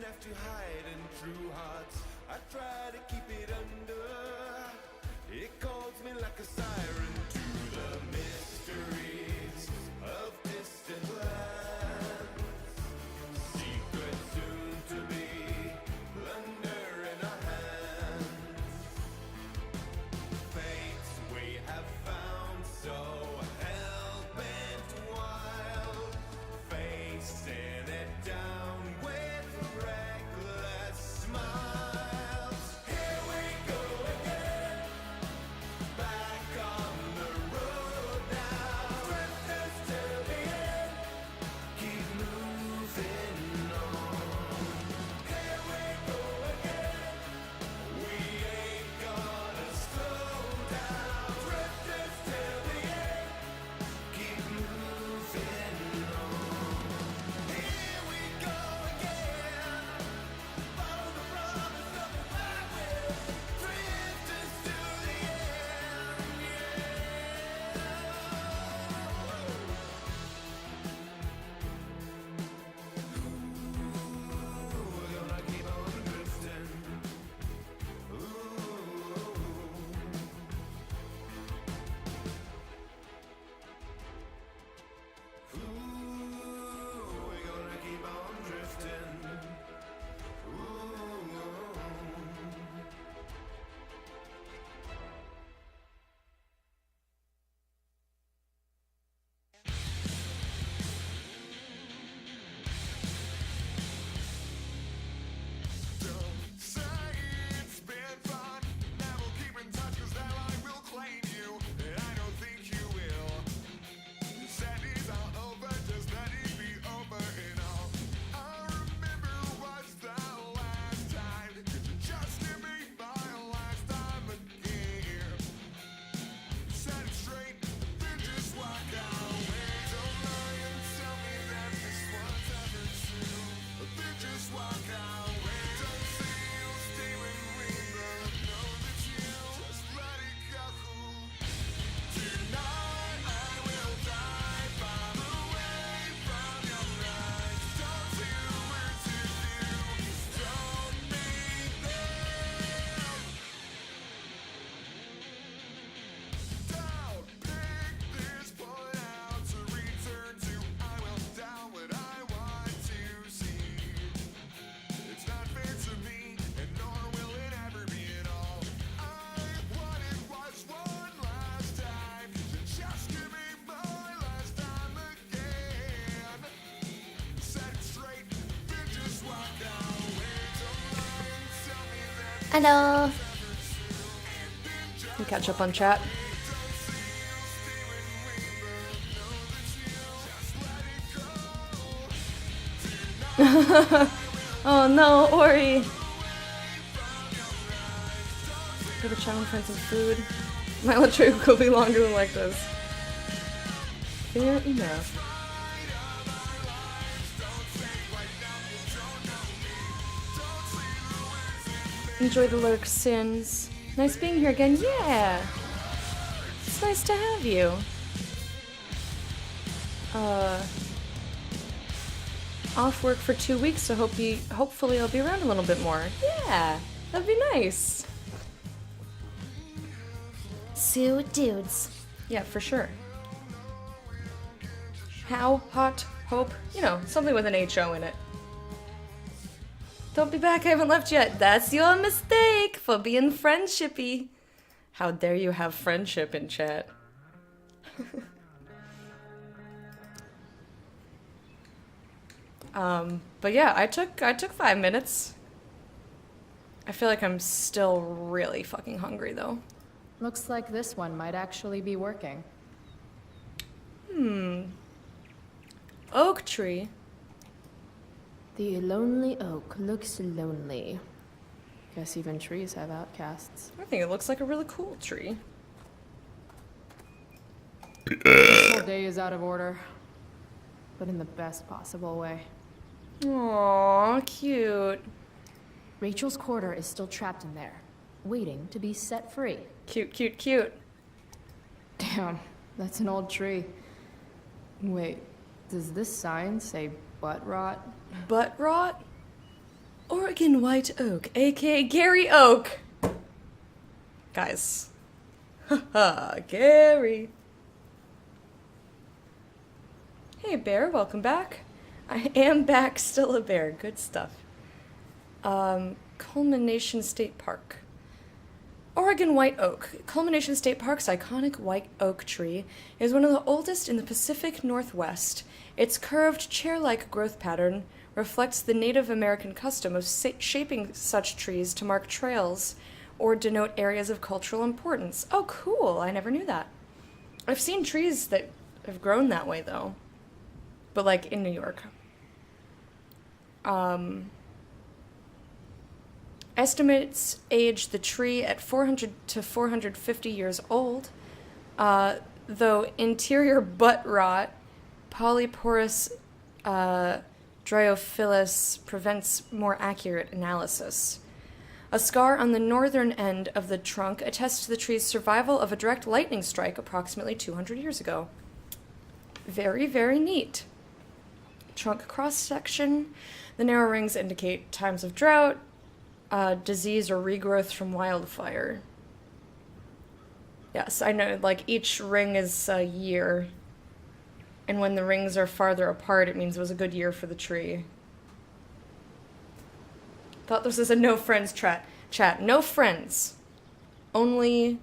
have to hide in true hearts. I try to keep it under. It calls me like a siren to the mysteries of distant lands. Secrets soon to be plunder in our hands. Fates we have found so hell-bent wild, facing it down with reckless smiles. Here we go again, back on the road now. Drifters till the end, keep moving on. Here we go again, we ain't gonna slow down. Drifters till the end, keep moving on. Here we go again, follow the promise of the highway. Drifters till the end, we're gonna keep on drifting. We're gonna keep on drifting. Say it's been fun. Now we'll keep in touch, 'cause now I will claim you. And I don't think you will. You said it's all over, just let it be over and all. I remember what's the last time. Could you just give me my last time again? You said it straight, then just walk away. Don't lie and tell me that this was ever true. Then just walk away. Don't say you'll stay when we both know that you just let it go. Tonight I will die far away from your eyes. Don't say a word to do, 'cause don't need them. Don't pick this point out to return to. I will down what I want to see. It's not fair to me, and nor will it ever be at all. I wanted was one last time. Just give me my last time again. Set it straight, then just walk away. Don't lie and tell me that Hello. Can catch up on chat. Oh no, Ori. Go to chat and find some food. My lunch break will be longer than like this. Fair enough. Enjoy the lurk, Sins. Nice being here again. Yeah. It's nice to have you. Off work for 2 weeks, so hopefully I'll be around a little bit more. Yeah, that'd be nice. Sue dudes. Yeah, for sure. How, hot, hope, you know, something with an HO in it. Don't be back, I haven't left yet. That's your mistake for being friendshipy. How dare you have friendship in chat. But yeah, I took 5 minutes. I feel like I'm still really fucking hungry though. Looks like this one might actually be working. Oak tree. The lonely oak looks lonely. Guess even trees have outcasts. I think it looks like a really cool tree. This whole day is out of order, but in the best possible way. Aww, cute. Rachel's quarter is still trapped in there, waiting to be set free. Cute, cute, cute. Damn, that's an old tree. Wait, does this sign say butt rot? Butt rot? Oregon white oak, aka Gary Oak. Guys. Haha, Gary. Hey, bear, welcome back. I am back, still a bear. Good stuff. Culmination State Park. Oregon white oak. Culmination State Park's iconic white oak tree is one of the oldest in the Pacific Northwest. Its curved, chair-like growth pattern reflects the Native American custom of shaping such trees to mark trails or denote areas of cultural importance. Oh, cool. I never knew that. I've seen trees that have grown that way, though. But, like, in New York. Estimates age the tree at 400 to 450 years old, though interior butt rot, polyporous Dryophilus prevents more accurate analysis. A scar on the northern end of the trunk attests to the tree's survival of a direct lightning strike approximately 200 years ago. Very, very neat. Trunk cross-section. The narrow rings indicate times of drought, disease or regrowth from wildfire. Yes, I know, like, each ring is a year. And when the rings are farther apart, it means it was a good year for the tree. Thought this was a no friends chat. No friends. Only...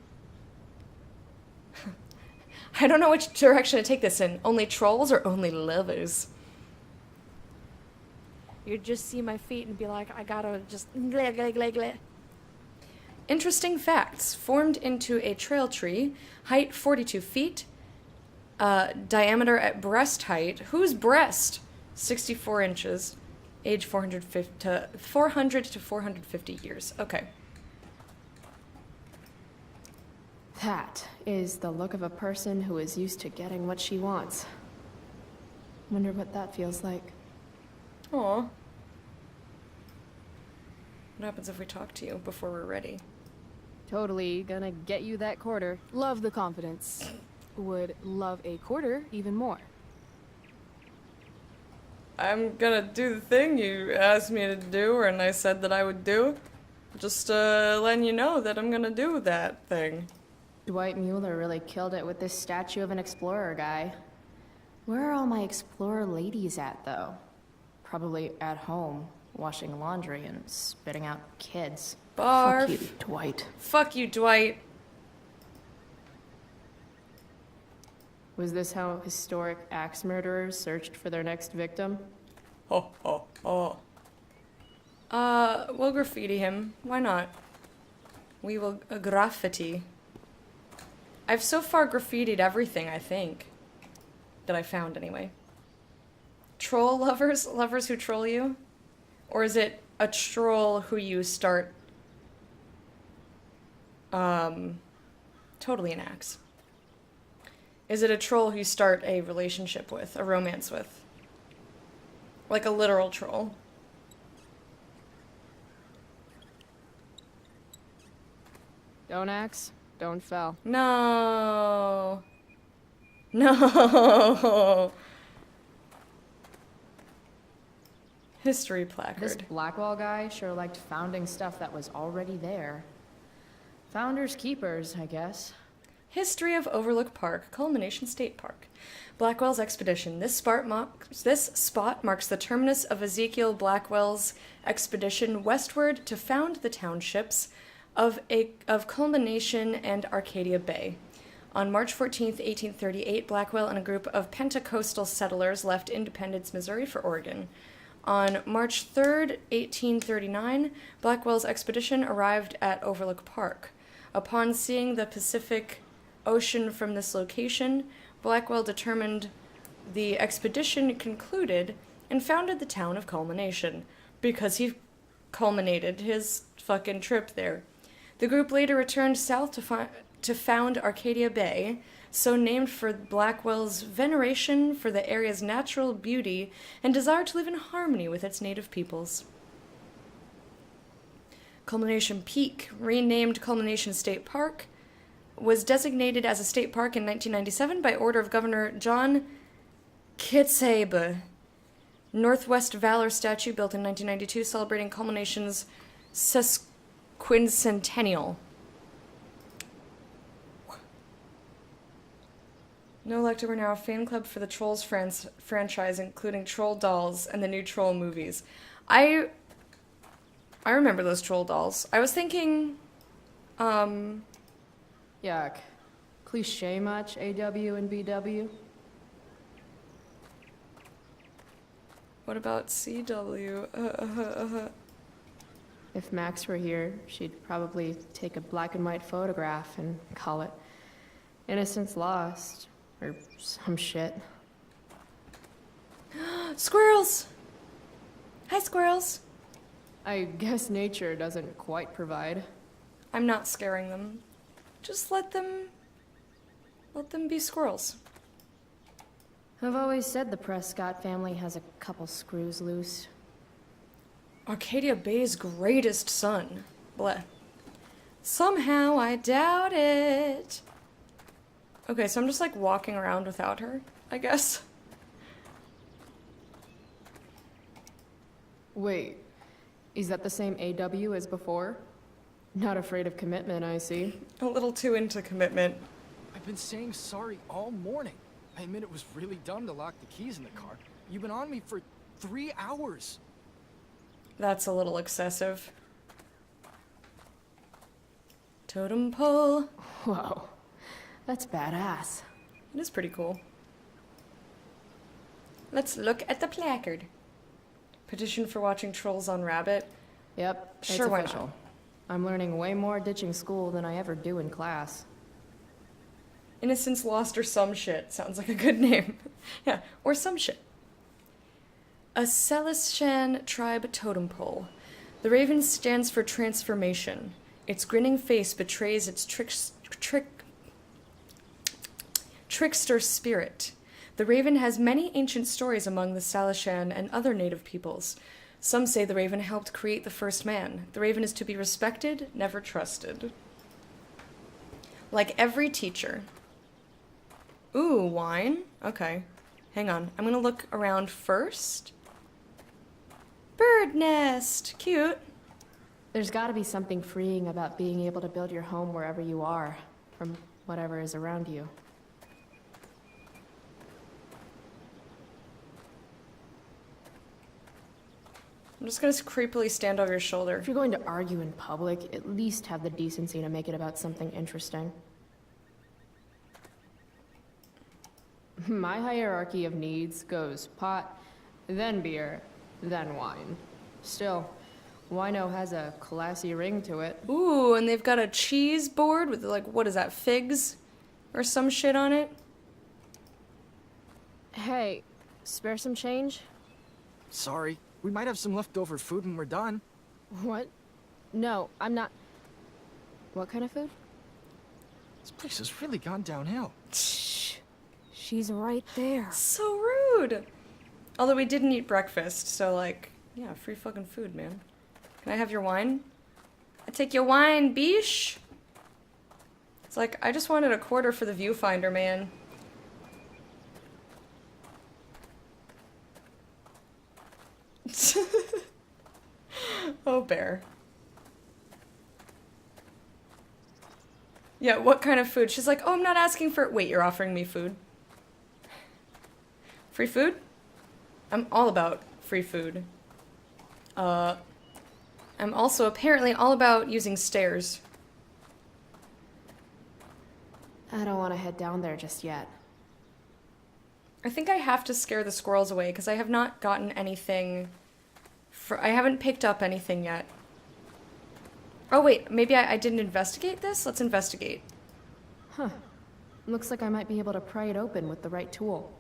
I don't know which direction to take this in. Only trolls or only lovers? You'd just see my feet and be like, I gotta just... Interesting facts. Formed into a trail tree. Height 42 feet. Diameter at breast height. Whose breast? 64 inches. Age 400 to 450 years. Okay. That is the look of a person who is used to getting what she wants. Wonder what that feels like. Aw. What happens if we talk to you before we're ready? Totally gonna get you that quarter. Love the confidence. Would love a quarter even more. I'm gonna do the thing you asked me to do, and I said that I would do. Just letting you know that I'm gonna do that thing. Dwight Mueller really killed it with this statue of an explorer guy. Where are all my explorer ladies at, though? Probably at home, washing laundry and spitting out kids. Barf. Fuck you, Dwight. Fuck you, Dwight. Was this how historic axe murderers searched for their next victim? Oh, oh, oh. We'll graffiti him. Why not? We will graffiti. I've so far graffitied everything, I think. That I found, anyway. Troll lovers? Lovers who troll you? Or is it a troll who you start... Totally an axe. Is it a troll who you start a relationship with, a romance with? Like a literal troll? Don't axe, don't fell. No. No. History placard. This Blackwell guy sure liked founding stuff that was already there. Founders keepers, I guess. History of Overlook Park, Culmination State Park. Blackwell's expedition. This spot marks the terminus of Ezekiel Blackwell's expedition westward to found the townships of Culmination and Arcadia Bay. On March 14, 1838, Blackwell and a group of Pentecostal settlers left Independence, Missouri for Oregon. On March 3, 1839, Blackwell's expedition arrived at Overlook Park. Upon seeing the Pacific Ocean from this location, Blackwell determined the expedition concluded and founded the town of Culmination, because he culminated his fucking trip there. The group later returned south to found Arcadia Bay, so named for Blackwell's veneration for the area's natural beauty and desire to live in harmony with its native peoples. Culmination Peak, renamed Culmination State Park, was designated as a state park in 1997 by order of Governor John Kitsabe. Northwest Valor statue built in 1992 celebrating Culmination's sesquicentennial. No Lecter, we're now a fan club for the Trolls franchise, including Troll dolls and the new Troll movies. I remember those Troll dolls. I was thinking, Yuck. Cliche much, AW and BW? what about CW? If Max were here, she'd probably take a black and white photograph and call it Innocence Lost, or some shit. Squirrels! Hi, squirrels. I guess nature doesn't quite provide. I'm not scaring them. Just let them be squirrels. I've always said the Prescott family has a couple screws loose. Arcadia Bay's greatest son. Bleh. Somehow I doubt it. Okay, so I'm just like walking around without her, I guess. Wait, is that the same AW as before? Not afraid of commitment, I see. A little too into commitment. I've been saying sorry all morning. I admit it was really dumb to lock the keys in the car. You've been on me for 3 hours. That's a little excessive. Totem pole. Whoa, that's badass. It is pretty cool. Let's look at the placard. Petition for watching Trolls on Rabbit. Yep, it's Sure, why not? official. I'm learning way more ditching school than I ever do in class. Innocence Lost or some shit. Sounds like a good name. Yeah, or some shit. A Celestian tribe totem pole. The raven stands for transformation. Its grinning face betrays its trickster spirit. The raven has many ancient stories among the Salishan and other native peoples. Some say the raven helped create the first man. The raven is to be respected, never trusted. Like every teacher. Ooh, wine? Okay. Hang on. I'm gonna look around first. Bird nest! Cute. There's gotta be something freeing about being able to build your home wherever you are, from whatever is around you. I'm just gonna creepily stand over your shoulder. If you're going to argue in public, at least have the decency to make it about something interesting. My hierarchy of needs goes pot, then beer, then wine. Still, wino has a classy ring to it. Ooh, and they've got a cheese board with, like, what is that, figs? Or some shit on it? Hey, spare some change? Sorry. We might have some leftover food when we're done. What? No, I'm not. What kind of food? This place has really gone downhill. Shh. She's right there. So rude! Although we didn't eat breakfast, so, like, yeah, free fucking food, man. Can I have your wine? I take your wine, biche! It's like, I just wanted a quarter for the viewfinder, man. Oh, bear. Yeah, what kind of food? She's like, oh, I'm not asking for... Wait, you're offering me food? Free food? I'm all about free food. I'm also apparently all about using stairs. I don't want to head down there just yet. I think I have to scare the squirrels away because I have not gotten anything... I haven't picked up anything yet. Oh wait, maybe I didn't investigate this? Let's investigate. Huh. Looks like I might be able to pry it open with the right tool.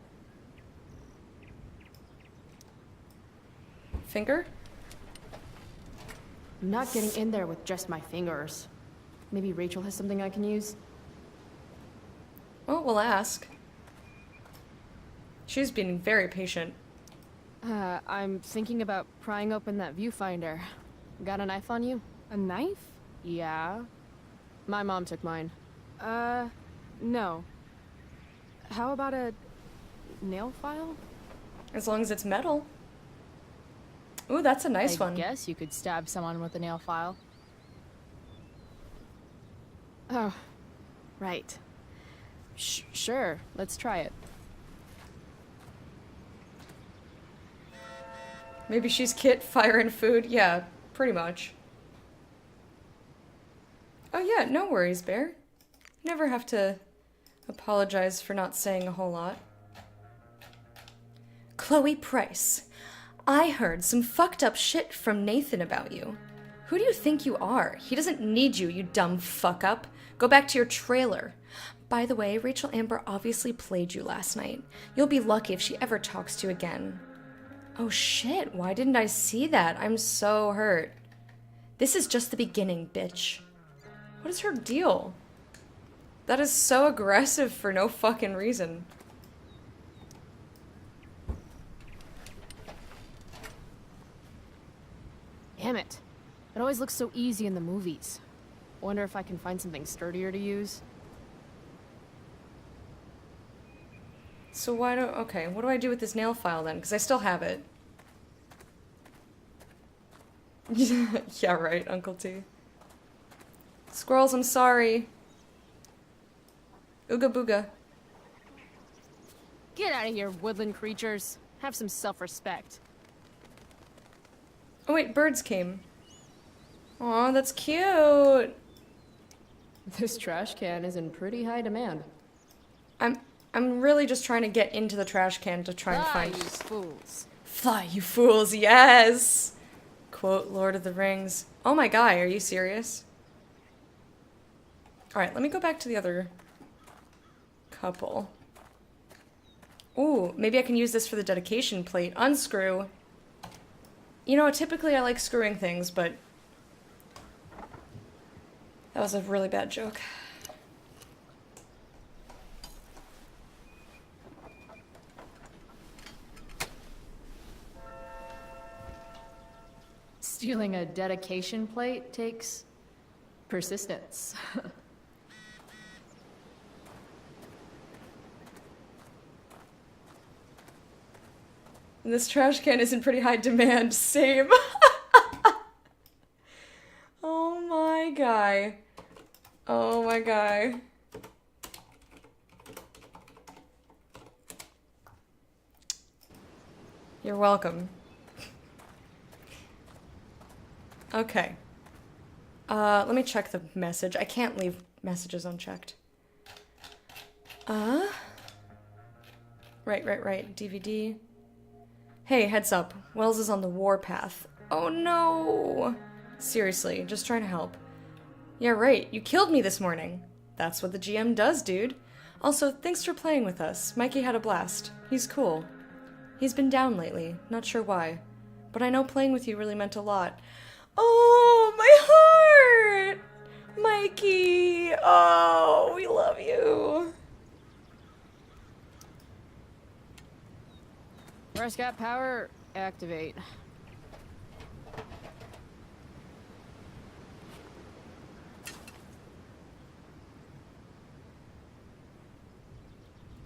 Finger? I'm not getting in there with just my fingers. Maybe Rachel has something I can use? Well, we'll ask. She's been very patient. I'm thinking about prying open that viewfinder. Got a knife on you? A knife? Yeah. My mom took mine. No. How about a nail file? As long as it's metal. Ooh, that's a nice I one. guess you could stab someone with a nail file. Oh, right. Sure, let's try it. Maybe she's Kit, fire and food. Yeah, pretty much. Oh yeah, no worries, Bear. Never have to apologize for not saying a whole lot. Chloe Price, I heard some fucked up shit from Nathan about you. Who do you think you are? He doesn't need you, you dumb fuck up. Go back to your trailer. By the way, Rachel Amber obviously played you last night. You'll be lucky if she ever talks to you again. Oh shit, why didn't I see that? I'm so hurt. This is just the beginning, bitch. What is her deal? That is so aggressive for no fucking reason. Damn it. It always looks so easy in the movies. Wonder if I can find something sturdier to use. So okay, what do I do with this nail file then? Because I still have it. Yeah, right, Uncle T. Squirrels, I'm sorry. Ooga booga. Get out of here, woodland creatures. Have some self-respect. Oh wait, birds came. Aw, that's cute. This trash can is in pretty high demand. I'm really just trying to get into the trash can to try and Fly, find... you fools. Fly, you fools, yes! Quote Lord of the Rings. Oh my guy, are you serious? Alright, let me go back to the other couple. Ooh, maybe I can use this for the dedication plate. Unscrew. You know, typically I like screwing things, but... that was a really bad joke. Stealing a dedication plate takes persistence. This trash can is in pretty high demand. Same. Oh my guy. Oh my guy. You're welcome. Okay. Let me check the message. I can't leave messages unchecked. Right. DVD. Hey, heads up. Wells is on the warpath. Oh no! Seriously, just trying to help. Yeah, right. You killed me this morning. That's what the GM does, dude. Also, thanks for playing with us. Mikey had a blast. He's cool. He's been down lately. Not sure why. But I know playing with you really meant a lot. Oh, my heart! Mikey! Oh, we love you. Rescat power, activate.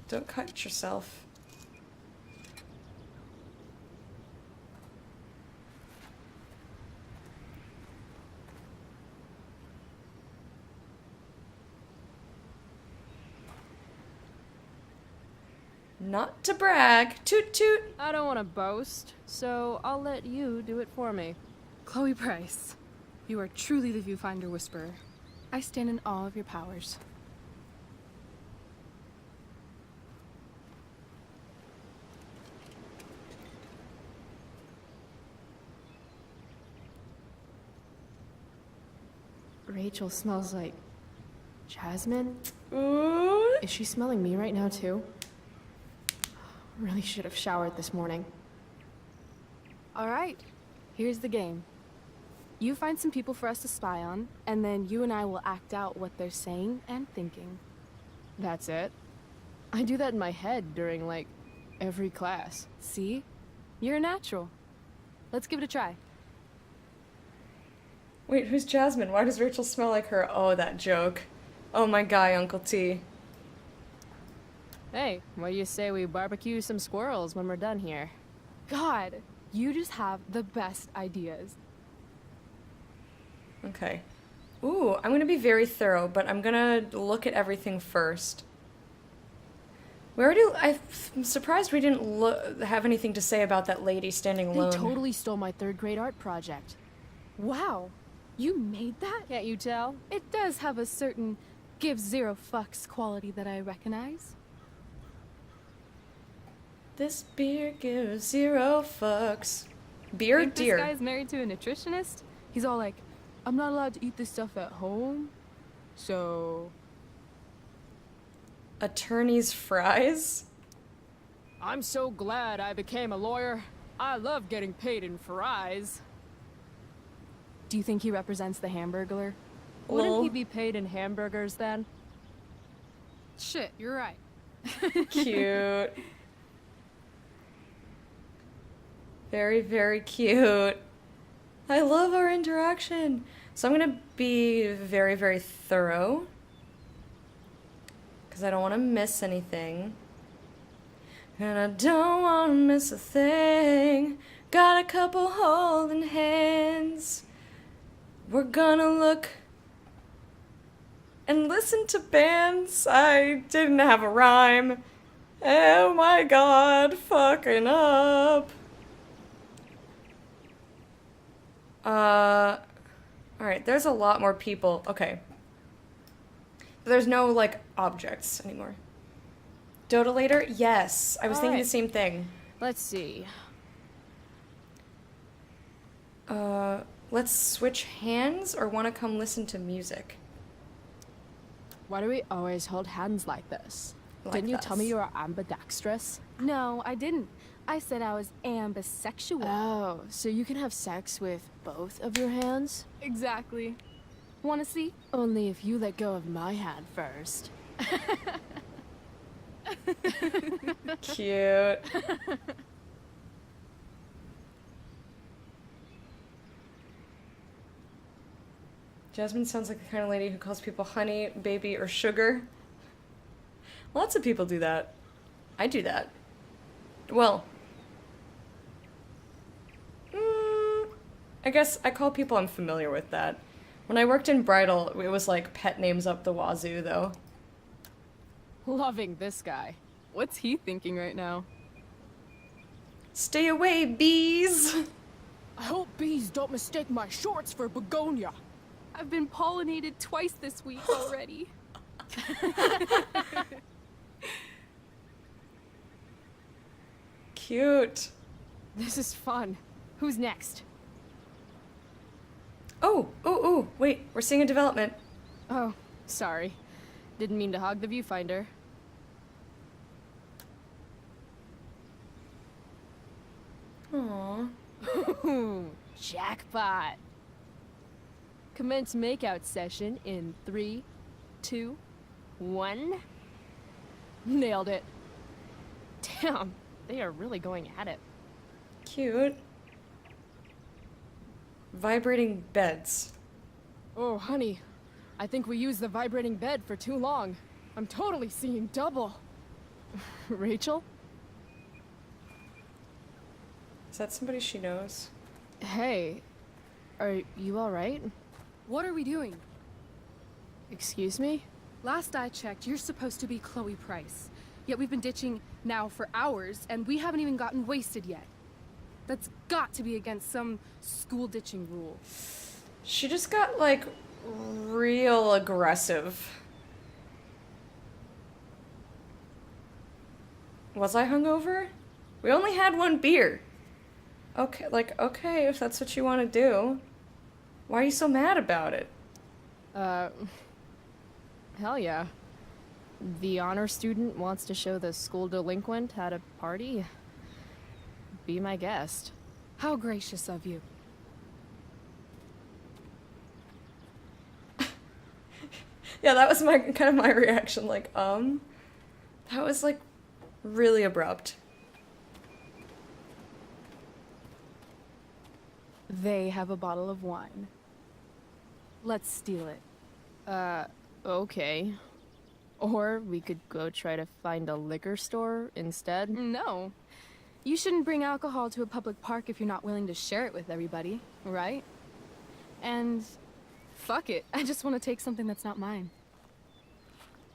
Don't cut yourself. Not to brag. Toot toot. I don't want to boast, so I'll let you do it for me. Chloe Price, you are truly the Viewfinder Whisperer. I stand in awe of your powers. Rachel smells like jasmine. Ooh. Is she smelling me right now too? Really should have showered this morning. All right, here's the game. You find some people for us to spy on, and then you and I will act out what they're saying and thinking. That's it? I do that in my head during, like, every class. See? You're a natural. Let's give it a try. Wait, who's Jasmine? Why does Rachel smell like her? Oh, that joke. Oh my guy, Uncle T. Hey, what do you say we barbecue some squirrels when we're done here? God, You just have the best ideas. Okay. Ooh, I'm gonna be very thorough, but I'm gonna look at everything first. I'm surprised we didn't have anything to say about that lady standing They alone. totally stole my third grade art project. Wow, you made that? Can't you tell? It does have a certain give zero fucks quality that I recognize. This beer gives 0 fucks. Beer, Think deer. This guy's married to a nutritionist? He's all like, I'm not allowed to eat this stuff at home, so... Attorney's fries? I'm so glad I became a lawyer. I love getting paid in fries. Do you think he represents the Hamburglar? Lol. be paid in hamburgers then? Shit, you're right. Cute. Very, very cute. I love our interaction. So I'm gonna be very, very thorough. Because I don't want to miss anything. And I don't want to miss a thing. Got a couple holding hands. We're gonna look and listen to bands. I didn't have a rhyme. Oh my god, fucking up. Alright, there's a lot more people. Okay. There's no, like, objects anymore. Dodolator? Yes. I was thinking the Alright. same thing. Let's see. Let's switch hands or want to come listen to music? Why do we always hold hands like this? Like Didn't you tell me this. you were ambidextrous? No, I didn't. I said I was ambisexual. Oh, so you can have sex with both of your hands? Exactly. Wanna see? Only if you let go of my hand first. Cute. Jasmine sounds like the kind of lady who calls people honey, baby, or sugar. Lots of people do that. I do that. Well, I guess I call people I'm familiar with that. When I worked in bridal, it was like pet names up the wazoo, though. Loving this guy. What's he thinking right now? Stay away, bees! I hope bees don't mistake my shorts for begonia. I've been pollinated twice this week already. Cute. This is fun. Who's next? Oh, wait, we're seeing a development. Oh, sorry. Didn't mean to hog the viewfinder. Aww. Jackpot. Commence makeout session in 3, 2, 1. Nailed it. Damn, they are really going at it. Cute. Vibrating beds. Oh, honey, I think we used the vibrating bed for too long. I'm totally seeing double. Rachel? Is that somebody she knows? Hey, are you alright? What are we doing? Excuse me? Last I checked, you're supposed to be Chloe Price. Yet we've been ditching now for hours, and we haven't even gotten wasted yet. That's got to be against some school ditching rule. She just got, like, real aggressive. Was I hungover? We only had one beer. Okay, okay, if that's what you want to do. Why are you so mad about it? Hell yeah. The honor student wants to show the school delinquent how to party. Be my guest. How gracious of you. Yeah, that was kind of my reaction, like, that was, like, really abrupt. They have a bottle of wine. Let's steal it. Okay. Or we could go try to find a liquor store instead. No. You shouldn't bring alcohol to a public park if you're not willing to share it with everybody, right? And fuck it, I just want to take something that's not mine.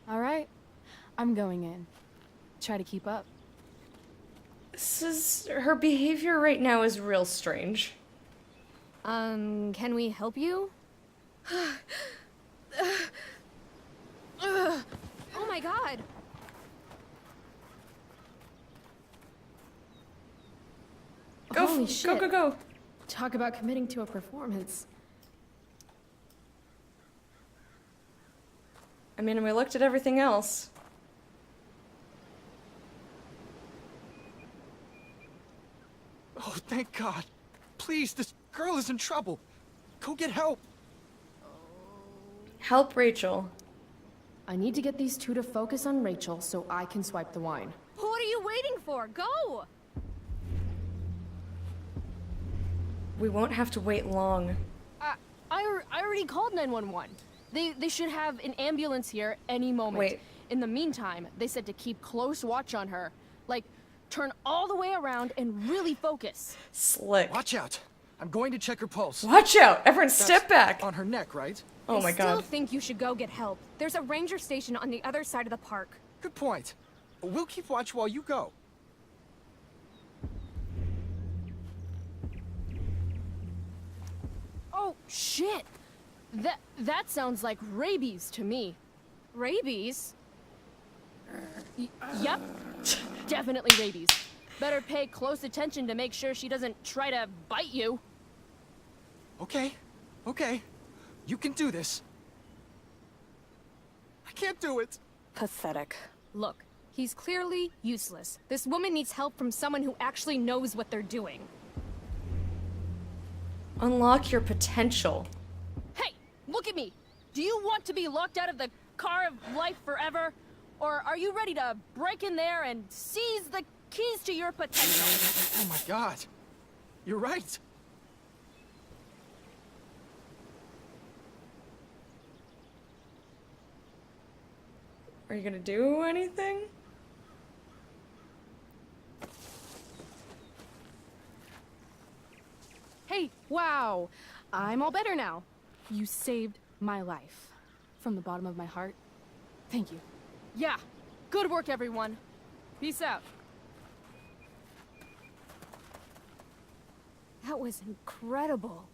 All right, I'm going in. Try to keep up. Her behavior right now is real strange. Can we help you? Oh my god! Go, Holy go, shit. go. Talk about committing to a performance. I mean, we looked at everything else. Oh, thank God. Please, this girl is in trouble. Go get help. Help Rachel. I need to get these two to focus on Rachel so I can swipe the wine. What are you waiting for? Go! We won't have to wait long. I already called 911. They should have an ambulance here any moment. Wait. In the meantime, they said to keep close watch on her. Like, turn all the way around and really focus. Slick. Watch out. I'm going to check her pulse. Watch out! Everyone That's step back! On her neck, right? Oh my I still god. think you should go get help. There's a ranger station on the other side of the park. Good point. We'll keep watch while you go. Oh, shit! That sounds like rabies to me. Rabies? Yep. Definitely rabies. Better pay close attention to make sure she doesn't try to bite you. Okay. Okay. You can do this. I can't do it. Pathetic. Look, he's clearly useless. This woman needs help from someone who actually knows what they're doing. Unlock your potential. Hey, look at me. Do you want to be locked out of the car of life forever? Or are you ready to break in there and seize the keys to your potential? Oh my God. You're right. Are you gonna do anything? Hey, wow! I'm all better now. You saved my life. From the bottom of my heart, thank you. Yeah. Good work, everyone. Peace out. That was incredible.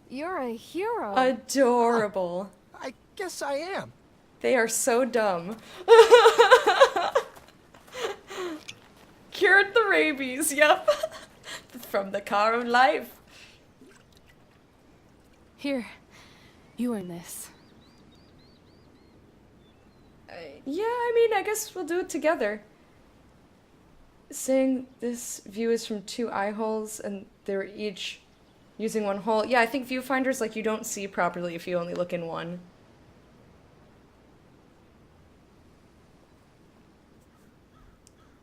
You're a hero. Adorable. I guess I am. They are so dumb. Cured the rabies, yep. From the car of life. Here, you earn this. Yeah, I mean, I guess we'll do it together. Saying this view is from 2 eye holes and they're each using 1 hole. Yeah, I think viewfinders, like, you don't see properly if you only look in one.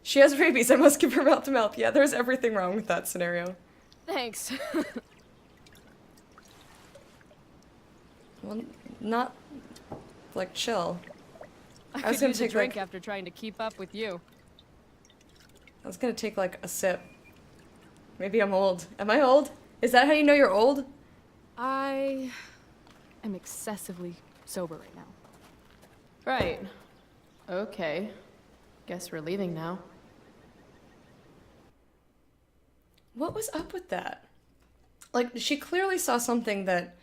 She has rabies, I must give her mouth to mouth. Yeah, there's everything wrong with that scenario. Thanks. Well, not, like, chill. I was could gonna use a take, drink like- after trying to keep up with you. I was gonna take, like, a sip. Maybe I'm old. Am I old? Is that how you know you're old? I am excessively sober right now. Right. Okay. Guess we're leaving now. What was up with that? Like, she clearly saw something that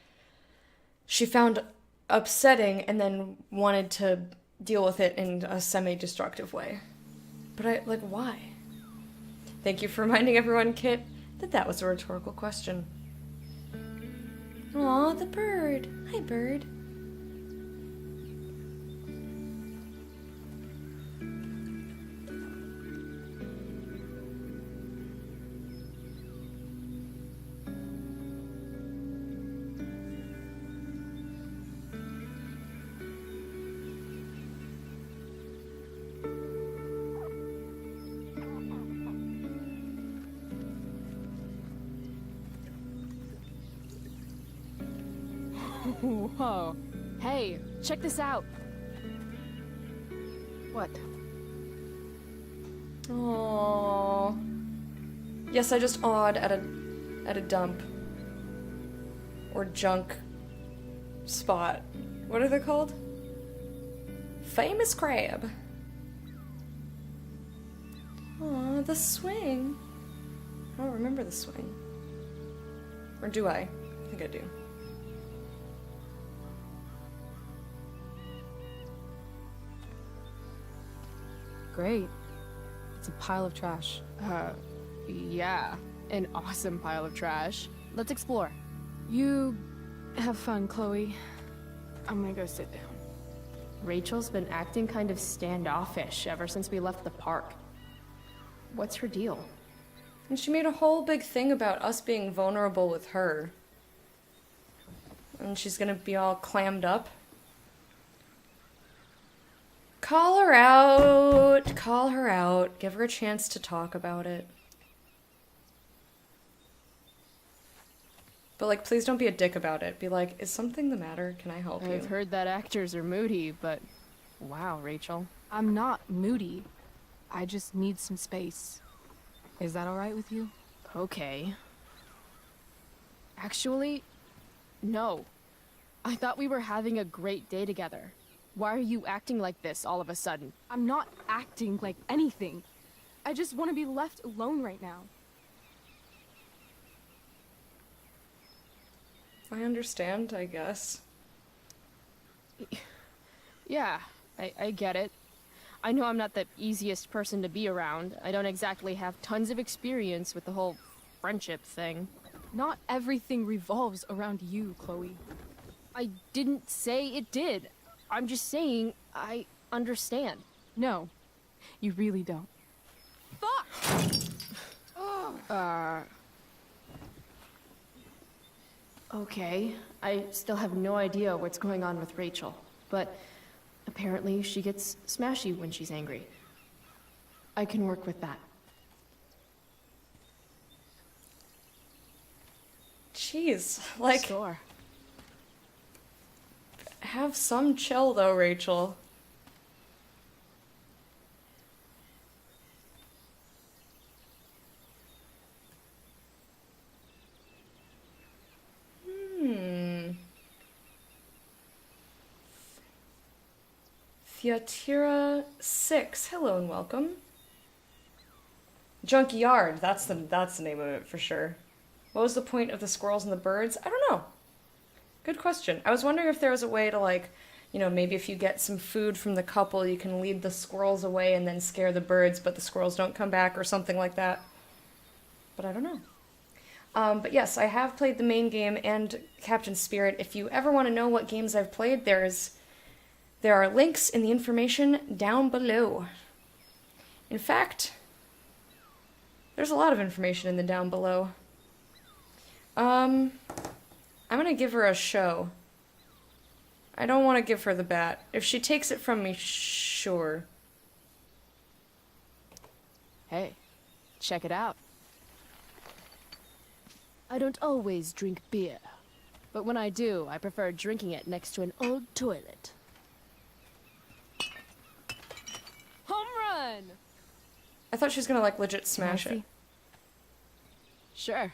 she found upsetting and then wanted to deal with it in a semi-destructive way. But why? Thank you for reminding everyone, Kit, that that was a rhetorical question. Aw, the bird. Hi, bird. Whoa. Hey, check this out. What? Aww. Yes, I just awed at a dump. Or junk spot. What are they called? Famous crab. Aw, the swing. I don't remember the swing. Or do I? I think I do. Great. It's a pile of trash. Yeah. An awesome pile of trash. Let's explore. You have fun, Chloe. I'm gonna go sit down. Rachel's been acting kind of standoffish ever since we left the park. What's her deal? And she made a whole big thing about us being vulnerable with her. And she's gonna be all clammed up. Call her out. Call her out. Give her a chance to talk about it. But, like, please don't be a dick about it. Be like, is something the matter? Can I help you? I've heard that actors are moody, but wow, Rachel. I'm not moody. I just need some space. Is that alright with you? Okay. Actually, no. I thought we were having a great day together. Why are you acting like this all of a sudden? I'm not acting like anything. I just want to be left alone right now. I understand, I guess. Yeah, I get it. I know I'm not the easiest person to be around. I don't exactly have tons of experience with the whole friendship thing. Not everything revolves around you, Chloe. I didn't say it did. I'm just saying I understand. No, you really don't. Okay, I still have no idea what's going on with Rachel, but apparently she gets smashy when she's angry. I can work with that. Jeez, like, Sure. have some chill though, Rachel. Theatira 6, hello and welcome. Junkyard, that's the name of it for sure. What was the point of the squirrels and the birds? I don't know. Good question. I was wondering if there was a way to, like, you know, maybe if you get some food from the couple, you can lead the squirrels away and then scare the birds, but the squirrels don't come back or something like that. But I don't know. But yes, I have played the main game and Captain Spirit. If you ever want to know what games I've played, there are links in the information down below. In fact, there's a lot of information in the down below. I'm gonna give her a show. I don't want to give her the bat. If she takes it from me, sure. Hey, check it out. I don't always drink beer, but when I do, I prefer drinking it next to an old toilet. Home run! I thought she was gonna, like, legit smash it. Sure.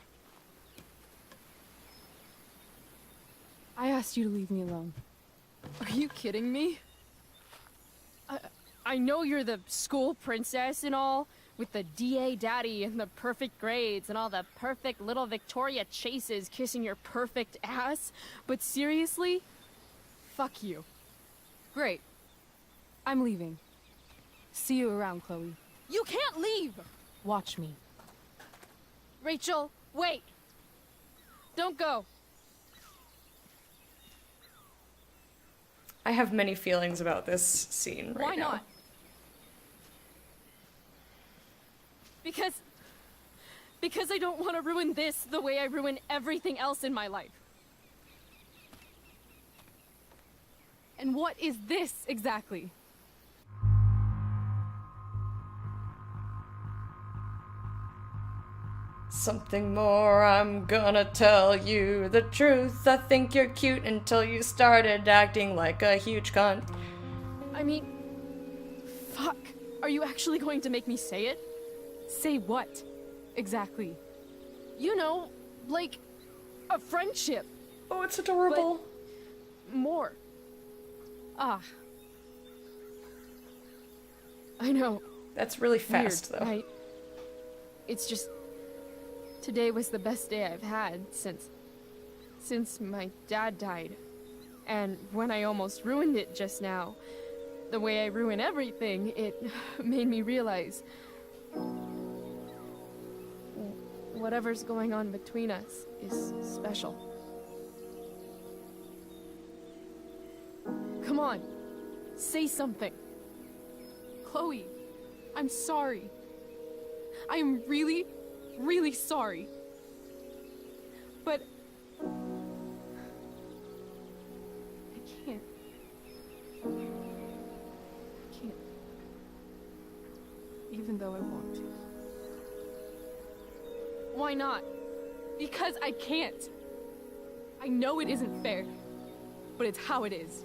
I asked you to leave me alone. Are you kidding me? I know you're the school princess and all, with the DA daddy and the perfect grades and all the perfect little Victoria chases kissing your perfect ass, but seriously? Fuck you. Great. I'm leaving. See you around, Chloe. You can't leave! Watch me. Rachel, wait! Don't go. I have many feelings about this scene right Why now. not? Because I don't want to ruin this the way I ruin everything else in my life. And what is this exactly? Something more, I'm gonna tell you the truth. I think you're cute until you started acting like a huge cunt. I mean, fuck. Are you actually going to make me say it? Say what? exactly. You know, like a friendship. Oh, it's adorable. More. Ah. I know. That's really fast, Weird, though. right? It's just today was the best day I've had since my dad died. And when I almost ruined it just now, the way I ruin everything, it made me realize whatever's going on between us is special. Come on, say something. Chloe, I'm sorry. I am really, really sorry. But I can't. Even though I want to. Why not? Because I can't. I know it isn't fair, but it's how it is.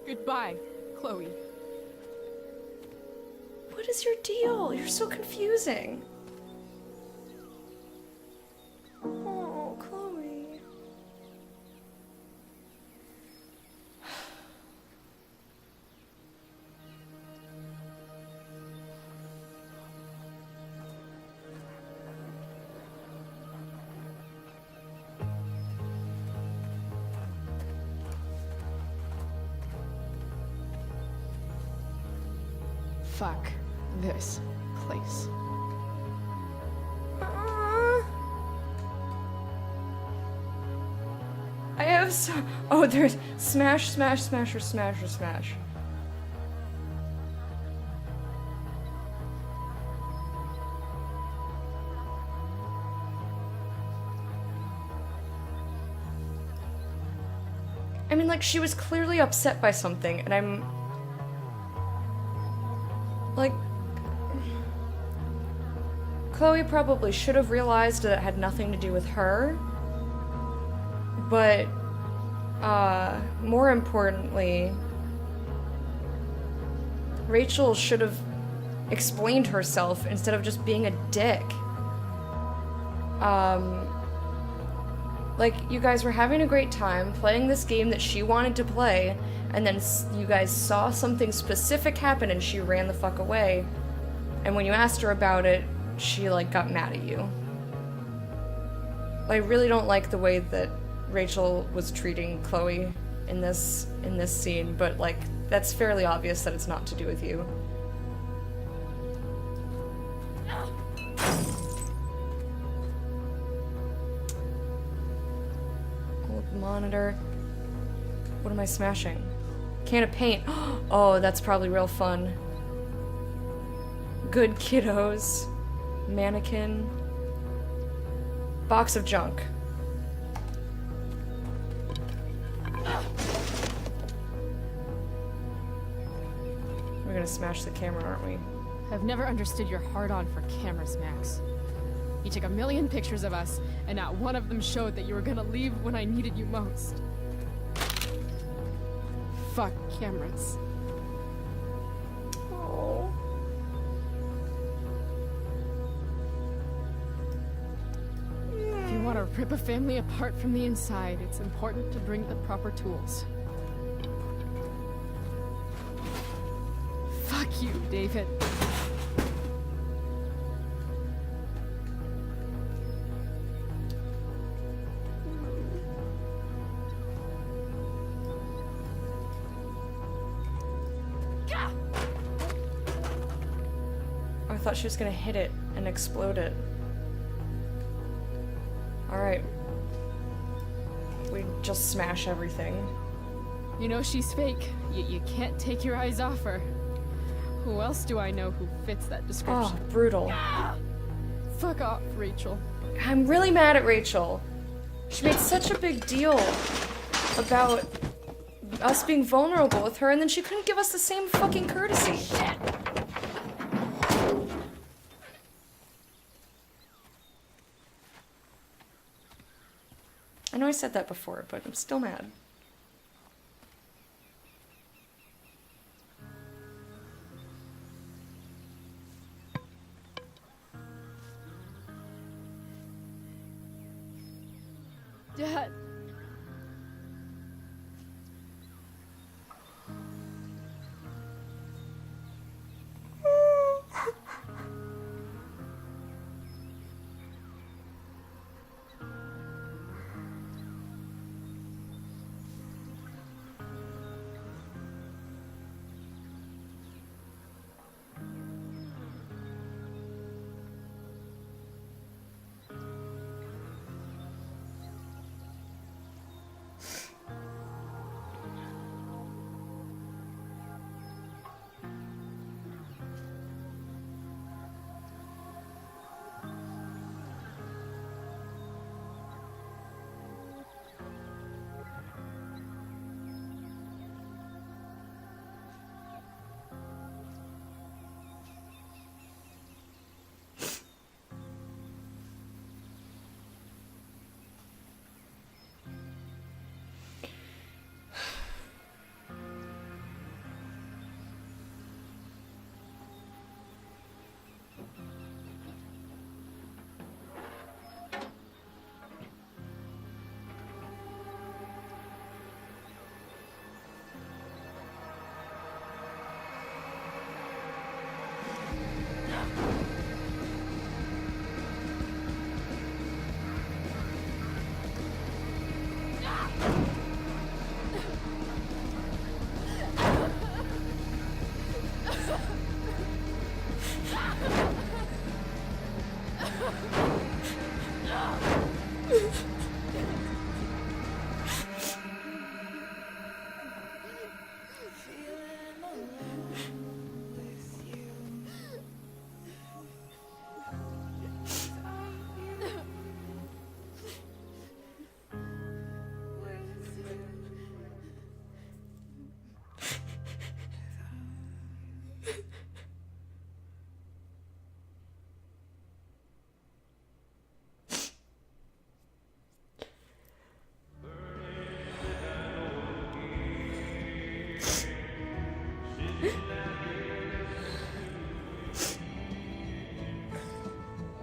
Goodbye, Chloe. What is your deal? You're so confusing. Oh, Chloe. Fuck this place. I have so. Oh, there's smash, smash, smash, or smash, or smash. I mean, like, she was clearly upset by something, and I'm. Like. Chloe probably should have realized that it had nothing to do with her. But, more importantly, Rachel should have explained herself instead of just being a dick. Like, you guys were having a great time playing this game that she wanted to play, and then you guys saw something specific happen and she ran the fuck away. And when you asked her about it, she, like, got mad at you. I really don't like the way that Rachel was treating Chloe in this scene, but, like, that's fairly obvious that it's not to do with you. Old monitor. What am I smashing? Can of paint. Oh, that's probably real fun. Good kiddos. Mannequin. Box of junk. We're gonna smash the camera, aren't we? I've never understood your hard-on for cameras, Max. You took a million pictures of us, and not one of them showed that you were gonna leave when I needed you most. Fuck cameras. Oh. If you want to rip a family apart from the inside, it's important to bring the proper tools. Fuck you, David. I thought she was gonna hit it and explode it. Alright. We just smash everything. You know she's fake, yet you can't take your eyes off her. Who else do I know who fits that Oh, description? brutal. Fuck off, Rachel. I'm really mad at Rachel. She made such a big deal about us being vulnerable with her, and then she couldn't give us the same fucking courtesy. I know I said that before, but I'm still mad. Dad.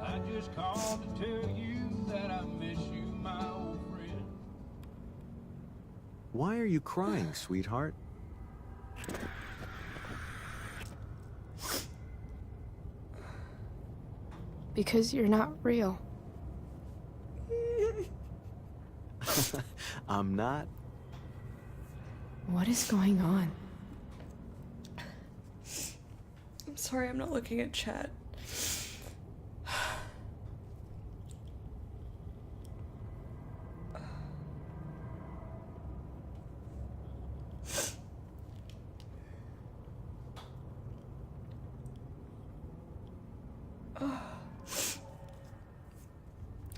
I just called to tell you that I miss you, my old friend. Why are you crying, sweetheart? Because you're not real. I'm not. What is going on? I'm sorry, I'm not looking at chat.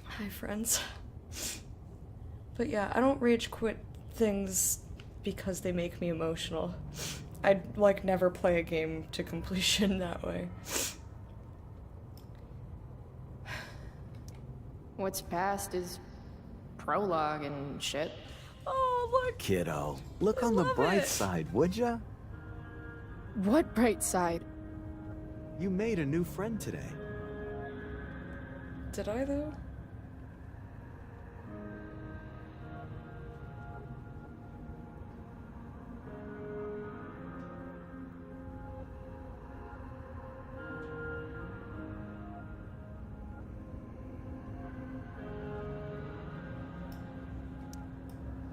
Hi, friends. But yeah, I don't rage quit things because they make me emotional. I'd like never play a game to completion that way. What's past is prologue and shit. Oh, look! Kiddo, look on the love bright it. side, would ya? What bright side? You made a new friend today. Did I, though?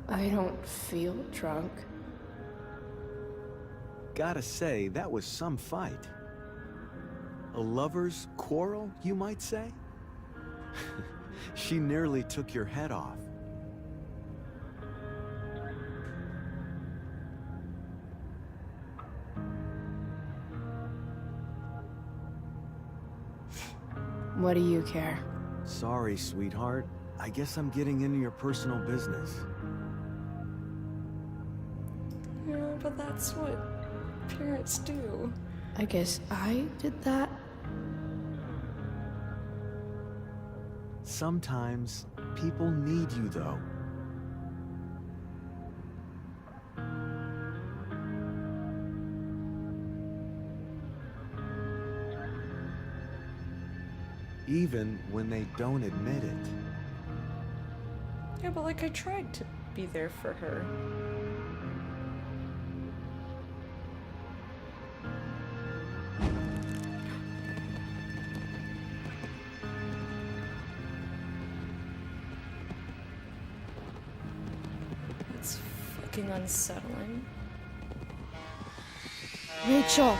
I don't feel drunk. Gotta say, that was some fight. A lover's quarrel, you might say? She nearly took your head off. What do you care? Sorry, sweetheart. I guess I'm getting into your personal business. Yeah, but that's what parents do. I guess I did that? Sometimes people need you, though. Even when they don't admit it. Yeah, but like I tried to be there for her. It's fucking unsettling. Rachel!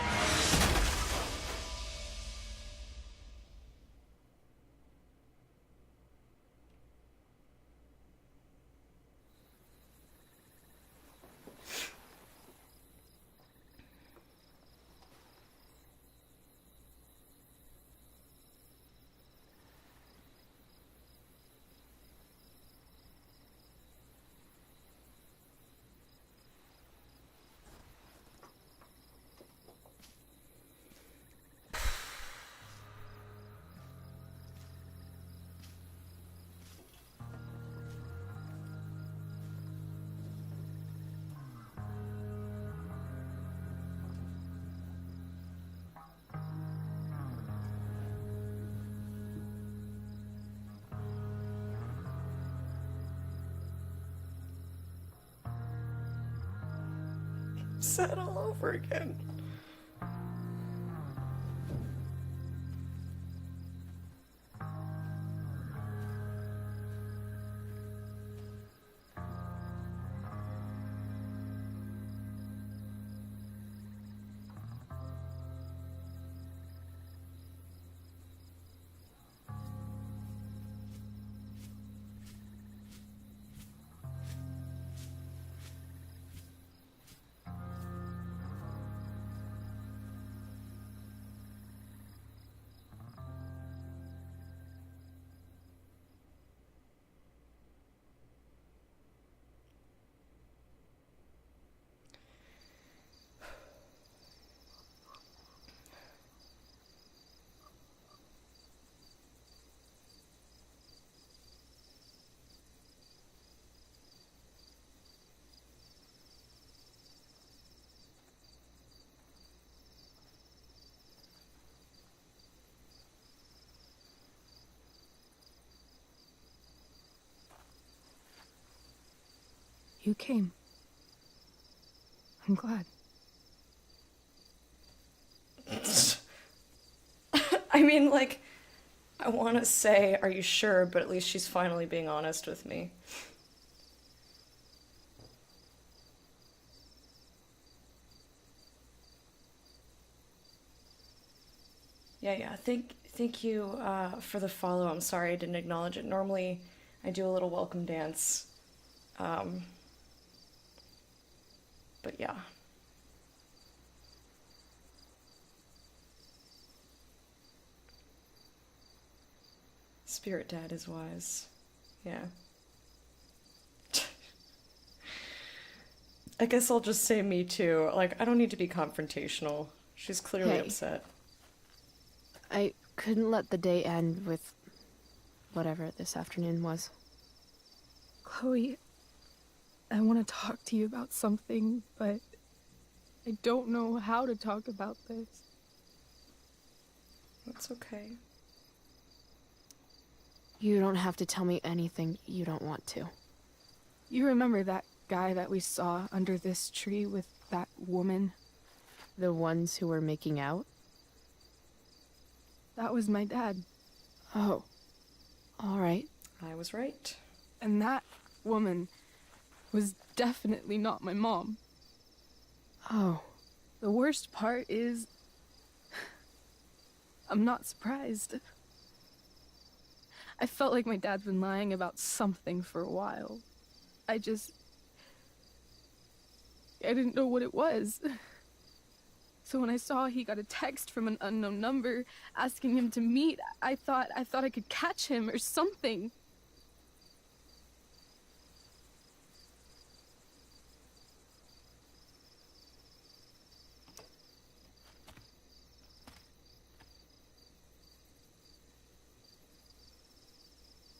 Sad all over again. You came. I'm glad. I mean, like, I want to say, are you sure? But at least she's finally being honest with me. Yeah. Thank you for the follow. I'm sorry I didn't acknowledge it. Normally, I do a little welcome dance. But yeah. Spirit Dad is wise. Yeah. I guess I'll just say me too. Like, I don't need to be confrontational. She's clearly Hey. upset. I couldn't let the day end with whatever this afternoon was. Chloe, I want to talk to you about something, but I don't know how to talk about this. That's okay. You don't have to tell me anything you don't want to. You remember that guy that we saw under this tree with that woman? The ones who were making out? That was my dad. Oh. All right. I was right. And that woman was definitely not my mom. Oh. The worst part is, I'm not surprised. I felt like my dad's been lying about something for a while. I didn't know what it was. So when I saw he got a text from an unknown number asking him to meet, I thought I could catch him or something.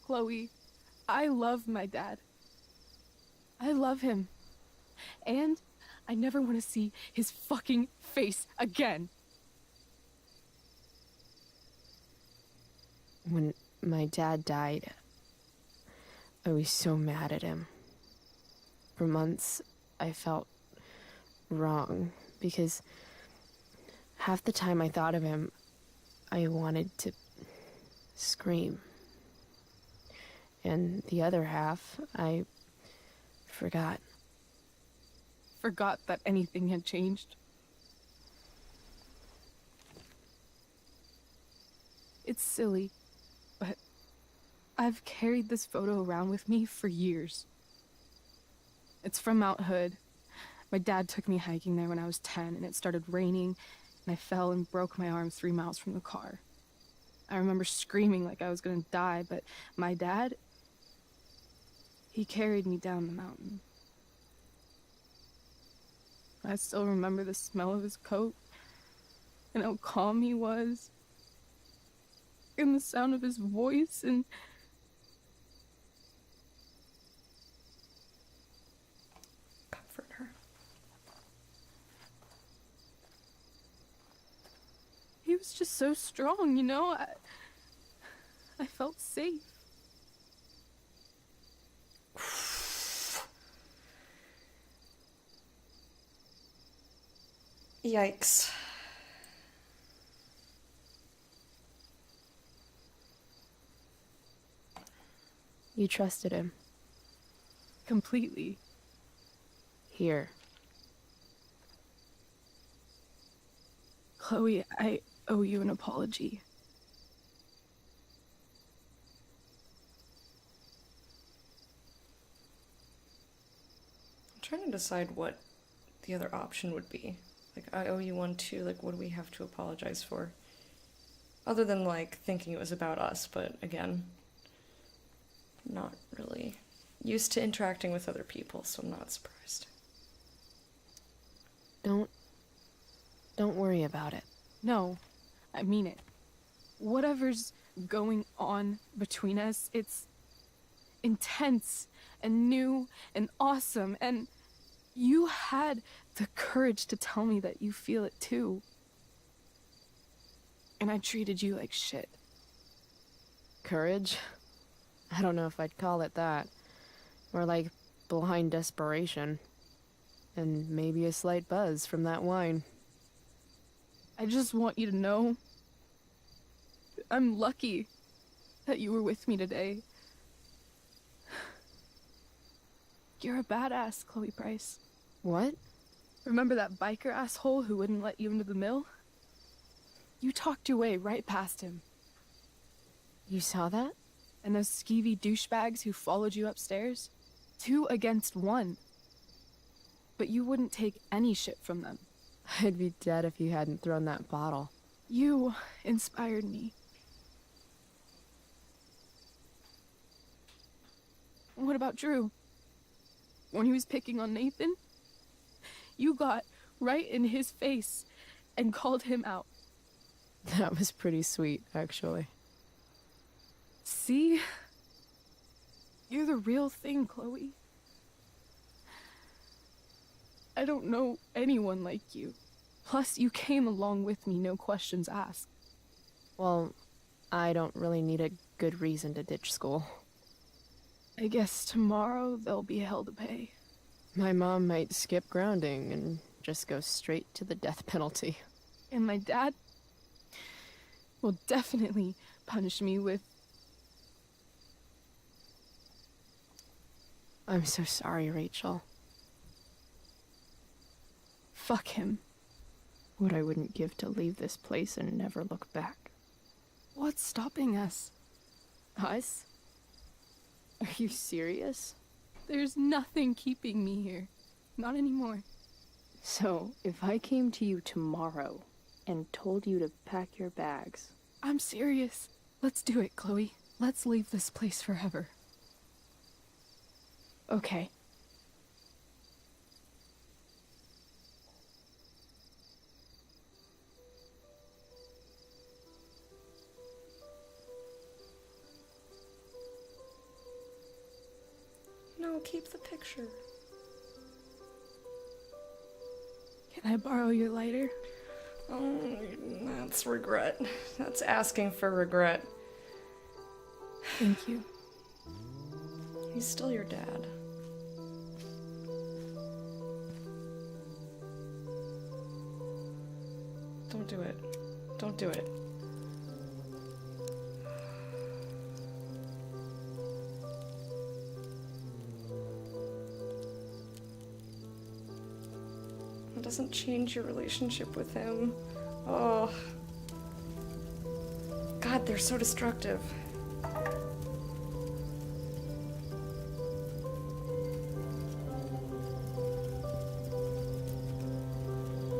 Chloe, I love my dad. I love him. And I never want to see his fucking face again. When my dad died, I was so mad at him. For months, I felt wrong because half the time I thought of him, I wanted to scream. And the other half, I forgot. Forgot that anything had changed. It's silly, but I've carried this photo around with me for years. It's from Mount Hood. My dad took me hiking there when I was 10, and it started raining, and I fell and broke my arm 3 miles from the car. I remember screaming like I was gonna die, but my dad, he carried me down the mountain. I still remember the smell of his coat, and how calm he was, and the sound of his voice, and Comfort her. he was just so strong, you know? I felt safe. Yikes. You trusted him. Completely. Here. Chloe, I owe you an apology. I'm trying to decide what the other option would be. Like, I owe you one too. Like, what do we have to apologize for? Other than, like, thinking it was about us, but again, not really used to interacting with other people, so I'm not surprised. Don't worry about it. No, I mean it. Whatever's going on between us, it's intense and new and awesome, and you had the courage to tell me that you feel it too. And I treated you like shit. Courage? I don't know if I'd call it that. More like blind desperation. And maybe a slight buzz from that wine. I just want you to know I'm lucky that you were with me today. You're a badass, Chloe Price. What? Remember that biker asshole who wouldn't let you into the mill? You talked your way right past him. You saw that? And those skeevy douchebags who followed you upstairs? 2 against 1. But you wouldn't take any shit from them. I'd be dead if you hadn't thrown that bottle. You inspired me. What about Drew? When he was picking on Nathan? You got right in his face and called him out. That was pretty sweet, actually. See? You're the real thing, Chloe. I don't know anyone like you. Plus, you came along with me, no questions asked. Well, I don't really need a good reason to ditch school. I guess tomorrow there'll be hell to pay. My mom might skip grounding and just go straight to the death penalty. And my dad will definitely punish me with... I'm so sorry, Rachel. Fuck him. What I wouldn't give to leave this place and never look back. What's stopping us? Us? Are you serious? There's nothing keeping me here. Not anymore. So, if I came to you tomorrow and told you to pack your bags... I'm serious. Let's do it, Chloe. Let's leave this place forever. Okay. No, keep the picture. Can I borrow your lighter? Oh, that's regret. That's asking for regret. Thank you. He's still your dad. Don't do it. Don't do it. It doesn't change your relationship with him. Oh. God, they're so destructive.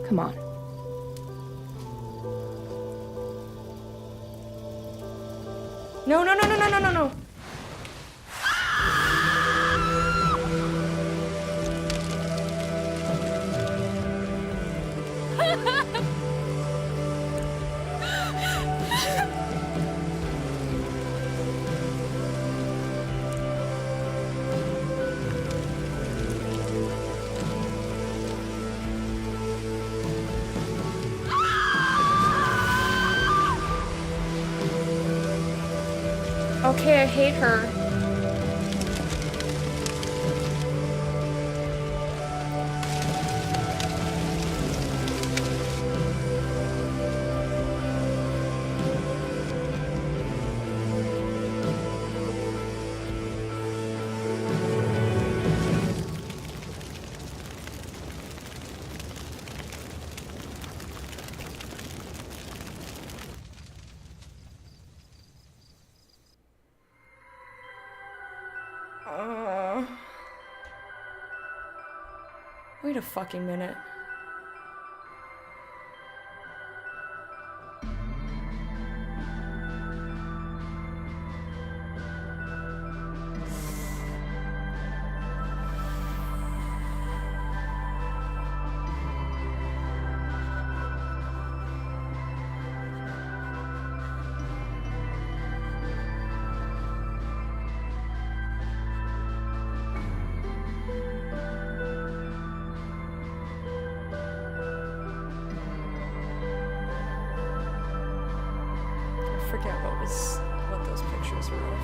Come on. No, no, no, no, no, no, no, no. Okay, I hate her. Wait a fucking minute. Forget what those pictures were of.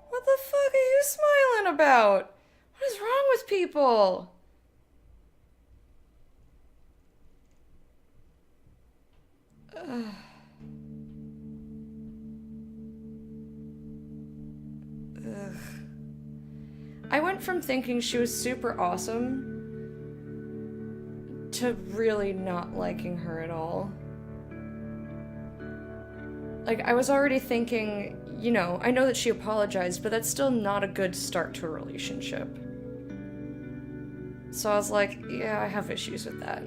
What the fuck are you smiling about? What is wrong with people? Ugh. I went from thinking she was super awesome to really not liking her at all. Like, I was already thinking, you know, I know that she apologized, but that's still not a good start to a relationship. So I was like, yeah, I have issues with that.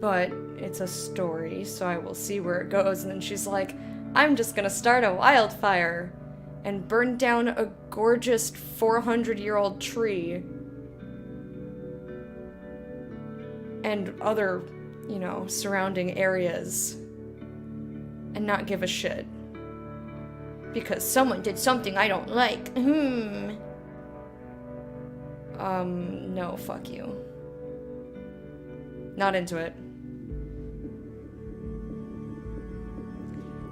But it's a story, so I will see where it goes. And then she's like, I'm just gonna start a wildfire and burn down a gorgeous 400-year-old tree. And other, you know, surrounding areas. And not give a shit. Because someone did something I don't like. No, fuck you. Not into it.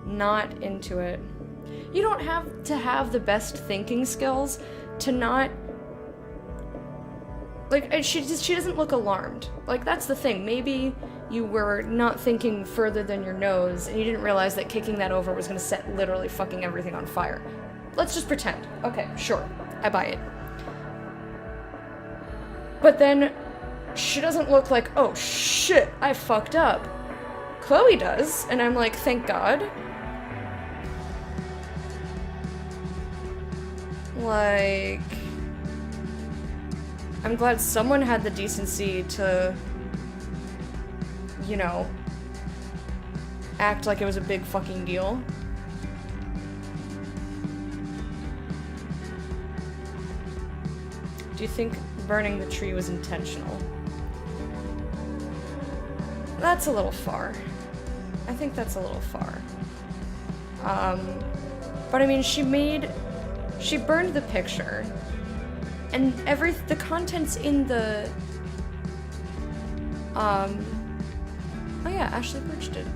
Not into it. You don't have to have the best thinking skills to not... Like, she doesn't look alarmed. Like, that's the thing. Maybe you were not thinking further than your nose, and you didn't realize that kicking that over was gonna set literally fucking everything on fire. Let's just pretend. Okay, sure. I buy it. But then, she doesn't look like, oh shit, I fucked up. Chloe does, and I'm like, thank God. Like... I'm glad someone had the decency to, you know, act like it was a big fucking deal. Do you think burning the tree was intentional? That's a little far. I think that's a little far. But I mean, she burned the picture, and the contents in the, oh yeah, Ashley Birch did.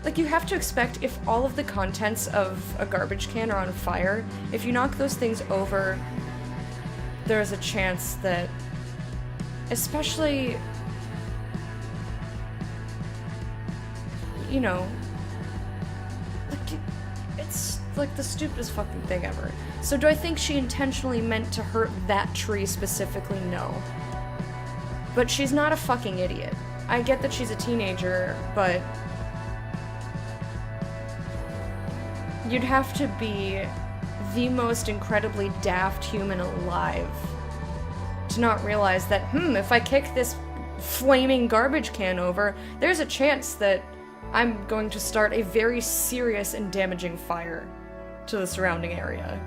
Like, you have to expect, if all of the contents of a garbage can are on fire, if you knock those things over, there's a chance that, especially, you know, like, it's like the stupidest fucking thing ever. So do I think she intentionally meant to hurt that tree specifically? No. But she's not a fucking idiot. I get that she's a teenager, but you'd have to be the most incredibly daft human alive to not realize that, if I kick this flaming garbage can over, there's a chance that I'm going to start a very serious and damaging fire to the surrounding area.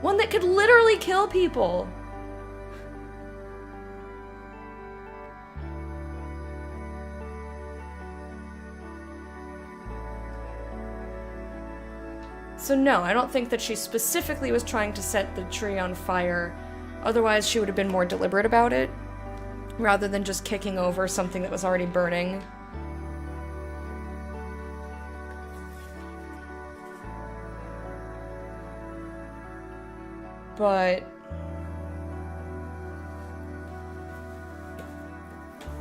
One that could literally kill people. So no, I don't think that she specifically was trying to set the tree on fire. Otherwise, she would have been more deliberate about it, rather than just kicking over something that was already burning. But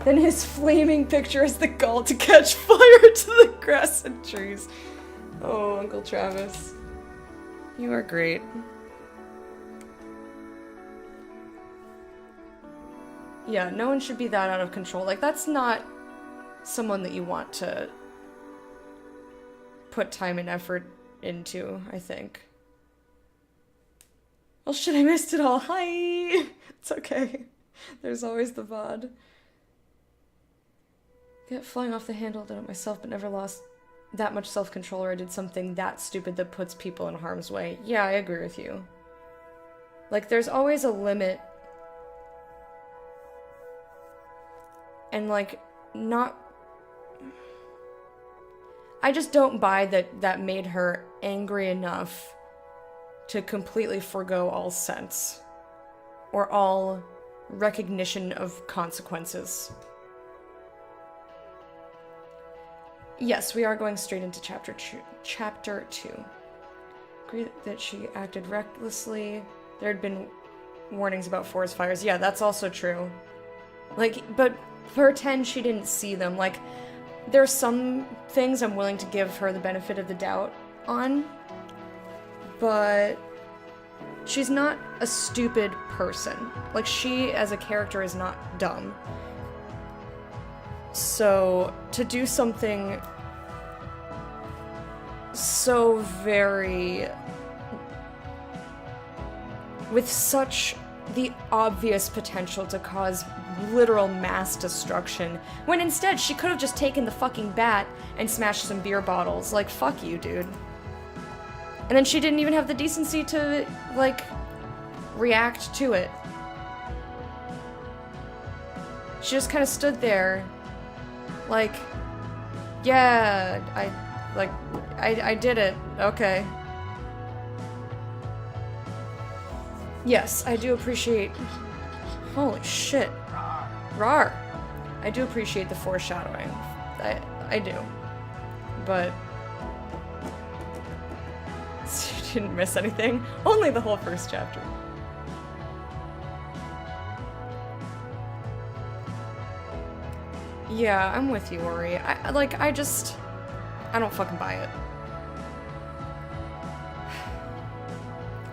then his flaming picture is the gall to catch fire to the grass and trees. Oh, Uncle Travis. You are great. Yeah, no one should be that out of control. Like, that's not someone that you want to put time and effort into, I think. Oh shit, I missed it all. Hi! It's okay. There's always the VOD. Get flying off the handle, done it myself, but never lost that much self-control, or I did something that stupid that puts people in harm's way. Yeah, I agree with you. Like, there's always a limit. And, like, not... I just don't buy that that made her angry enough to completely forgo all sense. Or all recognition of consequences. Yes, we are going straight into chapter 2. Agree that she acted recklessly. There had been warnings about forest fires. Yeah, that's also true. Like, but pretend she didn't see them. Like, there's some things I'm willing to give her the benefit of the doubt on, but she's not a stupid person. Like, she as a character is not dumb. So, to do something so very... with such the obvious potential to cause literal mass destruction, when instead she could have just taken the fucking bat and smashed some beer bottles. Like, fuck you, dude. And then she didn't even have the decency to, like, react to it. She just kind of stood there, like, yeah, I did it, okay. Yes, I do appreciate... Holy shit. Rawr. I do appreciate the foreshadowing. I do. But... you didn't miss anything. Only the whole first chapter. Yeah, I'm with you, Ori. I don't fucking buy it.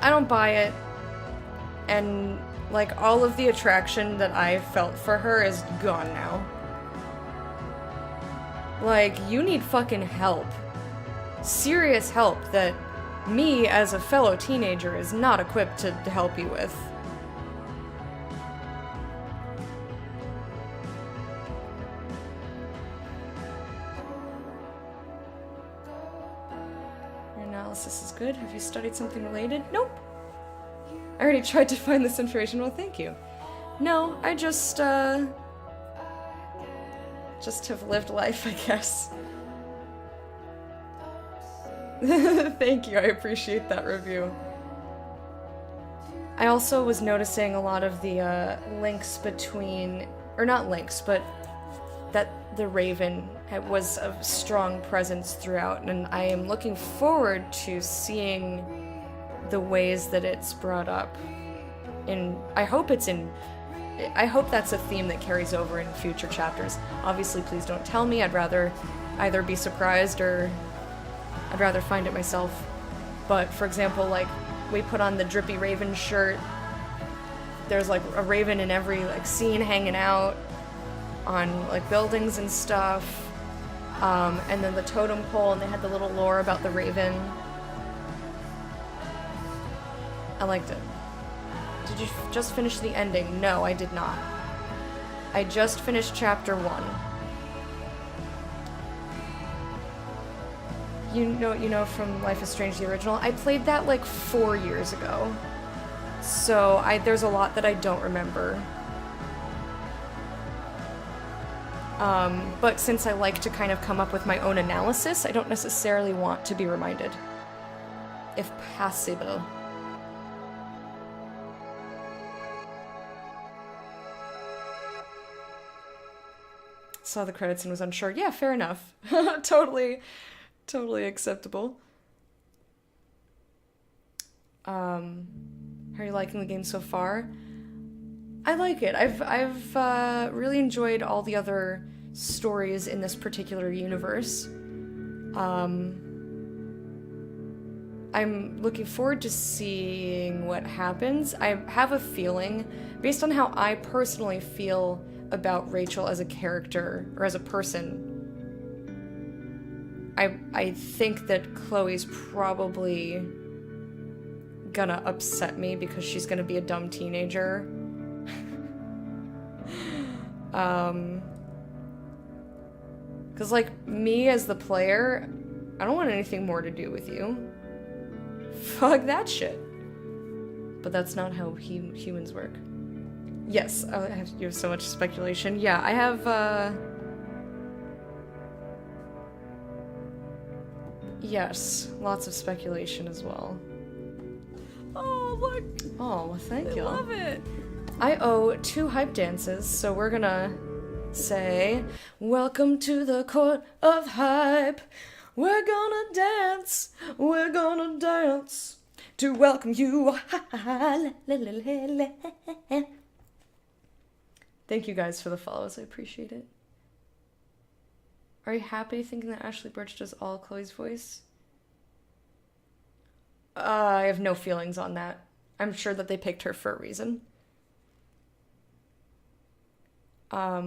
I don't buy it. And, like, all of the attraction that I felt for her is gone now. Like, you need fucking help. Serious help that me, as a fellow teenager, is not equipped to help you with. Yes, this is good. Have you studied something related? Nope. I already tried to find this information. Well, thank you. No, I just have lived life, I guess. Thank you, I appreciate that review. I also was noticing a lot of the links between, or not links, but that the Raven was a strong presence throughout, and I am looking forward to seeing the ways that it's brought up. I hope that's a theme that carries over in future chapters. Obviously, please don't tell me. I'd rather either be surprised or I'd rather find it myself. But for example, like, we put on the Drippy Raven shirt. There's like a raven in every like scene hanging out on like buildings and stuff. And then the totem pole, and they had the little lore about the raven. I liked it. Did you just finish the ending? No, I did not. I just finished chapter 1. You know from Life is Strange, the original? I played that like 4 years ago. So there's a lot that I don't remember. But since I like to kind of come up with my own analysis, I don't necessarily want to be reminded. If possible. Saw the credits and was unsure. Yeah, fair enough. Totally acceptable. How are you liking the game so far? I like it. I've really enjoyed all the other stories in this particular universe. I'm looking forward to seeing what happens. I have a feeling, based on how I personally feel about Rachel as a character, or as a person, I think that Chloe's probably gonna upset me because she's gonna be a dumb teenager. Because, like, me as the player, I don't want anything more to do with you. Fuck that shit. But that's not how humans work. Yes, you have so much speculation. Yeah, I have, yes, lots of speculation as well. Oh, look! Oh, well, thank you. I love it! I owe 2 hype dances, so we're gonna say, welcome to the court of hype. We're gonna dance to welcome you. Thank you guys for the follows, I appreciate it. Are you happy thinking that Ashley Birch does all Chloe's voice? I have no feelings on that. I'm sure that they picked her for a reason. I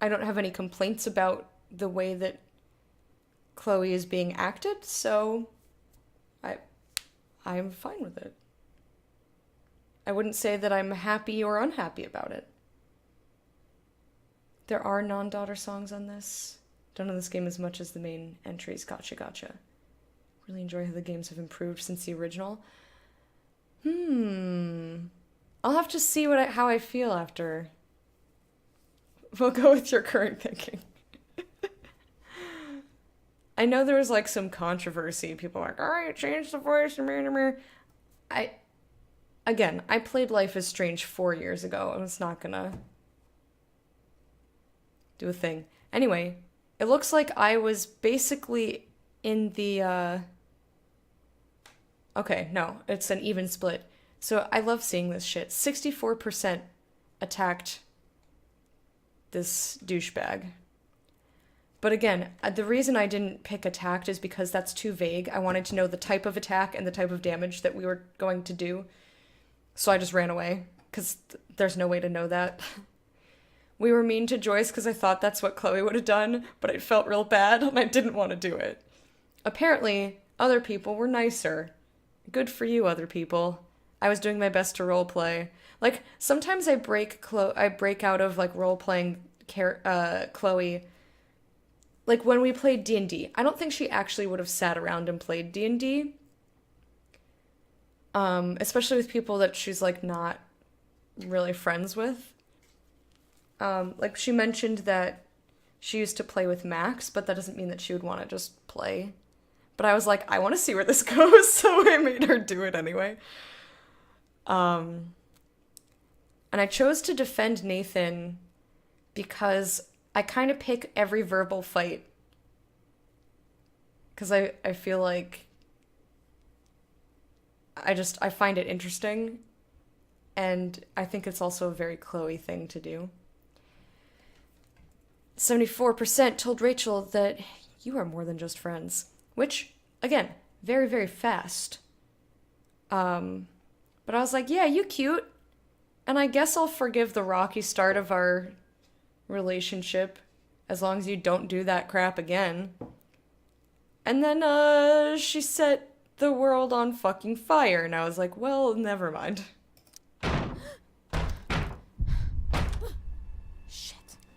don't have any complaints about the way that Chloe is being acted, so I'm fine with it. I wouldn't say that I'm happy or unhappy about it. There are non-daughter songs on this. Don't know this game as much as the main entries. Gotcha, gotcha. Really enjoy how the games have improved since the original. I'll have to see how I feel after. We'll go with your current thinking. I know there was like some controversy. People were like, alright, change the voice. Again, I played Life is Strange 4 years ago. I was not gonna do a thing. Anyway, it looks like I was basically in the, okay, no, it's an even split. So I love seeing this shit. 64% attacked this douchebag. But again, the reason I didn't pick attacked is because that's too vague. I wanted to know the type of attack and the type of damage that we were going to do. So I just ran away, because there's no way to know that. We were mean to Joyce because I thought that's what Chloe would have done, but it felt real bad and I didn't want to do it. Apparently, other people were nicer. Good for you, other people. I was doing my best to roleplay. Like, sometimes I break out of, like, role-playing Chloe like when we played D&D, I don't think she actually would have sat around and played D&D. Especially with people that she's like not really friends with. Like she mentioned that she used to play with Max, but that doesn't mean that she would want to just play. But I was like, I want to see where this goes, so I made her do it anyway. And I chose to defend Nathan because I kind of pick every verbal fight. Because I feel like I find it interesting. And I think it's also a very Chloe thing to do. 74% told Rachel that you are more than just friends. Which, again, very, very fast. But I was like, yeah, you cute. And I guess I'll forgive the rocky start of our relationship as long as you don't do that crap again. And then, she set the world on fucking fire. And I was like, well, never mind.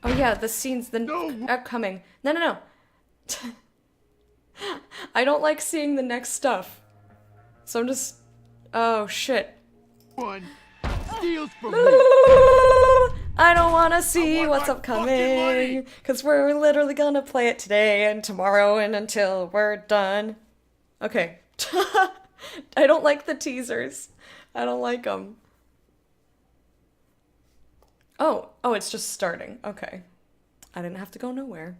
Oh yeah, the scenes, upcoming. No. I don't like seeing the next stuff. So I'm just... Oh, shit. One steals from me. I don't want to see what's upcoming. Because we're literally gonna play it today and tomorrow and until we're done. Okay. I don't like the teasers. I don't like them. Oh, it's just starting. Okay. I didn't have to go nowhere.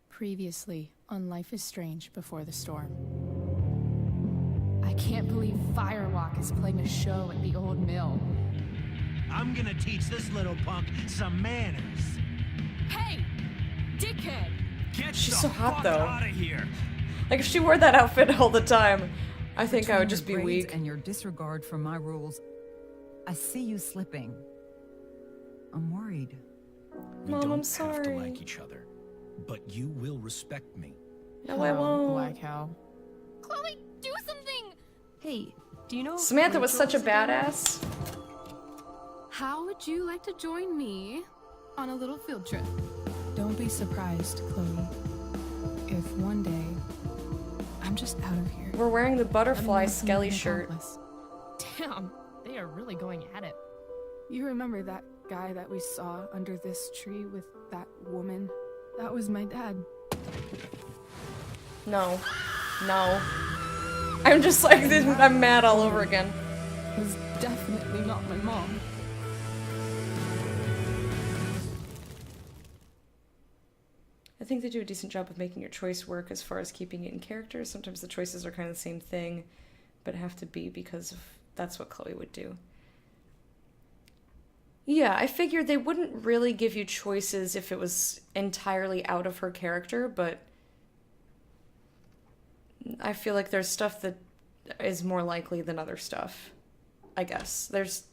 Previously on Life is Strange Before the Storm. I can't believe Firewalk is playing a show at the old mill. I'm gonna teach this little punk some manners. Hey, dickhead! Get She's the so hot, fuck though. out of here! Like, if she wore that outfit all the time, I think I would just be Between your grades weak. and your disregard for my rules, I see you slipping. I'm worried. We Mom, I'm don't have to sorry. like each other, but you will respect me. No, I won't. Like how? Chloe, do something! Hey, do you know... Samantha was such a badass. How would you like to join me on a little field trip? Don't be surprised, Chloe, if one day I'm just out of here. We're wearing the butterfly I'm Skelly an shirt. accomplice. Damn, they are really going at it. You remember that guy that we saw under this tree with that woman? That was my dad. No. I'm just like, I'm mad all over again. It was definitely not my mom. I think they do a decent job of making your choice work as far as keeping it in character. Sometimes the choices are kind of the same thing, but have to be because that's what Chloe would do. Yeah, I figured they wouldn't really give you choices if it was entirely out of her character, but I feel like there's stuff that is more likely than other stuff, I guess. There's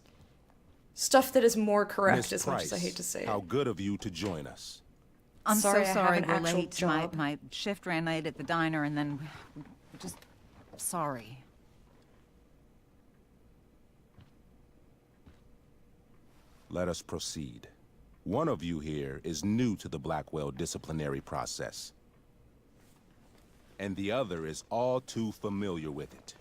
stuff that is more correct, as much as I hate to say it. How good of you to join us. I'm Sorry, I so have sorry an we're actual late. job. My shift ran late at the diner and then just sorry. Let us proceed. One of you here is new to the Blackwell disciplinary process, and the other is all too familiar with it.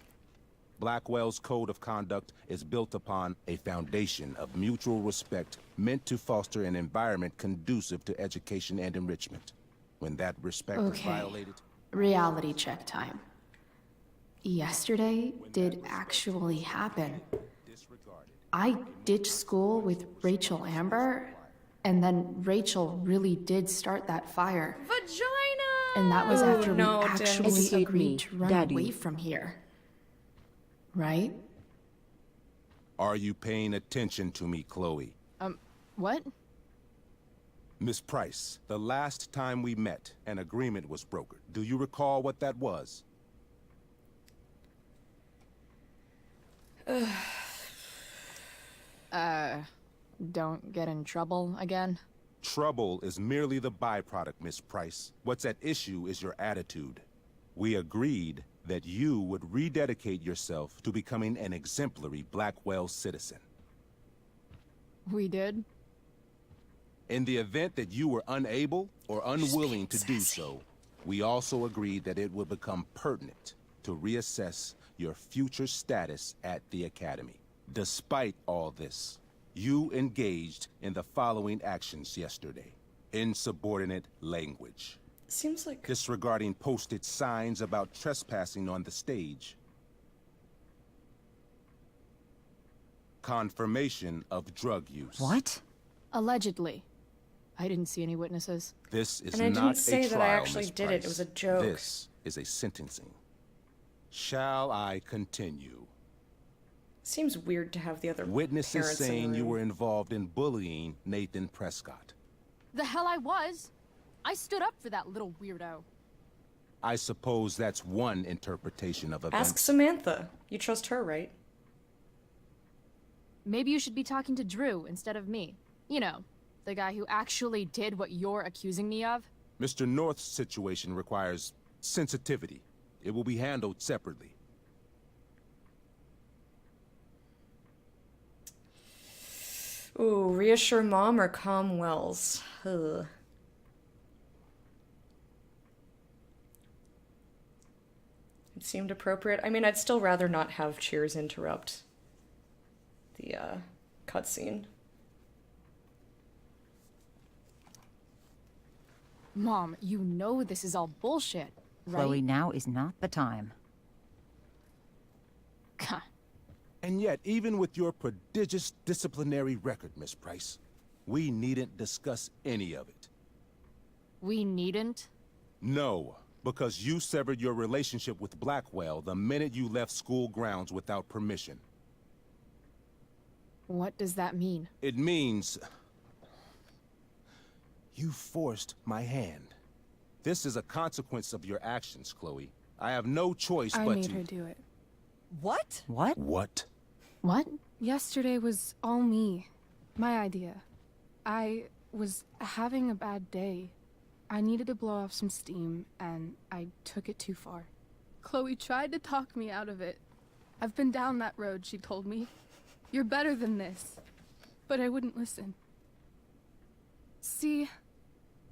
Blackwell's code of conduct is built upon a foundation of mutual respect meant to foster an environment conducive to education and enrichment. When that respect is Okay. violated... Reality check time. Yesterday did actually happen. I ditched school with Rachel Amber, and then Rachel really did start that fire. Vagina! And that was Ooh, after no, we Dim. actually Educate agreed me, to run Daddy. away from here. Right? Are you paying attention to me, Chloe? What? Miss Price, the last time we met, an agreement was brokered. Do you recall what that was? Don't get in trouble again. Trouble is merely the byproduct, Miss Price. What's at issue is your attitude. We agreed, that you would rededicate yourself to becoming an exemplary Blackwell citizen. We did? In the event that you were unable or unwilling to do so, we also agreed that it would become pertinent to reassess your future status at the Academy. Despite all this, you engaged in the following actions yesterday. Insubordinate language. Seems like... Disregarding posted signs about trespassing on the stage. Confirmation of drug use. What? Allegedly. I didn't see any witnesses. This is And I not didn't say a that I trial, actually Miss did it. It Price. was a joke. This is a sentencing. Shall I continue? Seems weird to have the other Witnesses parents in the saying you room. were involved in bullying Nathan Prescott. The hell I was. I stood up for that little weirdo. I suppose that's one interpretation of events. Ask Samantha. You trust her, right? Maybe you should be talking to Drew instead of me. You know, the guy who actually did what you're accusing me of. Mr. North's situation requires sensitivity. It will be handled separately. Ooh, reassure Mom or calm Wells? Ugh. It seemed appropriate. I mean, I'd still rather not have Cheers interrupt the cutscene. Mom, you know this is all bullshit, right? Chloe, now is not the time. And yet, even with your prodigious disciplinary record, Miss Price, we needn't discuss any of it. We needn't? No, because you severed your relationship with Blackwell the minute you left school grounds without permission. What does that mean? It means... you forced my hand. This is a consequence of your actions, Chloe. I have no choice I but made to... her do it. What? What? What? What? Yesterday was all me. My idea. I was having a bad day. I needed to blow off some steam, and I took it too far. Chloe tried to talk me out of it. I've been down that road, she told me. You're better than this. But I wouldn't listen. See,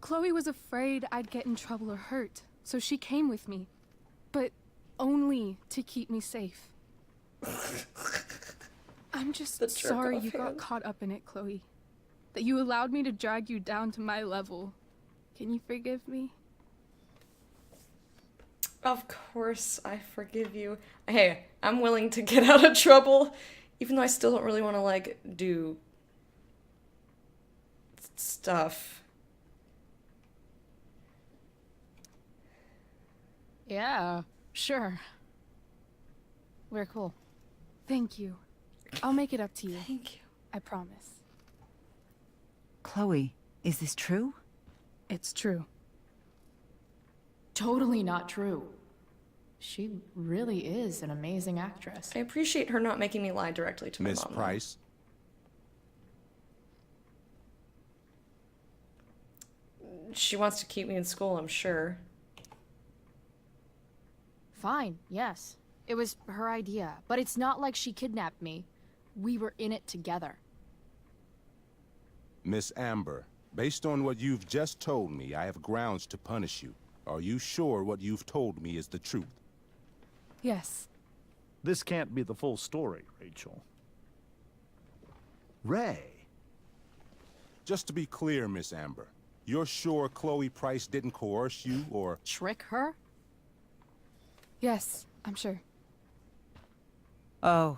Chloe was afraid I'd get in trouble or hurt, so she came with me. But only to keep me safe. I'm just sorry you got caught up in it, Chloe. That you allowed me to drag you down to my level. Can you forgive me? Of course, I forgive you. Hey, I'm willing to get out of trouble, even though I still don't really want to, like, do stuff. Yeah, sure. We're cool. Thank you. I'll make it up to you. Thank you. I promise. Chloe, is this true? It's true. Totally not true. She really is an amazing actress. I appreciate her not making me lie directly to my Miss mom. Price? She wants to keep me in school, I'm sure. Fine, yes. It was her idea, but it's not like she kidnapped me. We were in it together. Miss Amber, based on what you've just told me, I have grounds to punish you. Are you sure what you've told me is the truth? Yes. This can't be the full story, Rachel. Ray. Just to be clear, Miss Amber, you're sure Chloe Price didn't coerce you or... Trick her? Yes, I'm sure. Oh,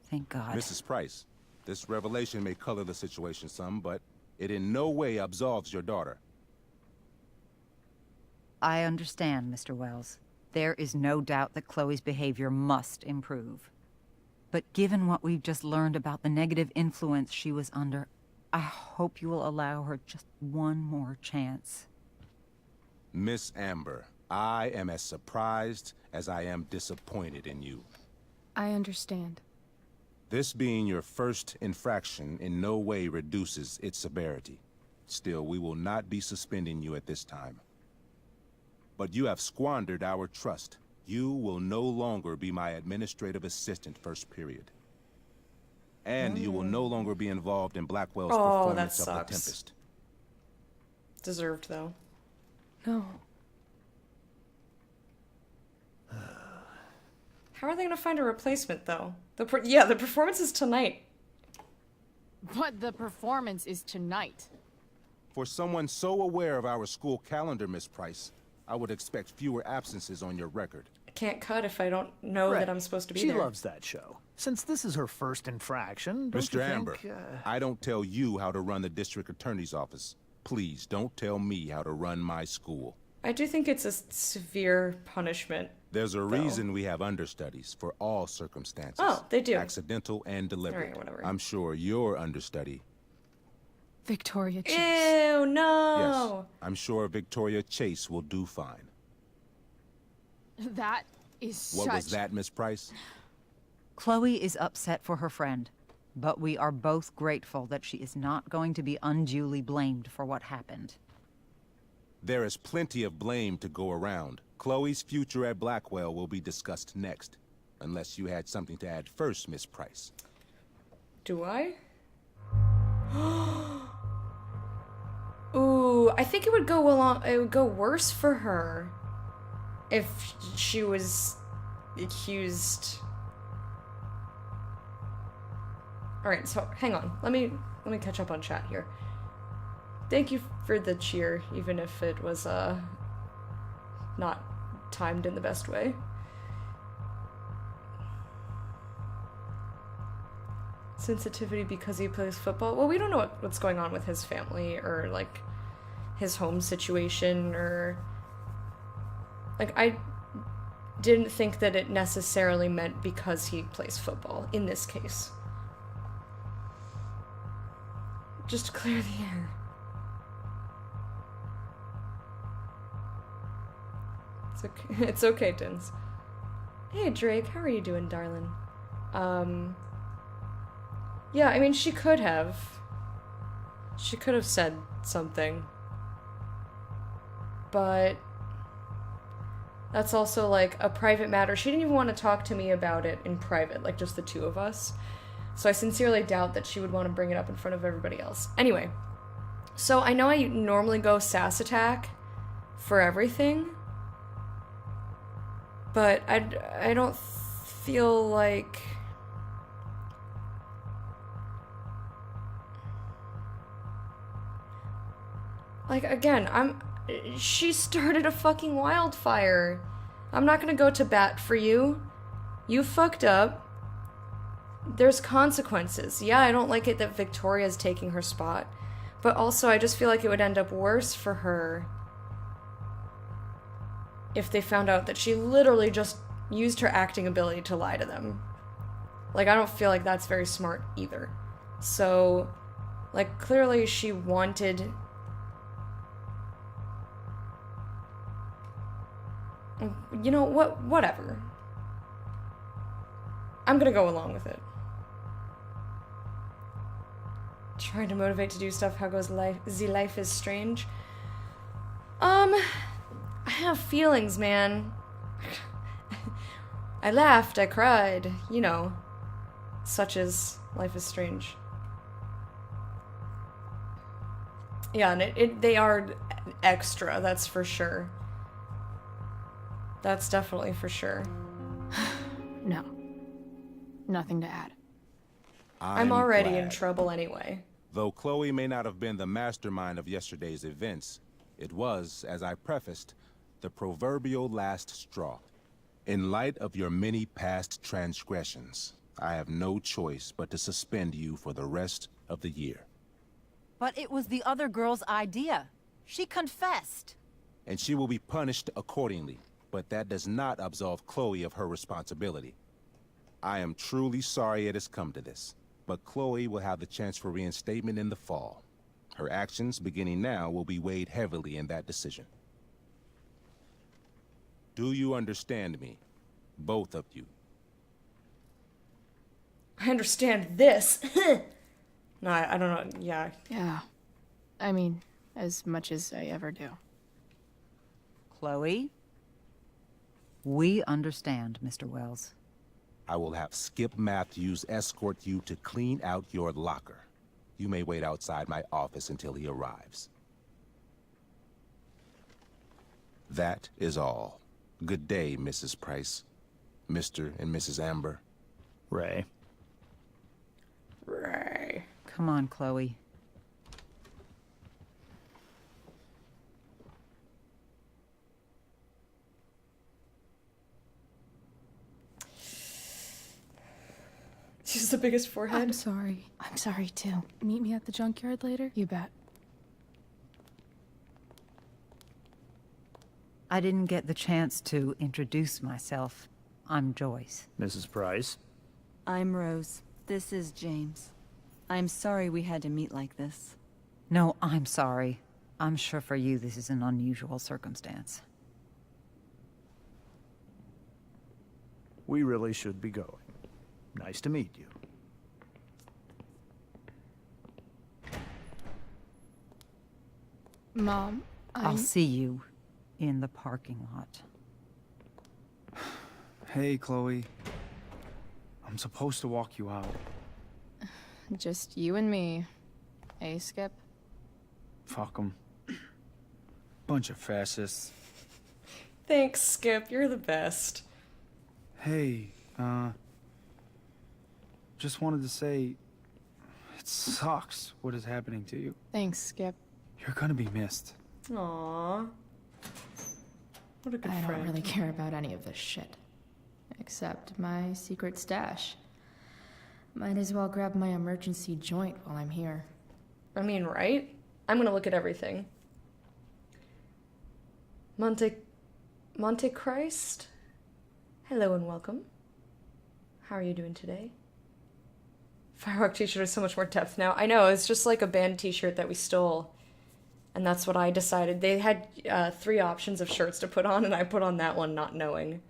thank God. Mrs. Price, this revelation may color the situation some, but it in no way absolves your daughter. I understand, Mr. Wells. There is no doubt that Chloe's behavior must improve. But given what we've just learned about the negative influence she was under, I hope you will allow her just one more chance. Miss Amber, I am as surprised as I am disappointed in you. I understand. This being your first infraction in no way reduces its severity. Still, we will not be suspending you at this time. But you have squandered our trust, You will no longer be my administrative assistant first period. And you will no longer be involved in Blackwell's performance of The Tempest. Deserved, though. No. How are they gonna find a replacement, though? The performance is tonight. But the performance is tonight. For someone so aware of our school calendar, Miss Price, I would expect fewer absences on your record. I can't cut if I don't know that I'm supposed to be She there. loves that show. Since this is her first infraction, don't Mr. you Amber, think, I don't tell you how to run the district attorney's office. Please don't tell me how to run my school. I do think it's a severe punishment. There's a reason we have understudies for all circumstances. Oh, they do. Accidental and deliberate. Alright, whatever. I'm sure your understudy. Victoria Chase. Ew, no! Yes, I'm sure Victoria Chase will do fine. That is What was that, Miss Price? Chloe is upset for her friend, but we are both grateful that she is not going to be unduly blamed for what happened. There is plenty of blame to go around. Chloe's future at Blackwell will be discussed next. Unless you had something to add first, Miss Price. Do I? Ooh, I think it would go worse for her if she was accused. All right, so hang on. Let me catch up on chat here. Thank you for the cheer, even if it was not timed in the best way. Sensitivity because he plays football. Well, we don't know what's going on with his family or like his home situation, or like I didn't think that it necessarily meant because he plays football in this case. Just clear the air. It's okay. It's okay, Tins. Hey, Drake, how are you doing, darling? Yeah, I mean, she could have said something. But that's also, like, a private matter. She didn't even want to talk to me about it in private, like, just the two of us. So I sincerely doubt that she would want to bring it up in front of everybody else. Anyway, so I know I normally go sass attack for everything, but I don't feel like... Like, again, she started a fucking wildfire. I'm not gonna go to bat for you. You fucked up. There's consequences. Yeah, I don't like it that Victoria's taking her spot, but also I just feel like it would end up worse for her if they found out that she literally just used her acting ability to lie to them. Like, I don't feel like that's very smart either. So, like, clearly she wanted... You know, whatever. I'm gonna go along with it. Trying to motivate to do stuff. How goes life? Life is strange. I have feelings, man. I laughed, I cried, you know. Such as Life is Strange. Yeah, and they are extra, that's for sure. That's definitely for sure. No. Nothing to add. I'm already glad. in trouble anyway. Though Chloe may not have been the mastermind of yesterday's events, it was, as I prefaced, the proverbial last straw. In light of your many past transgressions, I have no choice but to suspend you for the rest of the year. But it was the other girl's idea. She confessed. And she will be punished accordingly, but that does not absolve Chloe of her responsibility. I am truly sorry it has come to this, but Chloe will have the chance for reinstatement in the fall. Her actions, beginning now, will be weighed heavily in that decision. Do you understand me? Both of you. I understand this. No, I don't know. Yeah. Yeah. I mean, as much as I ever do. Chloe? We understand, Mr. Wells. I will have Skip Matthews escort you to clean out your locker. You may wait outside my office until he arrives. That is all. Good day, Mrs. Price. Mr. and Mrs. Amber. Ray. Ray. Come on, Chloe. She's the biggest forehead. I'm sorry. I'm sorry too. Meet me at the junkyard later? You bet. I didn't get the chance to introduce myself. I'm Joyce. Mrs. Price. I'm Rose. This is James. I'm sorry we had to meet like this. No, I'm sorry. I'm sure for you this is an unusual circumstance. We really should be going. Nice to meet you. Mom, I'll see you in the parking lot. Hey, Chloe. I'm supposed to walk you out. Just you and me. Eh, Skip? Fuck 'em. Bunch of fascists. Thanks, Skip. You're the best. Hey, just wanted to say, it sucks what is happening to you. Thanks, Skip. You're gonna be missed. Aww. What a good I friend. don't really care about any of this shit. Except my secret stash. Might as well grab my emergency joint while I'm here. I mean, right? I'm gonna look at everything. Monte Christ? Hello and welcome. How are you doing today? Firework t-shirt has so much more depth now. I know, it's just like a band t-shirt that we stole. And that's what I decided. They had 3 options of shirts to put on, and I put on that one not knowing.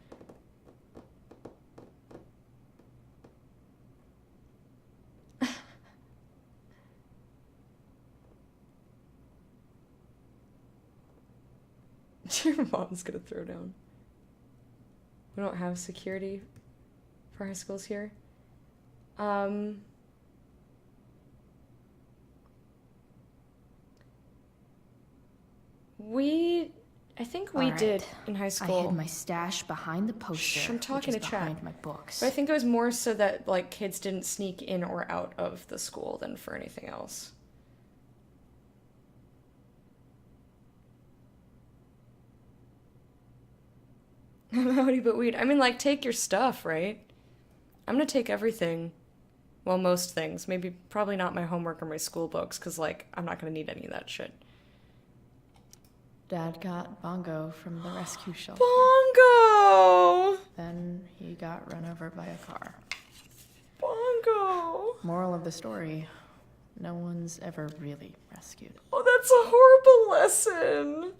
Your mom's gonna throw down. We don't have security for high schools here. I think we did in high school. I hid my stash behind the poster. Shh, I'm talking which to is chat. behind my books. But I think it was more so that like kids didn't sneak in or out of the school than for anything else. Howdy but weed. I mean, like, take your stuff, right? I'm gonna take everything. Well, most things. Maybe, probably not my homework or my school books, because, like, I'm not gonna need any of that shit. Dad got Bongo from the rescue shelter. Bongo! Then he got run over by a car. Bongo! Moral of the story, no one's ever really rescued. Oh, that's a horrible lesson!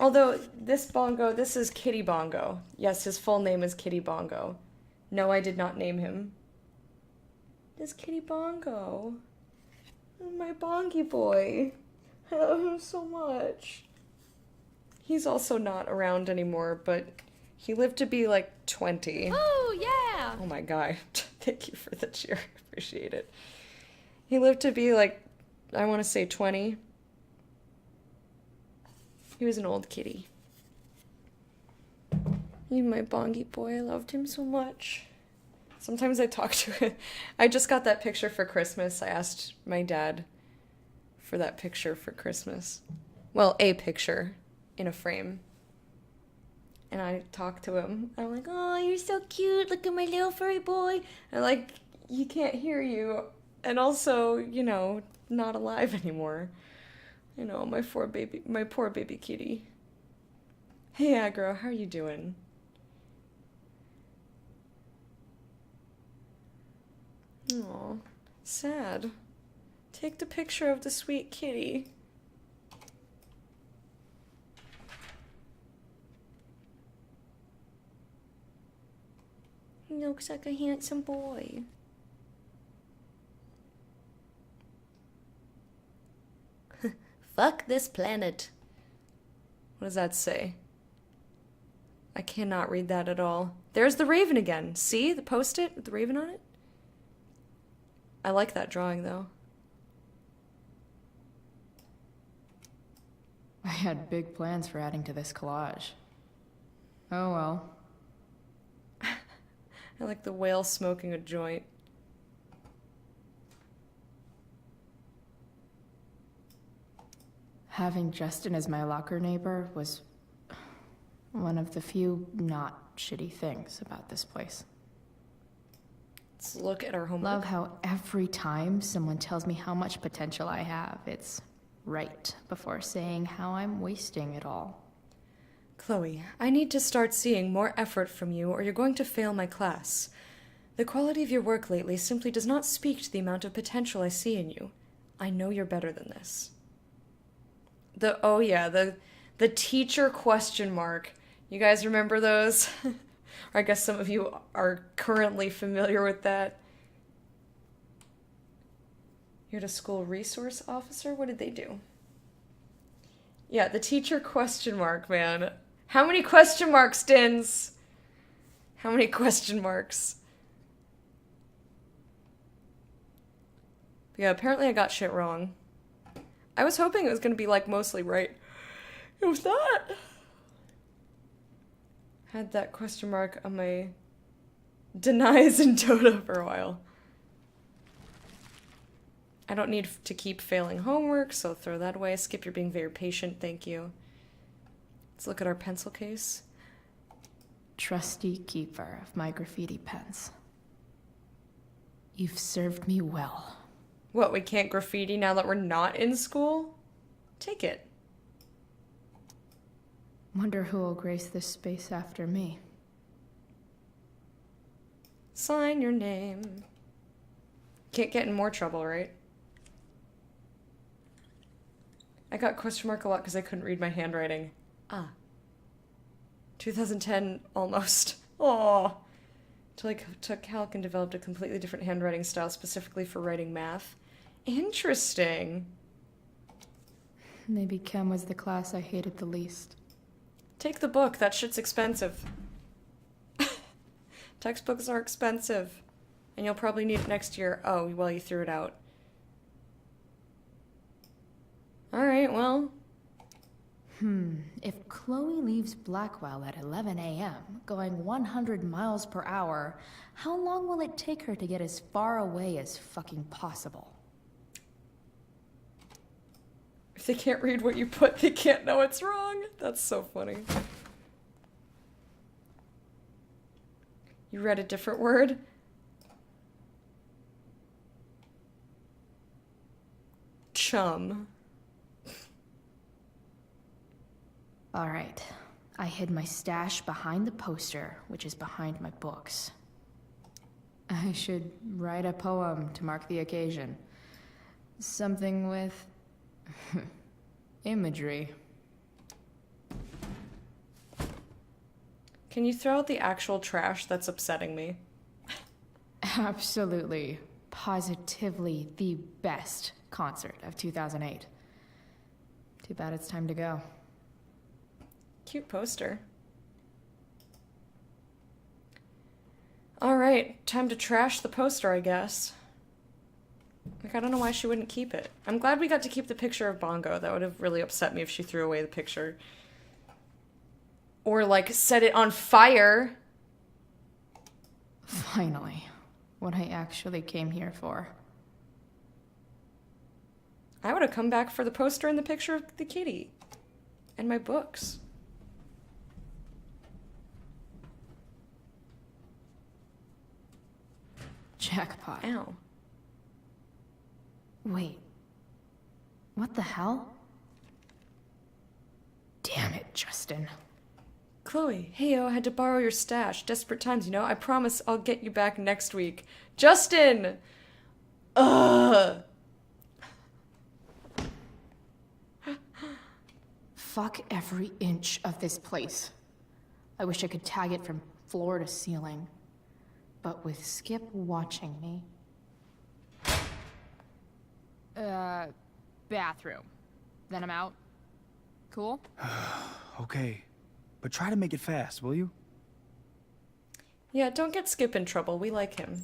Although, this Bongo, this is Kitty Bongo. Yes, his full name is Kitty Bongo. No, I did not name him. This Kitty Bongo. My Bongy boy. I love him so much. He's also not around anymore, but he lived to be like 20. Oh, yeah! Oh my god. Thank you for the cheer. I appreciate it. He lived to be like, I want to say 20. He was an old kitty. He's my Bongy boy. I loved him so much. Sometimes I talk to him. I just got that picture for Christmas. I asked my dad for that picture for Christmas. Well, a picture in a frame. And I talked to him. I'm like, oh, you're so cute. Look at my little furry boy. And like, he can't hear you. And also, you know, not alive anymore. You know, my poor baby kitty. Hey, Agro, how are you doing? Aw, sad. Take the picture of the sweet kitty. He looks like a handsome boy. Fuck this planet. What does that say? I cannot read that at all. There's the raven again. See the post-it with the raven on it? I like that drawing, though. I had big plans for adding to this collage. Oh well. I like the whale smoking a joint. Having Justin as my locker neighbor was one of the few not shitty things about this place. Let's look at our homework. Love how every time someone tells me how much potential I have, it's right before saying how I'm wasting it all. Chloe, I need to start seeing more effort from you or you're going to fail my class. The quality of your work lately simply does not speak to the amount of potential I see in you. I know you're better than this. The teacher question mark. You guys remember those? I guess some of you are currently familiar with that. You're the school resource officer? What did they do? Yeah, the teacher question mark, man. How many question marks, Dins? How many question marks? Yeah, apparently I got shit wrong. I was hoping it was going to be, like, mostly right. It was not. Had that question mark on my denies in Dota for a while. I don't need to keep failing homework, so throw that away. Skip, you're being very patient, thank you. Let's look at our pencil case. Trusty keeper of my graffiti pens. You've served me well. What, we can't graffiti now that we're not in school? Take it. Wonder who will grace this space after me. Sign your name. Can't get in more trouble, right? I got question mark a lot because I couldn't read my handwriting. 2010, almost. Aww. Until I took calc and developed a completely different handwriting style specifically for writing math. Interesting. Maybe chem was the class I hated the least. Take the book. That shit's expensive. Textbooks are expensive. And you'll probably need it next year. Oh, well, you threw it out. Alright, well. If Chloe leaves Blackwell at 11 a.m., going 100 miles per hour, how long will it take her to get as far away as fucking possible? If they can't read what you put, they can't know it's wrong. That's so funny. You read a different word? Chum. All right. I hid my stash behind the poster, which is behind my books. I should write a poem to mark the occasion. Something with imagery. Can you throw out the actual trash that's upsetting me? Absolutely, positively the best concert of 2008. Too bad it's time to go. Cute poster. Alright, time to trash the poster, I guess. Like, I don't know why she wouldn't keep it. I'm glad we got to keep the picture of Bongo. That would have really upset me if she threw away the picture. Or, like, set it on fire. Finally, what I actually came here for. I would have come back for the poster and the picture of the kitty. And my books. Jackpot. Ow. Wait. What the hell? Damn it, Justin. Chloe, heyo, I had to borrow your stash. Desperate times, you know? I promise I'll get you back next week. Justin! Ugh! Fuck every inch of this place. I wish I could tag it from floor to ceiling. But with Skip watching me... Bathroom. Then I'm out. Cool? Okay. but try to make it fast, will you? Yeah, don't get Skip in trouble. We like him.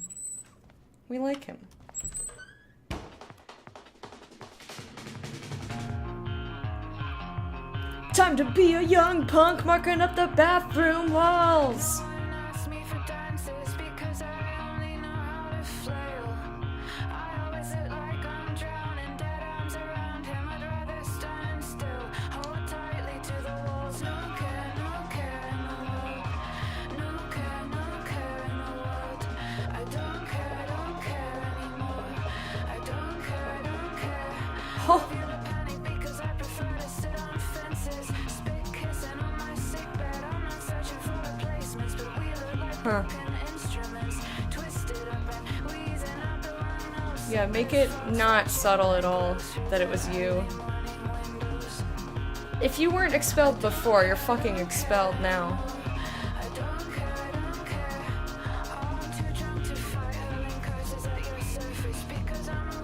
We like him. Time to be a young punk marking up the bathroom walls. Oh. Huh. Yeah, make it not subtle at all that it was you. If you weren't expelled before, you're fucking expelled now.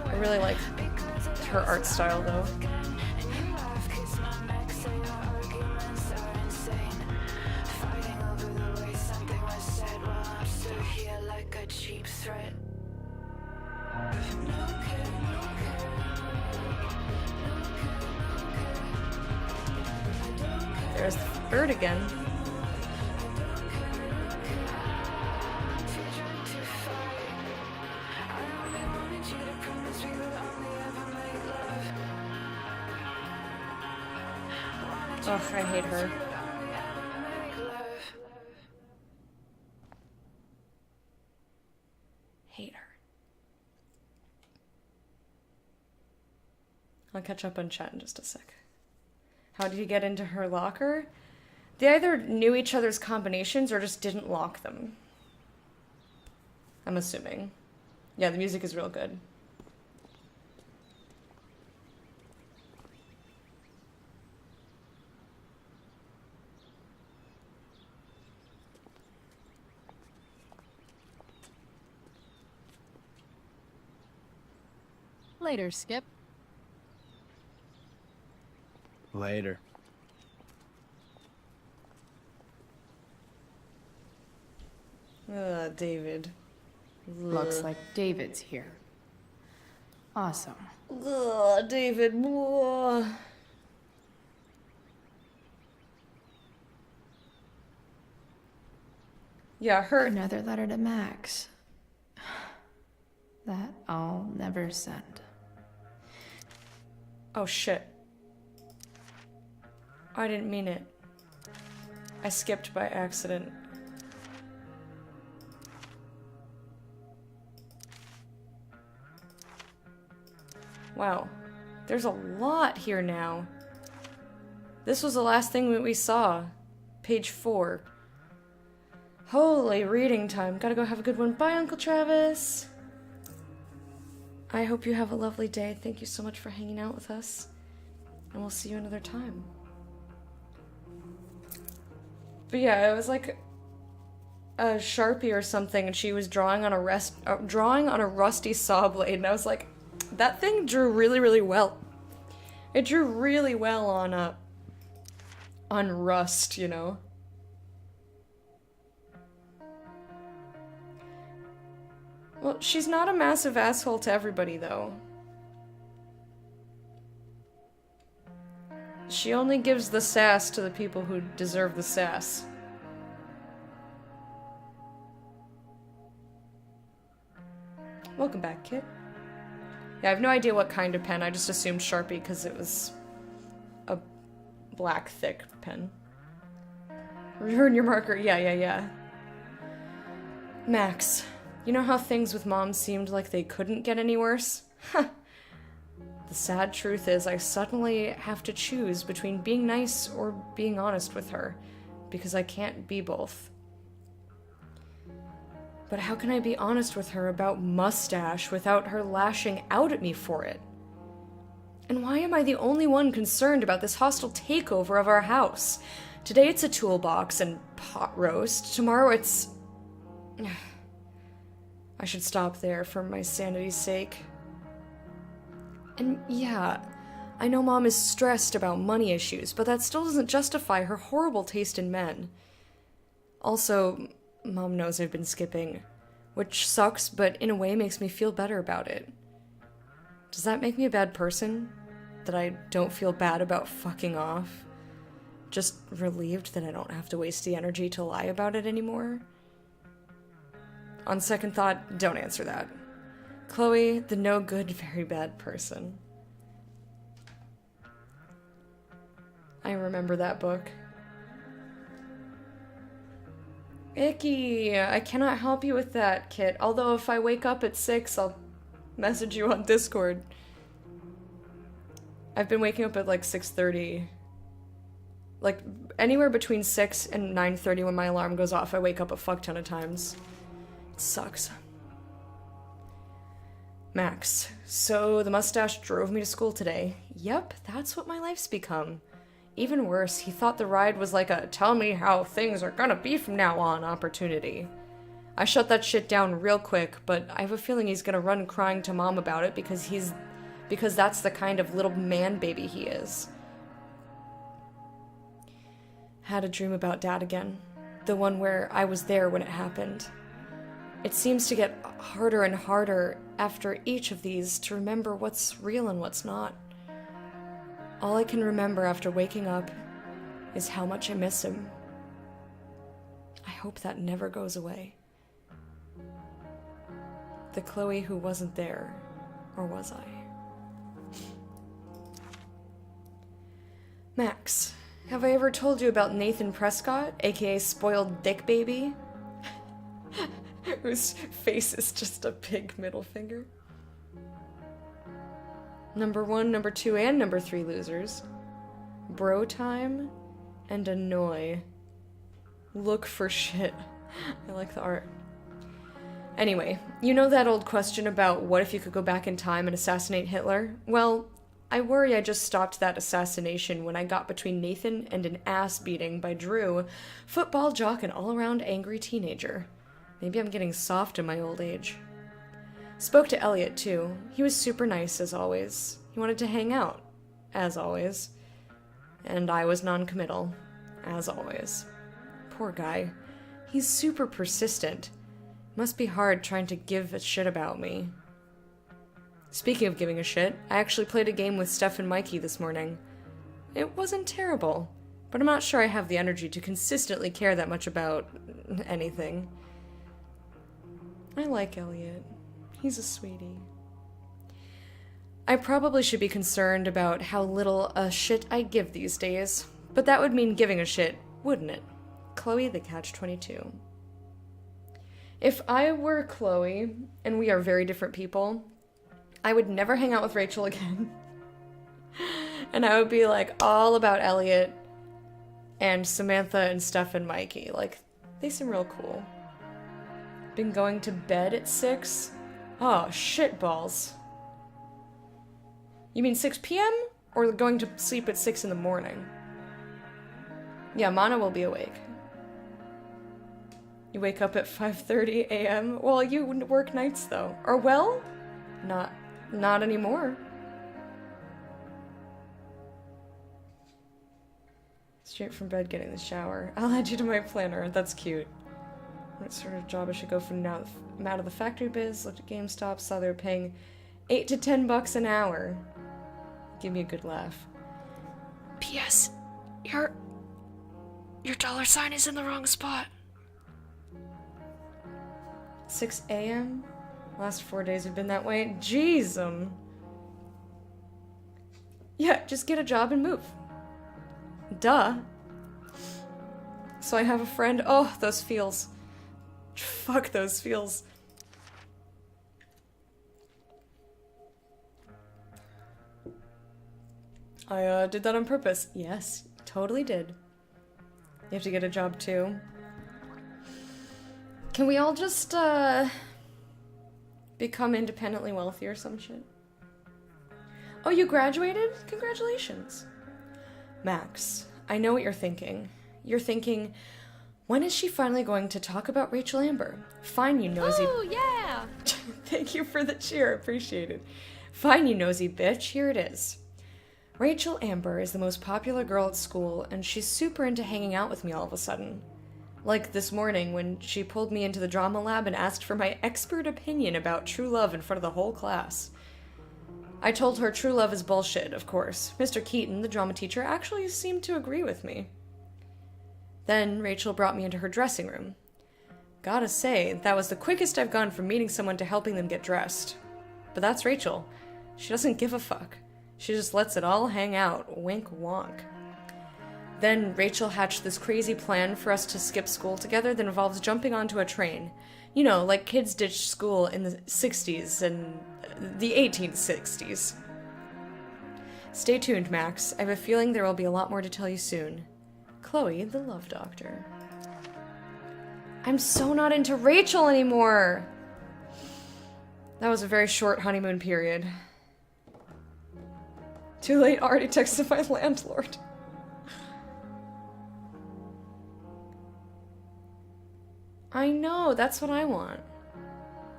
I really like her art style though. There's the bird again. Ugh, I hate her. Hate her. I'll catch up on chat in just a sec. How did he get into her locker? They either knew each other's combinations or just didn't lock them. I'm assuming. Yeah, the music is real good. Later, Skip. Later. David. Looks like David's here. Awesome. Ugh, David. Ugh. Yeah, her. Another letter to Max. That I'll never send. Oh shit. I didn't mean it. I skipped by accident. Wow. There's a lot here now. This was the last thing we saw. Page 4. Holy reading time. Gotta go have a good one. Bye, Uncle Travis. I hope you have a lovely day. Thank you so much for hanging out with us. And we'll see you another time. But yeah, it was like a Sharpie or something, and she was drawing on a rusty saw blade, and I was like, that thing drew really, really well. It drew really well on rust, you know. Well, she's not a massive asshole to everybody, though. She only gives the sass to the people who deserve the sass. Welcome back, Kit. Yeah, I have no idea what kind of pen. I just assumed Sharpie because it was a black, thick pen. Return your marker. Yeah. Max, you know how things with Mom seemed like they couldn't get any worse? Huh. The sad truth is I suddenly have to choose between being nice or being honest with her, because I can't be both. But how can I be honest with her about Mustache without her lashing out at me for it? And why am I the only one concerned about this hostile takeover of our house? Today it's a toolbox and pot roast. Tomorrow it's... I should stop there for my sanity's sake. And yeah, I know Mom is stressed about money issues, but that still doesn't justify her horrible taste in men. Also, Mom knows I've been skipping, which sucks, but in a way makes me feel better about it. Does that make me a bad person? That I don't feel bad about fucking off? Just relieved that I don't have to waste the energy to lie about it anymore? On second thought, don't answer that. Chloe, the no good, very bad person. I remember that book. Icky, I cannot help you with that, Kit. Although if I wake up at 6, I'll message you on Discord. I've been waking up at like 6:30. Like, anywhere between 6 and 9:30 when my alarm goes off, I wake up a fuck ton of times. It sucks. Max, so the mustache drove me to school today. Yep, that's what my life's become. Even worse, he thought the ride was like a tell me how things are gonna be from now on opportunity. I shut that shit down real quick, but I have a feeling he's gonna run crying to Mom about it because that's the kind of little man baby he is. Had a dream about Dad again. The one where I was there when it happened. It seems to get harder and harder after each of these to remember what's real and what's not. All I can remember after waking up is how much I miss him. I hope that never goes away. The Chloe who wasn't there, or was I? Max, have I ever told you about Nathan Prescott, aka Spoiled Dick Baby? Whose face is just a big middle finger. Number 1, number 2, and number 3 losers. Bro time and annoy. Look for shit. I like the art. Anyway, you know that old question about what if you could go back in time and assassinate Hitler? Well, I worry I just stopped that assassination when I got between Nathan and an ass beating by Drew, football jock and all-around angry teenager. Maybe I'm getting soft in my old age. Spoke to Elliot, too. He was super nice, as always. He wanted to hang out, as always. And I was non-committal, as always. Poor guy. He's super persistent. Must be hard trying to give a shit about me. Speaking of giving a shit, I actually played a game with Steph and Mikey this morning. It wasn't terrible, but I'm not sure I have the energy to consistently care that much about anything. I like Elliot. He's a sweetie. I probably should be concerned about how little a shit I give these days, but that would mean giving a shit, wouldn't it? Chloe the Catch-22. If I were Chloe, and we are very different people, I would never hang out with Rachel again. And I would be like all about Elliot and Samantha and Steph and Mikey. Like, they seem real cool. Been going to bed at 6? Oh, shit balls. You mean 6 p.m.? Or going to sleep at 6 in the morning? Yeah, Mana will be awake. You wake up at 5:30 a.m.? Well, you work nights, though. Or, well, not anymore. Straight from bed, getting the shower. I'll add you to my planner. That's cute. What sort of job I should go for now? I'm out of the factory biz, looked at GameStop, saw they were paying $8 to $10 an hour. Give me a good laugh. P.S. Your $sign is in the wrong spot. 6 a.m.? Last 4 days have been that way. Jeez, Yeah, just get a job and move. Duh. So I have a friend. Oh, those feels. Fuck those feels. I did that on purpose. Yes, totally did. You have to get a job too. Can we all just become independently wealthy or some shit? Oh, you graduated? Congratulations. Max, I know what you're thinking. You're thinking, when is she finally going to talk about Rachel Amber? Fine, you nosy... Oh, yeah! Thank you for the cheer, appreciate it. Fine, you nosy bitch, here it is. Rachel Amber is the most popular girl at school, and she's super into hanging out with me all of a sudden. Like this morning when she pulled me into the drama lab and asked for my expert opinion about true love in front of the whole class. I told her true love is bullshit, of course. Mr. Keaton, the drama teacher, actually seemed to agree with me. Then Rachel brought me into her dressing room. Gotta say, that was the quickest I've gone from meeting someone to helping them get dressed. But that's Rachel. She doesn't give a fuck. She just lets it all hang out, wink wonk. Then Rachel hatched this crazy plan for us to skip school together that involves jumping onto a train. You know, like kids ditched school in the 60s and the 1860s. Stay tuned, Max. I have a feeling there will be a lot more to tell you soon. Chloe, the Love Doctor. I'm so not into Rachel anymore! That was a very short honeymoon period. Too late, already texted my landlord. I know, that's what I want.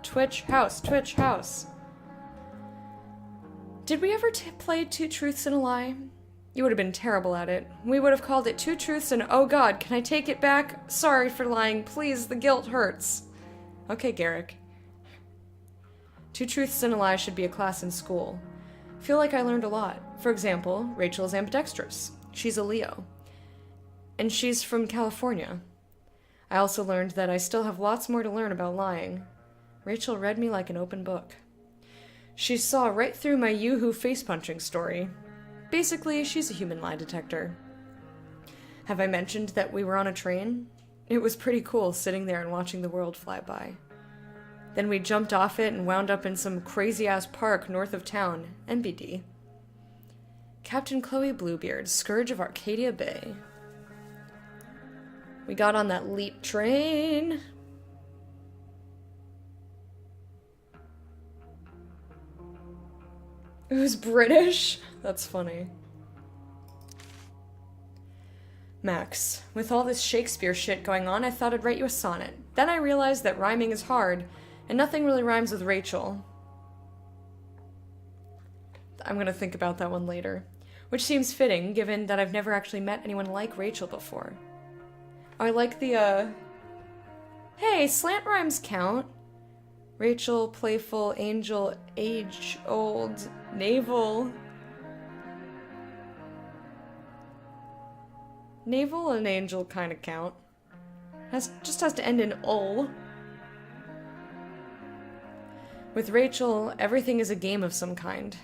Twitch house, Twitch house. Did we ever play Two Truths and a Lie? You would have been terrible at it. We would have called it Two Truths and oh god, can I take it back? Sorry for lying, please, the guilt hurts. Okay, Garrick. Two Truths and a Lie should be a class in school. Feel like I learned a lot. For example, Rachel is ambidextrous. She's a Leo. And she's from California. I also learned that I still have lots more to learn about lying. Rachel read me like an open book. She saw right through my Yoo-hoo face-punching story. Basically, she's a human lie detector. Have I mentioned that we were on a train? It was pretty cool sitting there and watching the world fly by. Then we jumped off it and wound up in some crazy-ass park north of town, NBD. Captain Chloe Bluebeard, Scourge of Arcadia Bay. We got on that LEAP train. It was British? That's funny. Max, with all this Shakespeare shit going on, I thought I'd write you a sonnet. Then I realized that rhyming is hard, and nothing really rhymes with Rachel. I'm gonna think about that one later. Which seems fitting, given that I've never actually met anyone like Rachel before. I like the, Hey, slant rhymes count. Rachel, playful, angel, age-old, naval. Naval and angel kind of count. Just has to end in ol. With Rachel, everything is a game of some kind.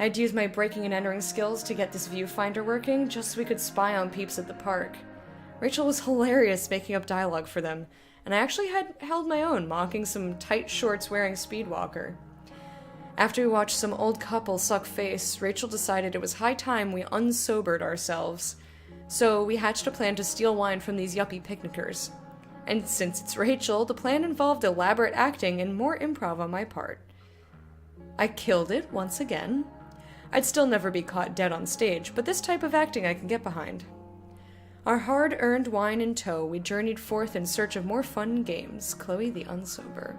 I had to use my breaking and entering skills to get this viewfinder working, just so we could spy on peeps at the park. Rachel was hilarious making up dialogue for them, and I actually had held my own, mocking some tight shorts wearing Speedwalker. After we watched some old couple suck face, Rachel decided it was high time we unsobered ourselves. So we hatched a plan to steal wine from these yuppie picnickers. And since it's Rachel, the plan involved elaborate acting and more improv on my part. I killed it once again. I'd still never be caught dead on stage, but this type of acting I can get behind. Our hard-earned wine in tow, we journeyed forth in search of more fun games. Chloe the Unsober.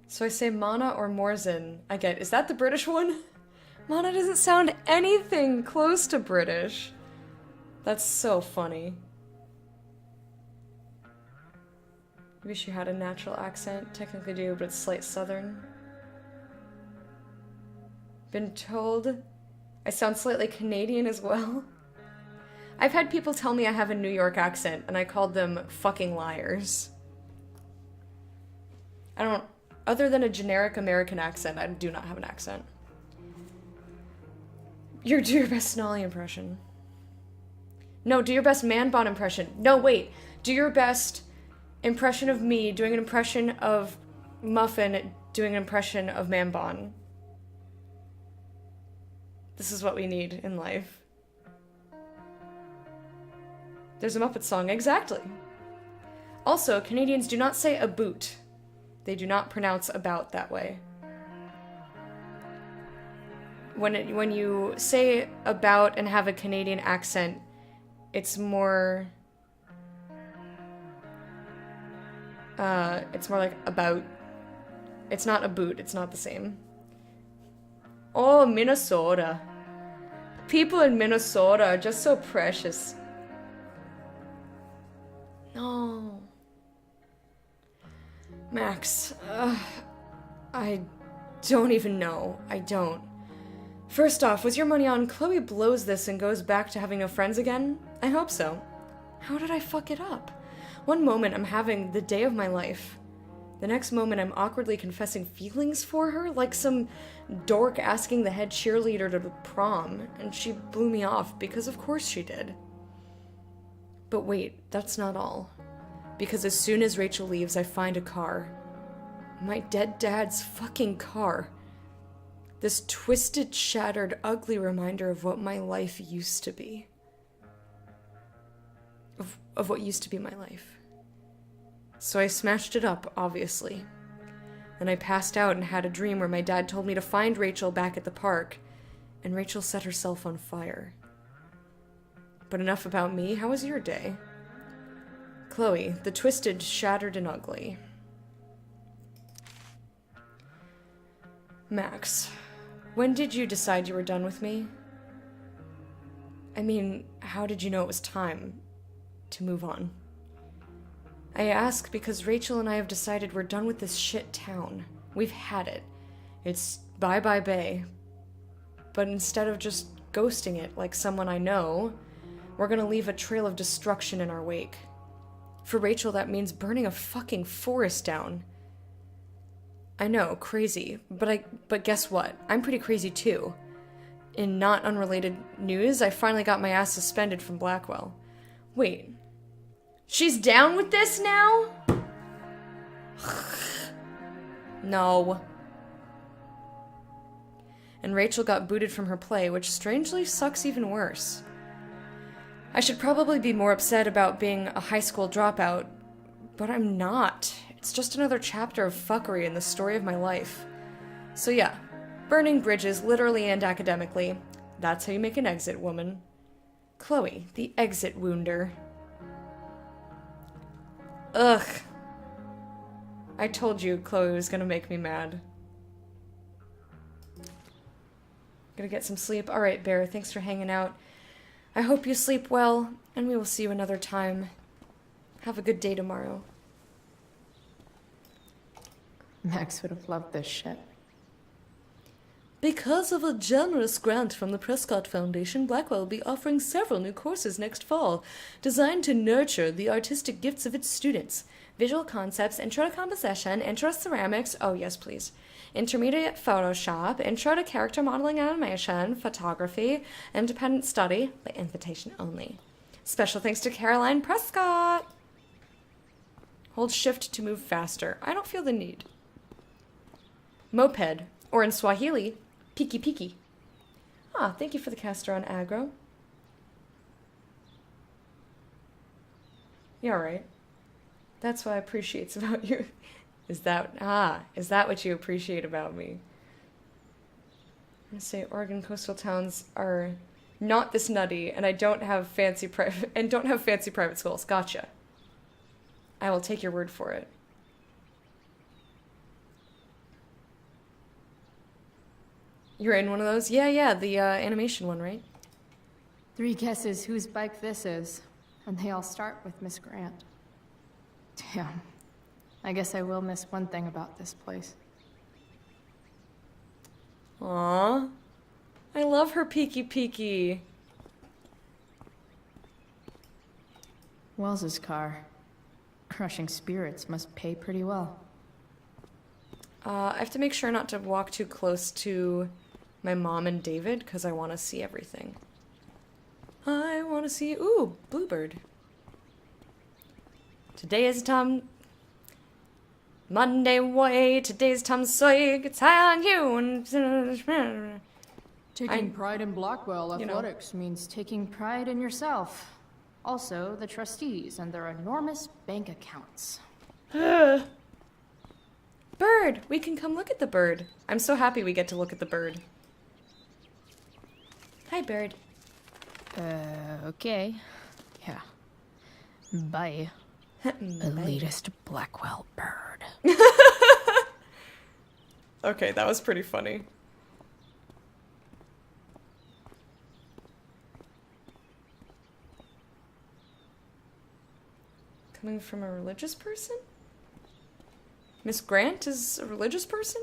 So I say Mana or Morzin. I get, is that the British one? Mana doesn't sound anything close to British. That's so funny. Maybe she had a natural accent. Technically do, but it's slight southern. Been told I sound slightly Canadian as well. I've had people tell me I have a New York accent, and I called them fucking liars. Other than a generic American accent, I do not have an accent. Do your best Snolly impression. No, do your best Man-Bon impression. No, wait. Do your best impression of me doing an impression of Muffin doing an impression of Man-Bon. This is what we need in life. There's a Muppet song. Exactly. Also, Canadians do not say a boot. They do not pronounce about that way. When you say about and have a Canadian accent, it's more It's more like about. It's not a boot, it's not the same. Oh, Minnesota. People in Minnesota are just so precious. No. Max, I don't even know. I don't. First off, was your money on Chloe blows this and goes back to having no friends again? I hope so. How did I fuck it up? One moment I'm having the day of my life. The next moment I'm awkwardly confessing feelings for her, like some dork asking the head cheerleader to prom, and she blew me off because of course she did. But wait, that's not all. Because as soon as Rachel leaves, I find a car. My dead dad's fucking car. This twisted, shattered, ugly reminder of what my life used to be. Of what used to be my life. So I smashed it up, obviously. Then I passed out and had a dream where my dad told me to find Rachel back at the park, and Rachel set herself on fire. But enough about me, how was your day? Chloe, the twisted, shattered, and ugly. Max, when did you decide you were done with me? I mean, how did you know it was time to move on? I ask because Rachel and I have decided we're done with this shit town. We've had it. It's bye-bye Bay. But instead of just ghosting it like someone I know, we're gonna leave a trail of destruction in our wake. For Rachel, that means burning a fucking forest down. I know, crazy, but guess what? I'm pretty crazy too. In not unrelated news, I finally got my ass suspended from Blackwell. Wait. She's down with this now? No. And Rachel got booted from her play, which strangely sucks even worse. I should probably be more upset about being a high school dropout, but I'm not. It's just another chapter of fuckery in the story of my life. So yeah, burning bridges, literally and academically. That's how you make an exit, woman. Chloe, the exit wounder. Ugh. I told you Chloe was gonna make me mad. Gonna get some sleep. Alright, Bear, thanks for hanging out. I hope you sleep well, and we will see you another time. Have a good day tomorrow. Max would have loved this shit. Because of a generous grant from the Prescott Foundation, Blackwell will be offering several new courses next fall, designed to nurture the artistic gifts of its students. Visual concepts, intro to composition, intro to ceramics, oh yes please, intermediate Photoshop, intro to character modeling animation, photography, independent study, by invitation only. Special thanks to Caroline Prescott! Hold shift to move faster. I don't feel the need. Moped, or in Swahili, Piki Piki. Ah, thank you for the caster on aggro. You're alright. That's what I appreciate about you. Is that what you appreciate about me? I'm gonna say Oregon coastal towns are not this nutty, and I don't have fancy private schools. Gotcha. I will take your word for it. You're in one of those? Yeah, the animation one, right? 3 guesses whose bike this is, and they all start with Miss Grant. Damn. I guess I will miss one thing about this place. Aww. I love her Peeky Peeky. Wells's car. Crushing spirits must pay pretty well. I have to make sure not to walk too close to my mom and David, because I want to see everything. I want to see... Ooh, Bluebird. Today is Tom... Monday way, today's Tom Sawyer, it's high on you, and... Taking pride in Blackwell athletics means taking pride in yourself. Also, the trustees and their enormous bank accounts. Bird! We can come look at the bird. I'm so happy we get to look at the bird. Hi, Bird. Okay. Yeah. Bye. Elitist Blackwell bird. Okay, that was pretty funny. Coming from a religious person? Miss Grant is a religious person?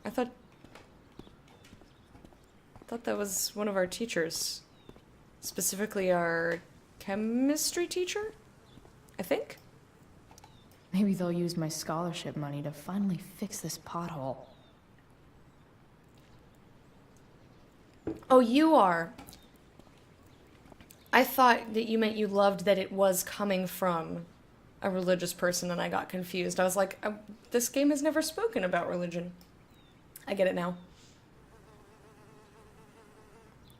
I thought that was one of our teachers. Specifically our chemistry teacher? I think? Maybe they'll use my scholarship money to finally fix this pothole. Oh, you are. I thought that you meant you loved that it was coming from a religious person, and I got confused. I was like, this game has never spoken about religion. I get it now.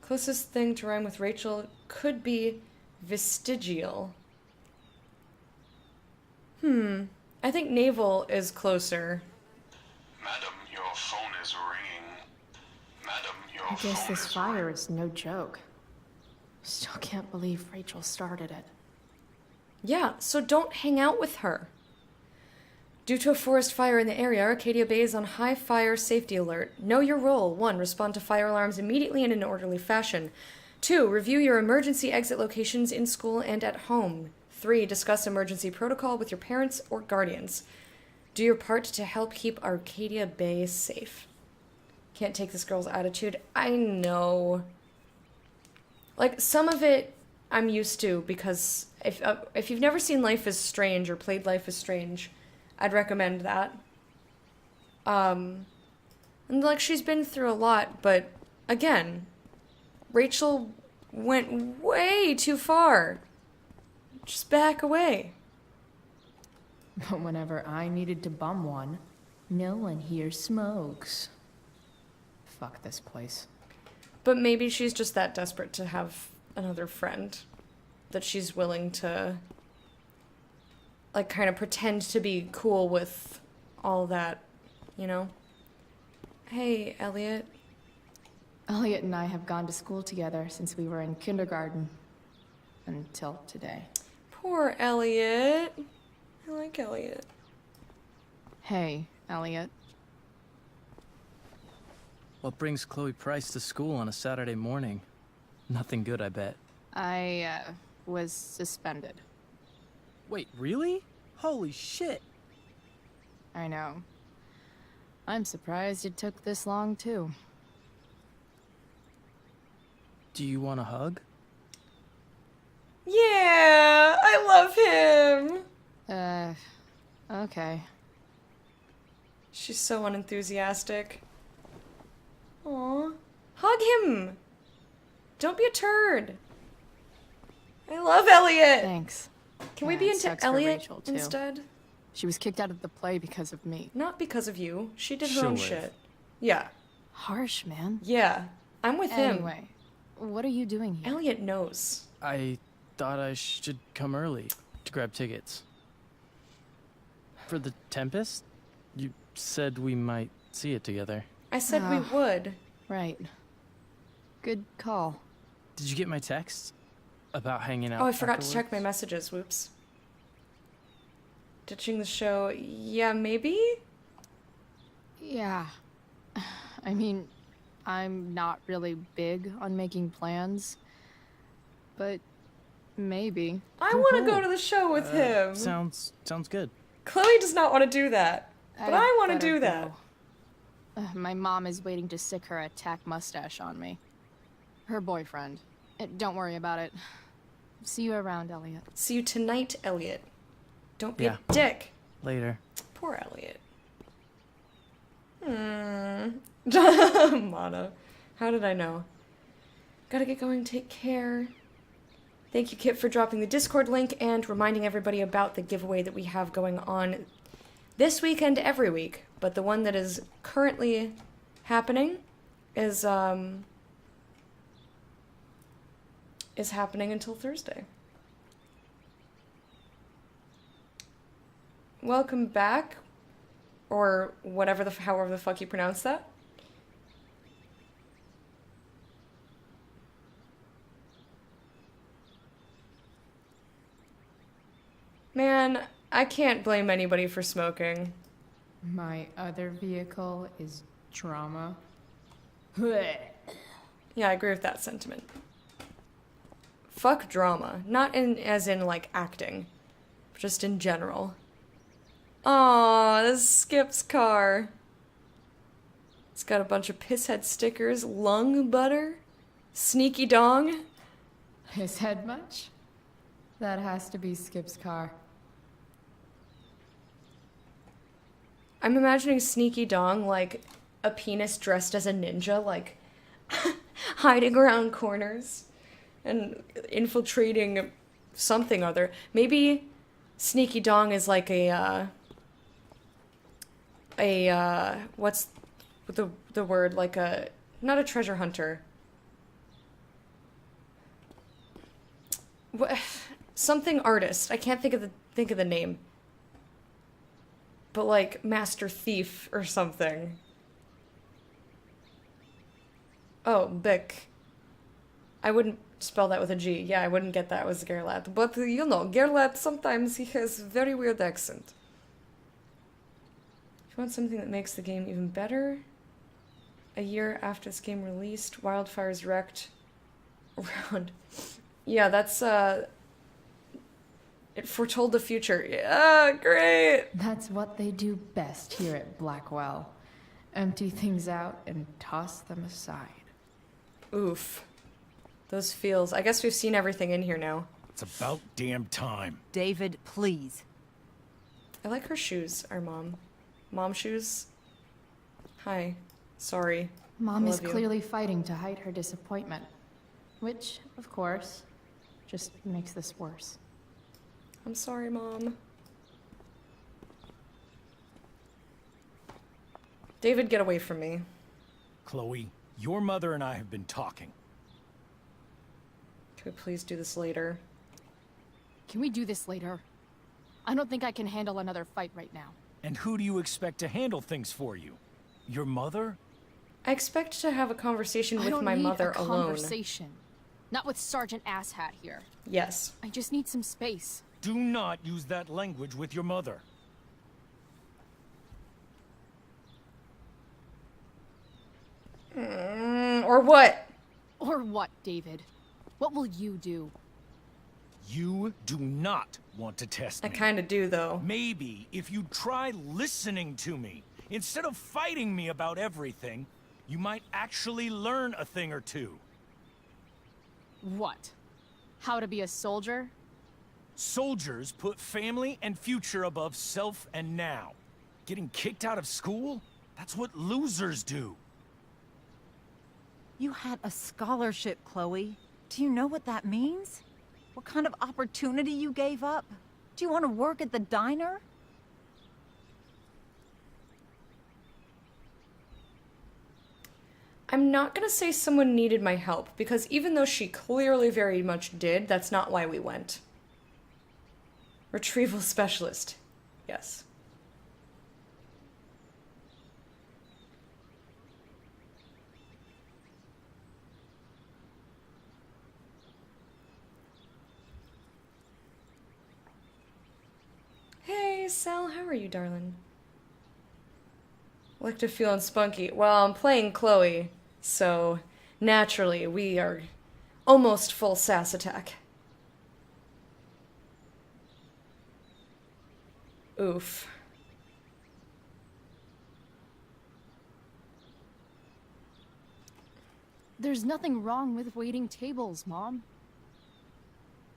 Closest thing to rhyme with Rachel could be vestigial. I think navel is closer. Madam, your phone is ringing. Madam, your I guess phone this is fire is no joke. Still can't believe Rachel started it. Yeah, so don't hang out with her. Due to a forest fire in the area, Arcadia Bay is on high fire safety alert. Know your role. 1. Respond to fire alarms immediately and in an orderly fashion. 2. Review your emergency exit locations in school and at home. 3. Discuss emergency protocol with your parents or guardians. Do your part to help keep Arcadia Bay safe. Can't take this girl's attitude. I know. Like, some of it I'm used to because if you've never seen Life is Strange or played Life is Strange, I'd recommend that. And like, she's been through a lot, but again, Rachel went way too far. Just back away. But whenever I needed to bum one, no one here smokes. Fuck this place. But maybe she's just that desperate to have another friend that she's willing to, like, kind of pretend to be cool with all that, you know? Hey, Elliot. Elliot and I have gone to school together since we were in kindergarten. Until today. Poor Elliot. I like Elliot. Hey, Elliot. What brings Chloe Price to school on a Saturday morning? Nothing good, I bet. I, was suspended. Wait, really? Holy shit! I know. I'm surprised it took this long, too. Do you want a hug? Yeah, I love him. Okay. She's so unenthusiastic. Aw. Hug him! Don't be a turd. I love Elliot! Thanks. Can we Yeah, be it into sucks for Elliot Rachel, too. instead? She was kicked out of the play because of me. Not because of you. She did her She'll own live. shit. Yeah. Harsh, man. Yeah. I'm with him. Anyway, what are you doing here? Elliot knows. I thought I should come early to grab tickets. For the Tempest? You said we might see it together. I said we would. Right. Good call. Did you get my text? About hanging out Oh, I forgot to check afterwards? my messages. Whoops. Ditching the show. Yeah, maybe? Yeah. I mean, I'm not really big on making plans. But maybe. I Cool, want to cool. go to the show with him. Sounds good. Chloe does not want to do that. But I want to better do that. go. My mom is waiting to sick her attack mustache on me. Her boyfriend. Don't worry about it. See you around, Elliot. See you tonight, Elliot. Don't be Yeah. a dick. Later. Poor Elliot. Mono. How did I know? Gotta get going. Take care. Thank you, Kit, for dropping the Discord link and reminding everybody about the giveaway that we have going on this week and every week. But the one that is currently happening is happening until Thursday. Welcome back, or whatever however the fuck you pronounce that. Man, I can't blame anybody for smoking. My other vehicle is drama. Yeah, I agree with that sentiment. Fuck drama. Not in as in like acting, but just in general. Aw, this is Skip's car. It's got a bunch of pisshead stickers, lung butter, sneaky dong. His head much? That has to be Skip's car. I'm imagining sneaky dong like a penis dressed as a ninja, like hiding around corners and infiltrating something other. Maybe sneaky dong is like what's the word, like a, not a treasure hunter. What, something artist. I can't think of the name. But like master thief or something. Oh, Bick. I wouldn't spell that with a G. Yeah, I wouldn't get that with Gerlat. But you know, Gerlat, sometimes he has very weird accent. If you want something that makes the game even better, a year after this game released, wildfires wrecked around. Yeah, that's it foretold the future. Yeah, great. That's what they do best here at Blackwell. Empty things out and toss them aside. Oof. Those feels. I guess we've seen everything in here now. It's about damn time. David, please. I like her shoes, our mom. Mom shoes. Hi. Sorry. Mom I is love you. clearly fighting to hide her disappointment. Which, of course, just makes this worse. I'm sorry, Mom. David, get away from me. Chloe, your mother and I have been talking. Could we please do this later? Can we do this later? I don't think I can handle another fight right now. And who do you expect to handle things for you? Your mother? I expect to have a conversation I with don't my need mother a alone. conversation. Not with Sergeant Asshat here. Yes. I just need some space. Do not use that language with your mother. Or what? Or what, David? What will you do? You do not want to test me. I kinda do, though. Maybe if you try listening to me, instead of fighting me about everything, you might actually learn a thing or two. What? How to be a soldier? Soldiers put family and future above self and now. Getting kicked out of school? That's what losers do. You had a scholarship, Chloe. Do you know what that means? What kind of opportunity you gave up? Do you want to work at the diner? I'm not gonna say someone needed my help, because even though she clearly very much did, that's not why we went. Retrieval specialist. Yes. Hey, Sal, how are you, darling? Elective feeling spunky. Well, I'm playing Chloe, so naturally we are almost full sass attack. Oof. There's nothing wrong with waiting tables, Mom.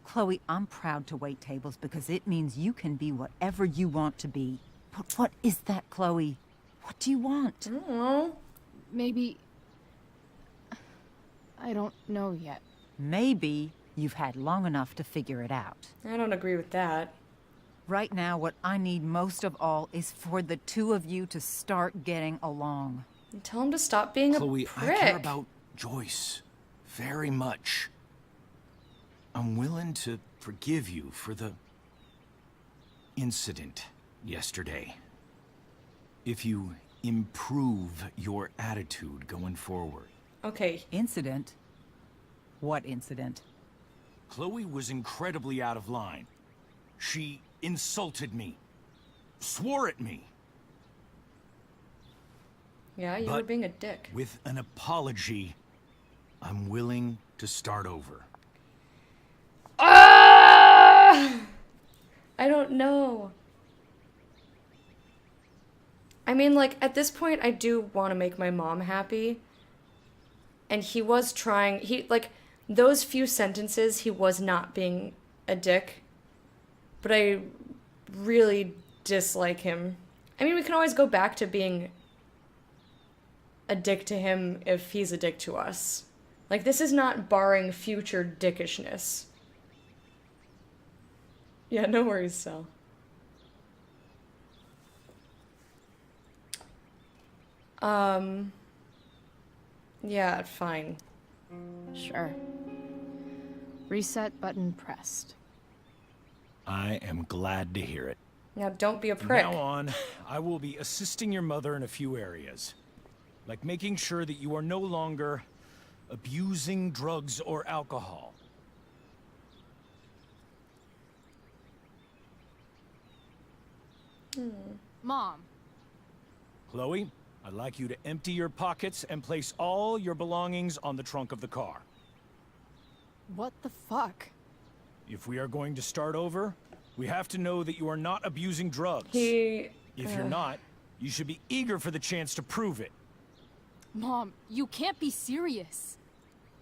Chloe, I'm proud to wait tables because it means you can be whatever you want to be. But what is that, Chloe? What do you want? I don't know. Maybe... I don't know yet. Maybe you've had long enough to figure it out. I don't agree with that. Right now, what I need most of all is for the two of you to start getting along. And tell him to stop being Chloe, a prick. I care about Joyce very much. I'm willing to forgive you for the incident yesterday. If you improve your attitude going forward. Okay. Incident? What incident? Chloe was incredibly out of line. She insulted me, swore at me. Yeah, you were But being a dick. with an apology, I'm willing to start over. Ah! I don't know. I mean, like, at this point, I do want to make my mom happy. And he was trying, those few sentences, he was not being a dick. But I really dislike him. I mean, we can always go back to being a dick to him if he's a dick to us. Like, this is not barring future dickishness. Yeah, no worries, Sal. Yeah, fine. Sure. Reset button pressed. I am glad to hear it. Now, don't be a From prick. now on, I will be assisting your mother in a few areas. Like making sure that you are no longer abusing drugs or alcohol. Mom. Chloe, I'd like you to empty your pockets and place all your belongings on the trunk of the car. What the fuck? If we are going to start over, we have to know that you are not abusing drugs. If you're not, you should be eager for the chance to prove it. Mom, you can't be serious.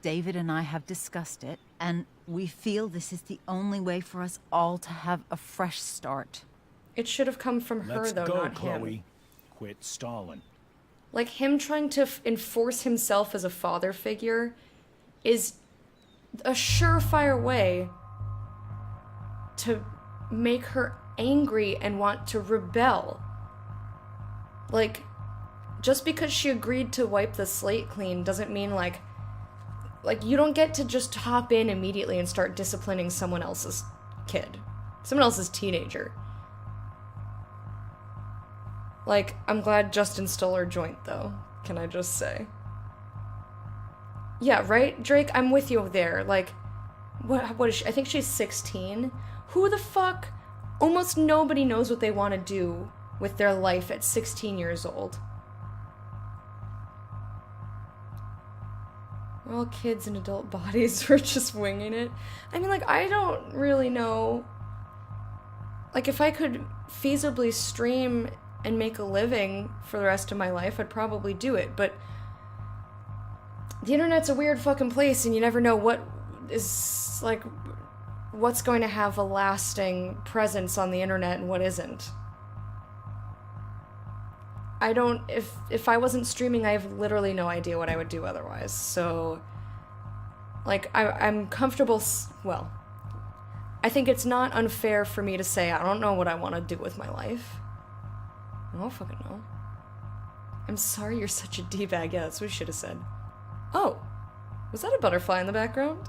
David and I have discussed it, and we feel this is the only way for us all to have a fresh start. It should have come from her, Let's though, go, not Chloe. him. Quit stalling. Like, him trying to enforce himself as a father figure is a surefire way to make her angry and want to rebel. Like, just because she agreed to wipe the slate clean doesn't mean, like, you don't get to just hop in immediately and start disciplining someone else's kid. Someone else's teenager. Like, I'm glad Justin stole her joint, though. Can I just say? Yeah, right, Drake? I'm with you there. Like, what is she? I think she's 16. Who the fuck? Almost nobody knows what they want to do with their life at 16 years old. We're all kids in adult bodies. We're just winging it. I mean, like, I don't really know. Like, if I could feasibly stream and make a living for the rest of my life, I'd probably do it, but the internet's a weird fucking place, and you never know what is, like, what's going to have a lasting presence on the internet and what isn't. I don't, if I wasn't streaming, I have literally no idea what I would do otherwise, so, like, I'm comfortable, well, I think it's not unfair for me to say I don't know what I want to do with my life. I don't fucking know. I'm sorry you're such a D-bag. Yeah, that's what you should have said. Oh, was that a butterfly in the background?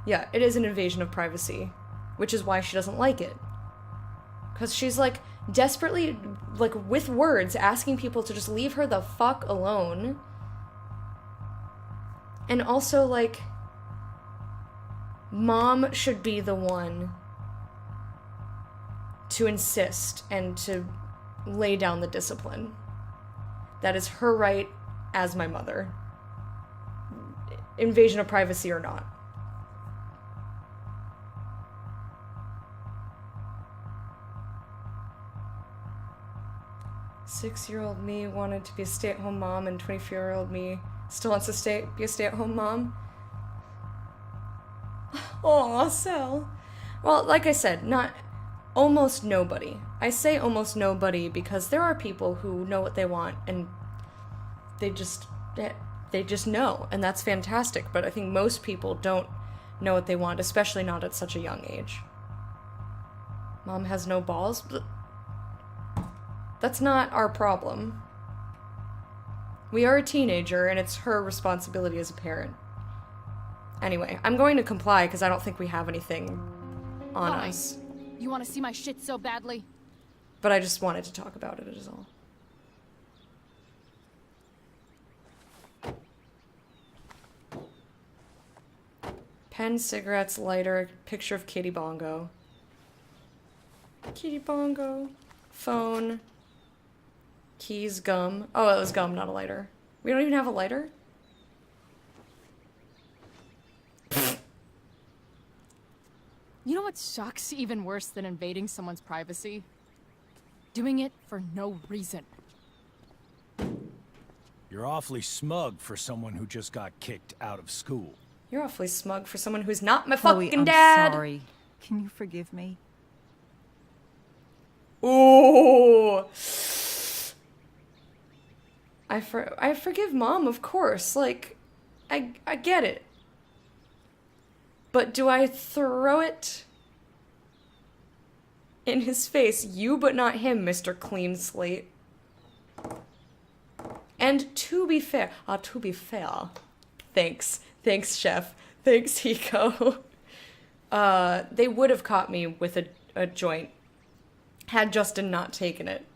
Yeah, it is an invasion of privacy, which is why she doesn't like it. Because she's, like, desperately, like, with words, asking people to just leave her the fuck alone. And also, like, Mom should be the one to insist and to lay down the discipline. That is her right as my mother. Invasion of privacy or not. Six-year-old me wanted to be a stay-at-home mom, and 24-year-old me still wants to be a stay-at-home mom. Aw, Sal. Well, like I said, not almost nobody. I say almost nobody because there are people who know what they want and they just know, and that's fantastic, but I think most people don't know what they want, especially not at such a young age. Mom has no balls? That's not our problem. We are a teenager, and it's her responsibility as a parent. Anyway, I'm going to comply because I don't think we have anything on Fine. us. You want to see my shit so badly? But I just wanted to talk about it, is all. Pen, cigarettes, lighter, picture of Kitty Bongo. Kitty bongo. Phone. Keys, gum. Oh, it was gum, not a lighter. We don't even have a lighter? You know what sucks even worse than invading someone's privacy? Doing it for no reason. You're awfully smug for someone who just got kicked out of school. You're awfully smug for someone who's not my Chloe, fucking I'm dad. sorry. Can you forgive me? Ooh. I forgive Mom, of course. Like, I get it. But do I throw it in his face? You, but not him, Mr. Clean Slate. And to be fair, thanks, Chef. Thanks, Hiko. They would have caught me with a joint had Justin not taken it.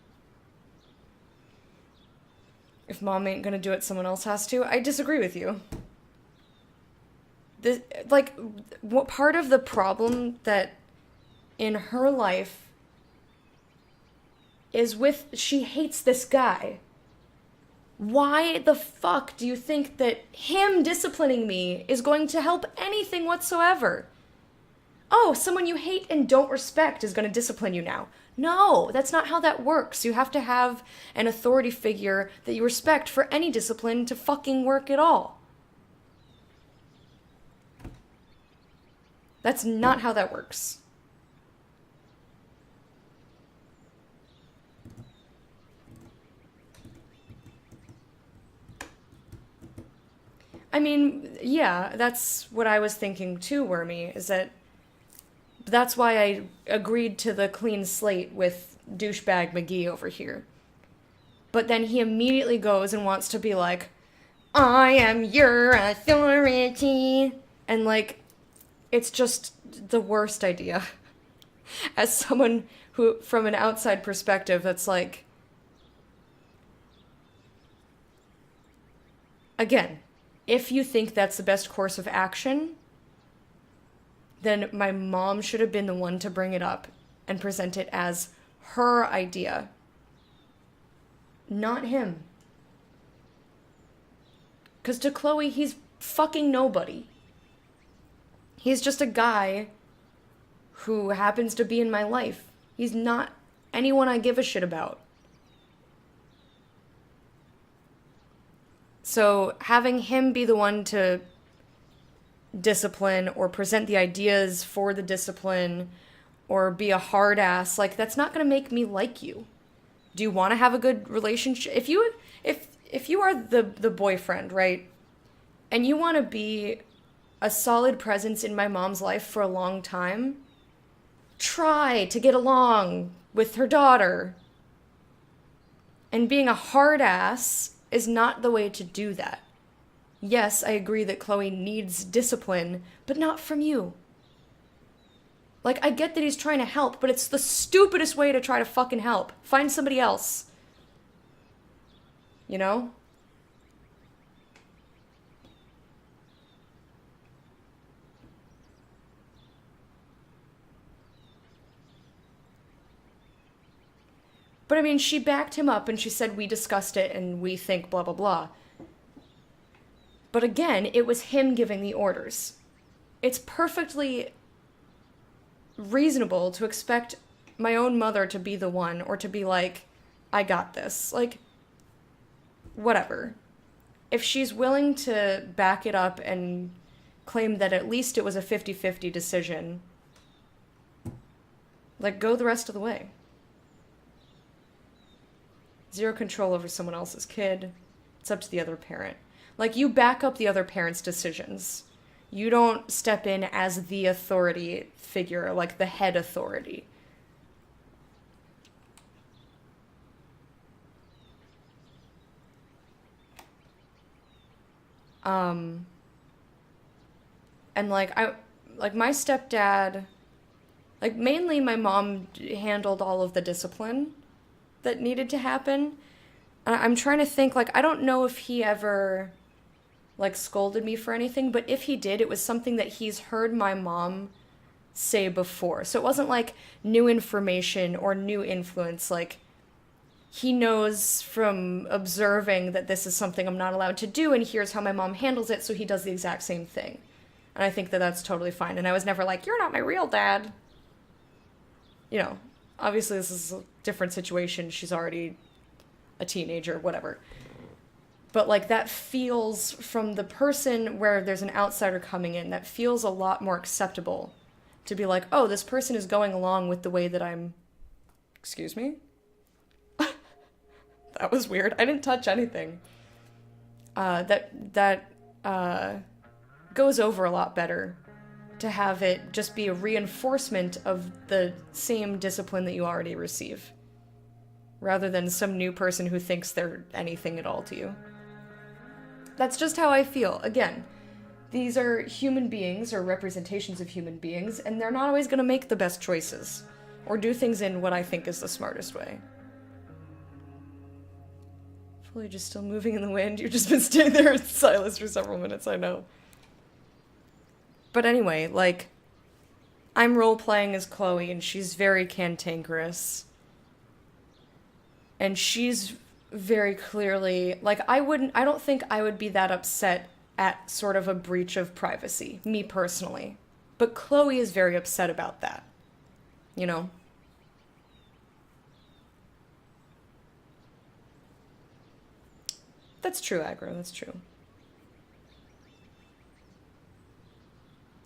If Mom ain't gonna do it, someone else has to. I disagree with you. What part of the problem that in her life is with she hates this guy. Why the fuck do you think that him disciplining me is going to help anything whatsoever? Oh, someone you hate and don't respect is going to discipline you now. No, that's not how that works. You have to have an authority figure that you respect for any discipline to fucking work at all. That's not how that works. I mean, yeah, that's what I was thinking too, Wormy, is that that's why I agreed to the clean slate with douchebag McGee over here. But then he immediately goes and wants to be like, I am your authority. And like, it's just the worst idea. As someone who, from an outside perspective, that's like, again, if you think that's the best course of action, then my mom should have been the one to bring it up and present it as her idea, not him. Because to Chloe, he's fucking nobody. He's just a guy who happens to be in my life. He's not anyone I give a shit about. So having him be the one to discipline or present the ideas for the discipline or be a hard ass, like, that's not going to make me like you. Do you want to have a good relationship? If you are the boyfriend, right? And you want to be a solid presence in my mom's life for a long time, try to get along with her daughter. And being a hard ass is not the way to do that. Yes, I agree that Chloe needs discipline, but not from you. Like, I get that he's trying to help, but it's the stupidest way to try to fucking help. Find somebody else. You know? But I mean, she backed him up and she said, we discussed it and we think blah, blah, blah. But again, it was him giving the orders. It's perfectly reasonable to expect my own mother to be the one, or to be like, I got this. Like, whatever. If she's willing to back it up and claim that at least it was a 50-50 decision, like, go the rest of the way. Zero control over someone else's kid. It's up to the other parent. Like, you back up the other parent's decisions. You don't step in as the authority figure, like the head authority. And like, my stepdad, like, mainly my mom handled all of the discipline that needed to happen. I'm trying to think, like, I don't know if he ever, like, scolded me for anything, but if he did, it was something that he's heard my mom say before. So it wasn't like new information or new influence. Like, he knows from observing that this is something I'm not allowed to do, and here's how my mom handles it, so he does the exact same thing. And I think that that's totally fine. And I was never like, you're not my real dad. You know, obviously this is a different situation. She's already a teenager, whatever. But, like, that feels, from the person where there's an outsider coming in, that feels a lot more acceptable to be like, oh, this person is going along with the way that I'm... Excuse me? That was weird. I didn't touch anything. That goes over a lot better to have it just be a reinforcement of the same discipline that you already receive, rather than some new person who thinks they're anything at all to you. That's just how I feel. Again, these are human beings, or representations of human beings, and they're not always going to make the best choices, or do things in what I think is the smartest way. Foliage is still moving in the wind. You've just been standing there in silence for several minutes, I know. But anyway, like, I'm role-playing as Chloe, and she's very cantankerous. And she's very clearly, like, I don't think I would be that upset at sort of a breach of privacy, me personally. But Chloe is very upset about that, you know? That's true, Aggro, that's true.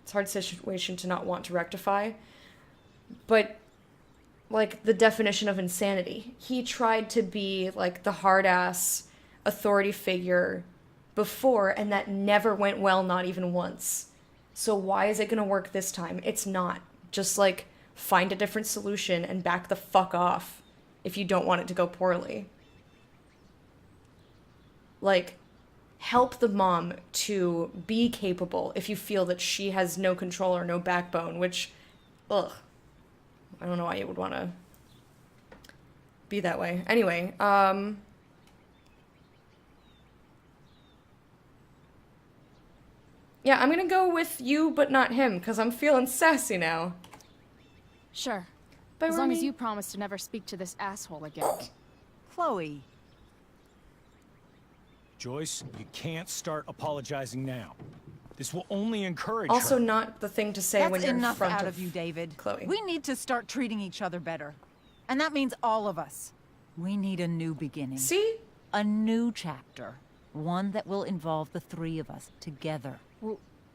It's a hard situation to not want to rectify, but, like, the definition of insanity. He tried to be, like, the hard-ass authority figure before, and that never went well, not even once. So why is it gonna work this time? It's not. Just, like, find a different solution and back the fuck off if you don't want it to go poorly. Like, help the mom to be capable if you feel that she has no control or no backbone, which, ugh. I don't know why you would want to be that way. Anyway, yeah, I'm gonna go with you, but not him, because I'm feeling sassy now. Sure. Bye, as long as Romy. you promise to never speak to this asshole again. Chloe. Joyce, you can't start apologizing now. This will only encourage Also her. not the thing to say That's when you're in enough front out of of you, David. Chloe. We need to start treating each other better. And that means all of us. We need a new beginning. See? A new chapter. One that will involve the three of us together.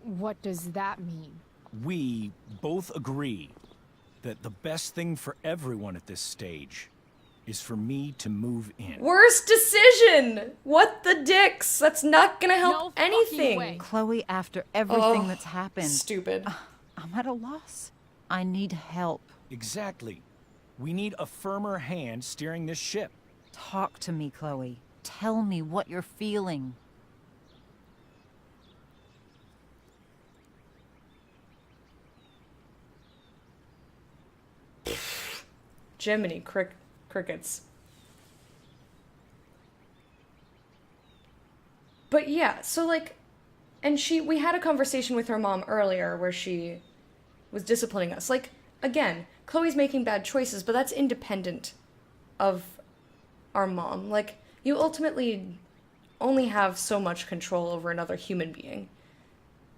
What does that mean? We both agree that the best thing for everyone at this stage is for me to move in. Worst decision! What the dicks? That's not gonna help anything. Chloe, after everything Oh, that's happened. Stupid. I'm at a loss. I need help. Exactly. We need a firmer hand steering this ship. Talk to me, Chloe. Tell me what you're feeling. Jiminy crickets. But yeah, so like, and we had a conversation with her mom earlier where she was disciplining us. Like, again, Chloe's making bad choices, but that's independent of our mom. Like, you ultimately only have so much control over another human being,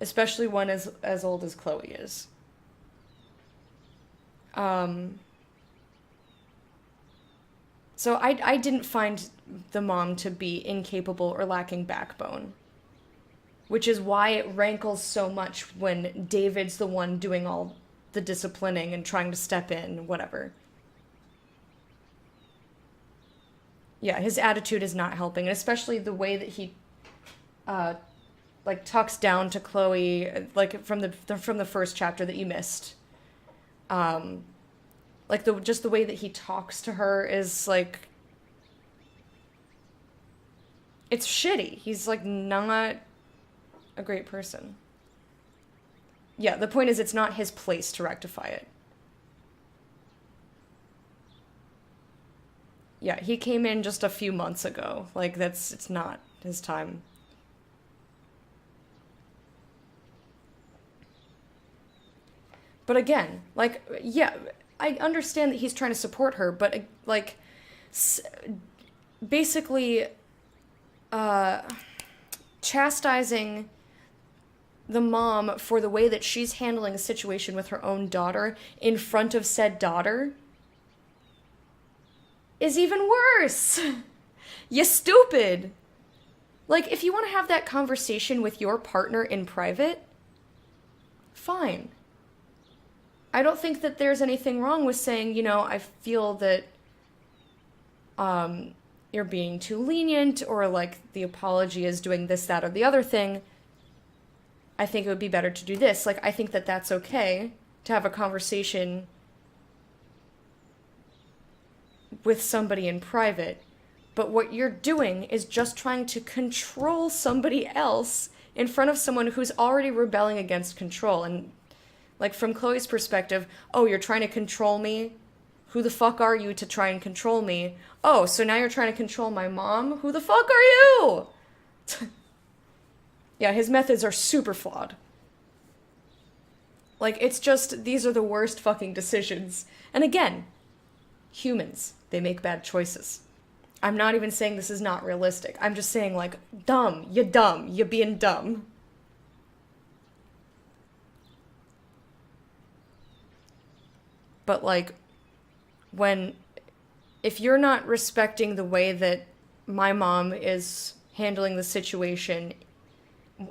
especially one as old as Chloe is. So I didn't find the mom to be incapable or lacking backbone, which is why it rankles so much when David's the one doing all the disciplining and trying to step in, whatever. Yeah, his attitude is not helping, and especially the way that he, like, talks down to Chloe, like, from the first chapter that you missed. Like, just the way that he talks to her is, like, it's shitty. He's, like, not a great person. Yeah, the point is it's not his place to rectify it. Yeah, he came in just a few months ago. Like, it's not his time. But again, like, yeah, I understand that he's trying to support her, but, like, basically, chastising the mom for the way that she's handling a situation with her own daughter in front of said daughter is even worse. You stupid. Like, if you want to have that conversation with your partner in private, fine. I don't think that there's anything wrong with saying, you know, I feel that you're being too lenient, or like the apology is doing this, that, or the other thing. I think it would be better to do this. Like, I think that that's okay to have a conversation with somebody in private. But what you're doing is just trying to control somebody else in front of someone who's already rebelling against control. And, like, from Chloe's perspective, oh, you're trying to control me? Who the fuck are you to try and control me? Oh, so now you're trying to control my mom? Who the fuck are you? Yeah, his methods are super flawed. Like, it's just, these are the worst fucking decisions. And again, humans, they make bad choices. I'm not even saying this is not realistic. I'm just saying, like, dumb, you're being dumb. But, like, if you're not respecting the way that my mom is handling the situation,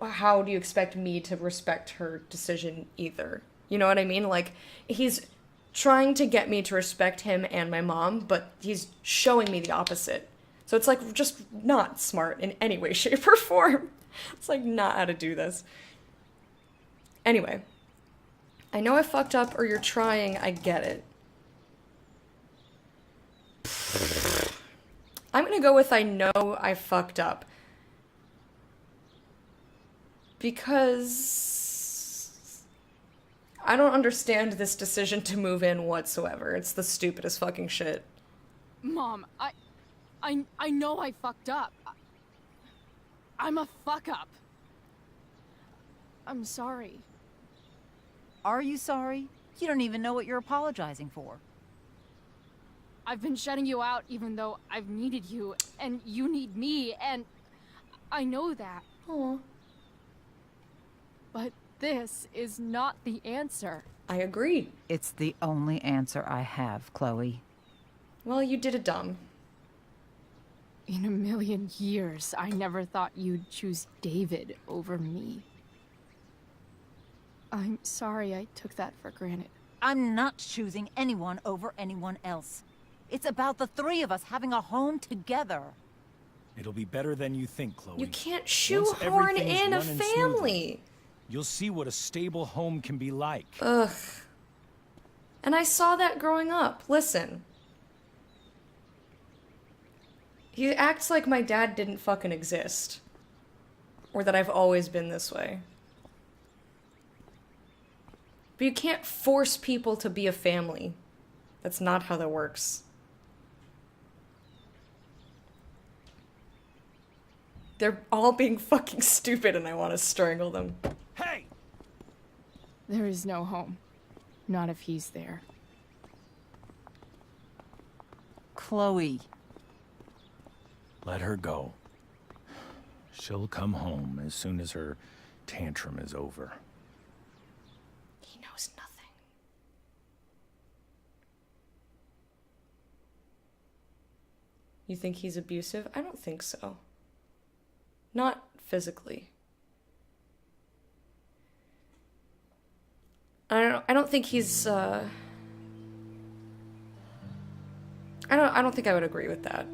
how do you expect me to respect her decision either? You know what I mean? Like, he's trying to get me to respect him and my mom, but he's showing me the opposite. So it's, like, just not smart in any way, shape, or form. It's, like, not how to do this. Anyway. I know I fucked up, or you're trying, I get it. I'm gonna go with I know I fucked up. Because I don't understand this decision to move in whatsoever. It's the stupidest fucking shit. Mom, I know I fucked up. I'm a fuck up. I'm sorry. Are you sorry? You don't even know what you're apologizing for. I've been shutting you out even though I've needed you, and you need me, and I know that. Aw. But this is not the answer. I agree. It's the only answer I have, Chloe. Well, you did it dumb. In a million years, I never thought you'd choose David over me. I'm sorry I took that for granted. I'm not choosing anyone over anyone else. It's about the three of us having a home together. It'll be better than you think, Chloe. You can't Once shoehorn everything's in a running family. smoothly, you'll see what a stable home can be like. Ugh. And I saw that growing up. Listen. He acts like my dad didn't fucking exist. Or that I've always been this way. But you can't force people to be a family. That's not how that works. They're all being fucking stupid and I want to strangle them. Hey! There is no home. Not if he's there. Chloe. Let her go. She'll come home as soon as her tantrum is over. He knows nothing. You think he's abusive? I don't think so. Not physically. I don't think he's I don't think I would agree with that.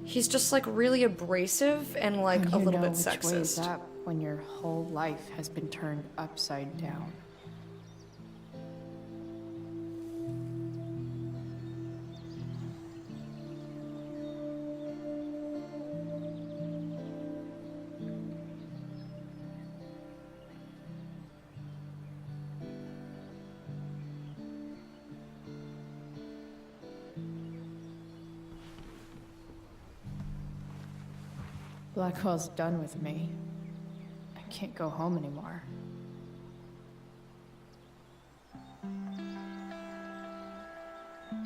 He's just like really abrasive and like a little bit sexist. Which way's up when your whole life has been turned upside down. Blackwell's done with me. I can't go home anymore.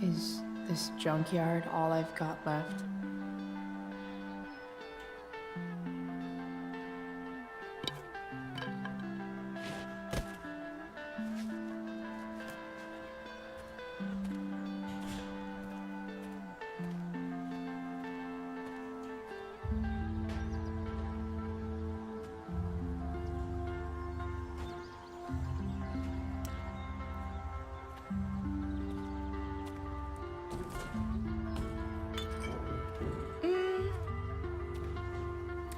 Is this junkyard all I've got left?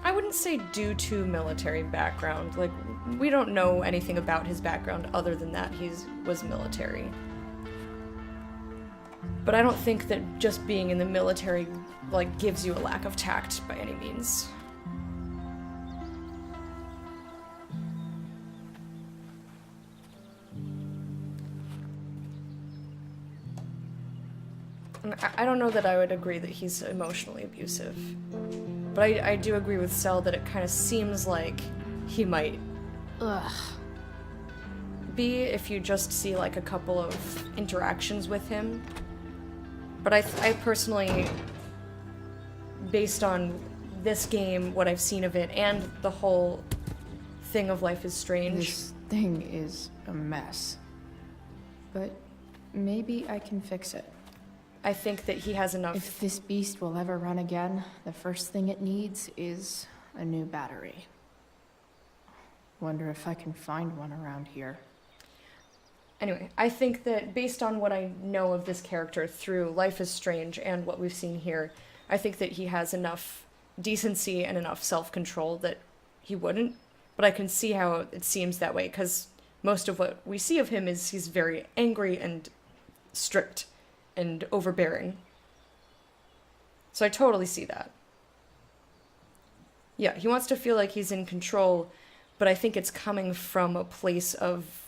I wouldn't say due to military background. Like, we don't know anything about his background other than that he was military. But I don't think that just being in the military, like, gives you a lack of tact by any means. And I don't know that I would agree that he's emotionally abusive. But I do agree with Cell that it kind of seems like he might be if you just see like a couple of interactions with him. But I personally, based on this game, what I've seen of it, and the whole thing of Life is Strange. This thing is a mess. But maybe I can fix it. I think that he has enough. If this beast will ever run again, the first thing it needs is a new battery. Wonder if I can find one around here. Anyway, I think that based on what I know of this character through Life is Strange and what we've seen here, I think that he has enough decency and enough self-control that he wouldn't. But I can see how it seems that way, because most of what we see of him is he's very angry and strict and overbearing. So I totally see that. Yeah, he wants to feel like he's in control, but I think it's coming from a place of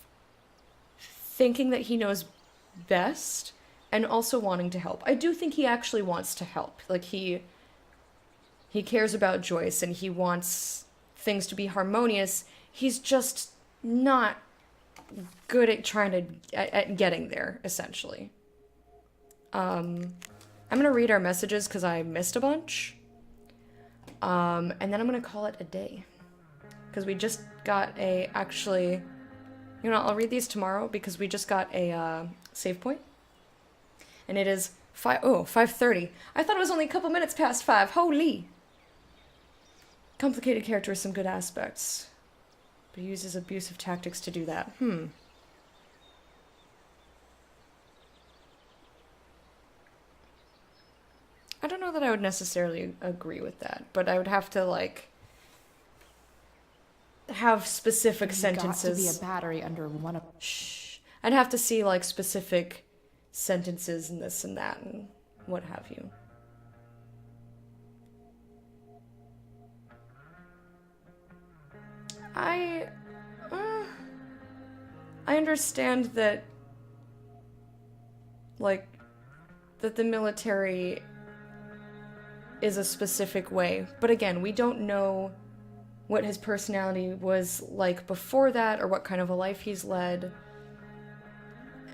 thinking that he knows best and also wanting to help. I do think he actually wants to help. Like, he cares about Joyce and he wants things to be harmonious. He's just not good at at getting there, essentially. I'm gonna read our messages because I missed a bunch. And then I'm gonna call it a day. Because we just got actually, you know, I'll read these tomorrow because we just got a save point. And it is 5:30. I thought it was only a couple minutes past 5. Holy! Complicated character with some good aspects. But he uses abusive tactics to do that. I don't know that I would necessarily agree with that, but I would have to, like, have specific sentences. Got to be a battery under one of... Shh. I'd have to see, like, specific sentences and this and that and what have you. I understand that, like, that the military is a specific way, but again, we don't know what his personality was like before that or what kind of a life he's led.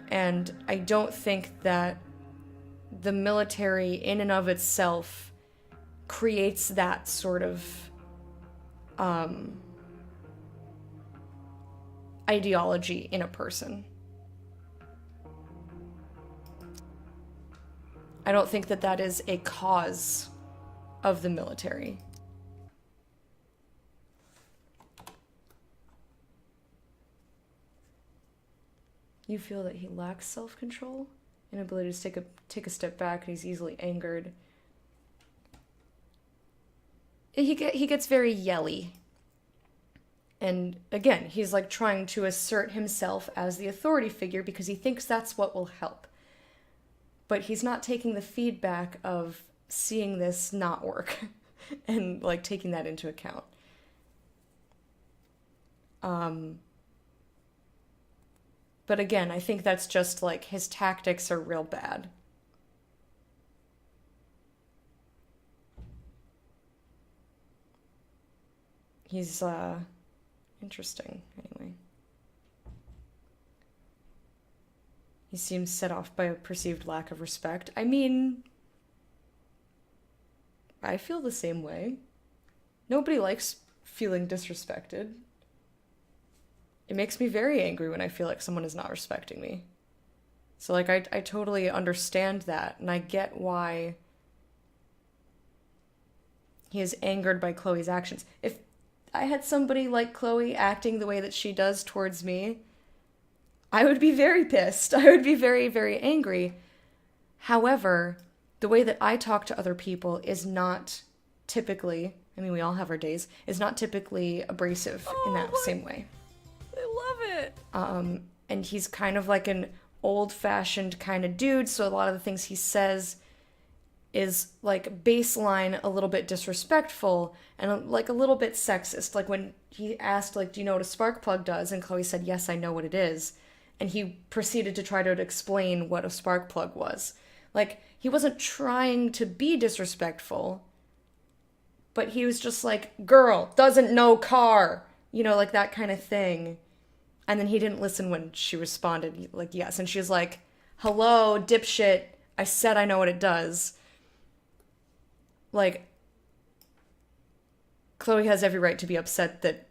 And I don't think that the military in and of itself creates that sort of ideology in a person. I don't think that that is a cause of the military. You feel that he lacks self-control, inability to take a step back, and he's easily angered. He gets very yelly. And again, he's like trying to assert himself as the authority figure because he thinks that's what will help. But he's not taking the feedback of seeing this not work and like taking that into account. But again, I think that's just like his tactics are real bad. He's interesting anyway. He seems set off by a perceived lack of respect. I mean, I feel the same way. Nobody likes feeling disrespected. It makes me very angry when I feel like someone is not respecting me. So, like, I totally understand that, and I get why he is angered by Chloe's actions. If I had somebody like Chloe acting the way that she does towards me, I would be very pissed. I would be very, very angry. However, the way that I talk to other people is not typically, I mean, we all have our days, is not typically abrasive in that same way. I love it. And he's kind of like an old-fashioned kind of dude, so a lot of the things he says is like baseline a little bit disrespectful and like a little bit sexist. Like when he asked, like, do you know what a spark plug does? And Chloe said, yes, I know what it is. And he proceeded to try to explain what a spark plug was. Like, he wasn't trying to be disrespectful, but he was just like, girl, doesn't know car, you know, like that kind of thing. And then he didn't listen when she responded, like, yes. And she was like, hello, dipshit, I said I know what it does. Like, Chloe has every right to be upset that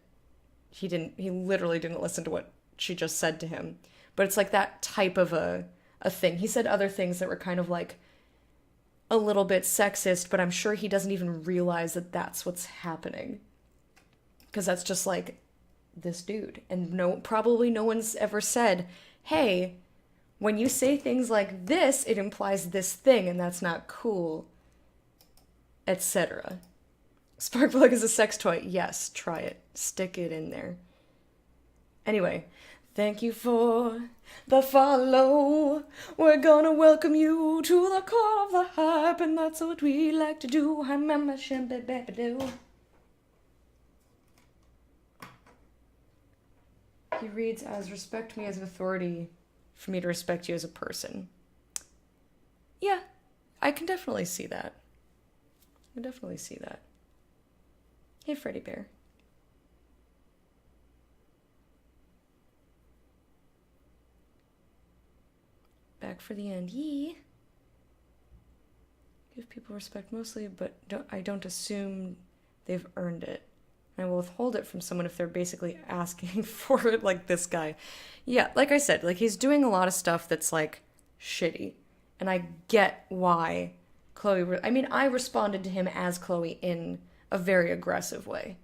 he literally didn't listen to what she just said to him. But it's like that type of a thing. He said other things that were kind of like a little bit sexist, but I'm sure he doesn't even realize that that's what's happening. Because that's just like this dude. And probably no one's ever said, hey, when you say things like this, it implies this thing, and that's not cool, etc. Sparkplug is a sex toy. Yes, try it. Stick it in there. Anyway, thank you for the follow. We're gonna welcome you to the core of the hype, and that's what we like to do. Hi, mama, shimba, baby, do. He reads as, respect me as an authority for me to respect you as a person. Yeah, I can definitely see that. I can definitely see that. Hey, Freddy Bear. Back for the end. Yee. Give people respect mostly, but I don't assume they've earned it. I will withhold it from someone if they're basically asking for it, like this guy. Yeah, like I said, like he's doing a lot of stuff that's like shitty. And I get why Chloe... I responded to him as Chloe in a very aggressive way.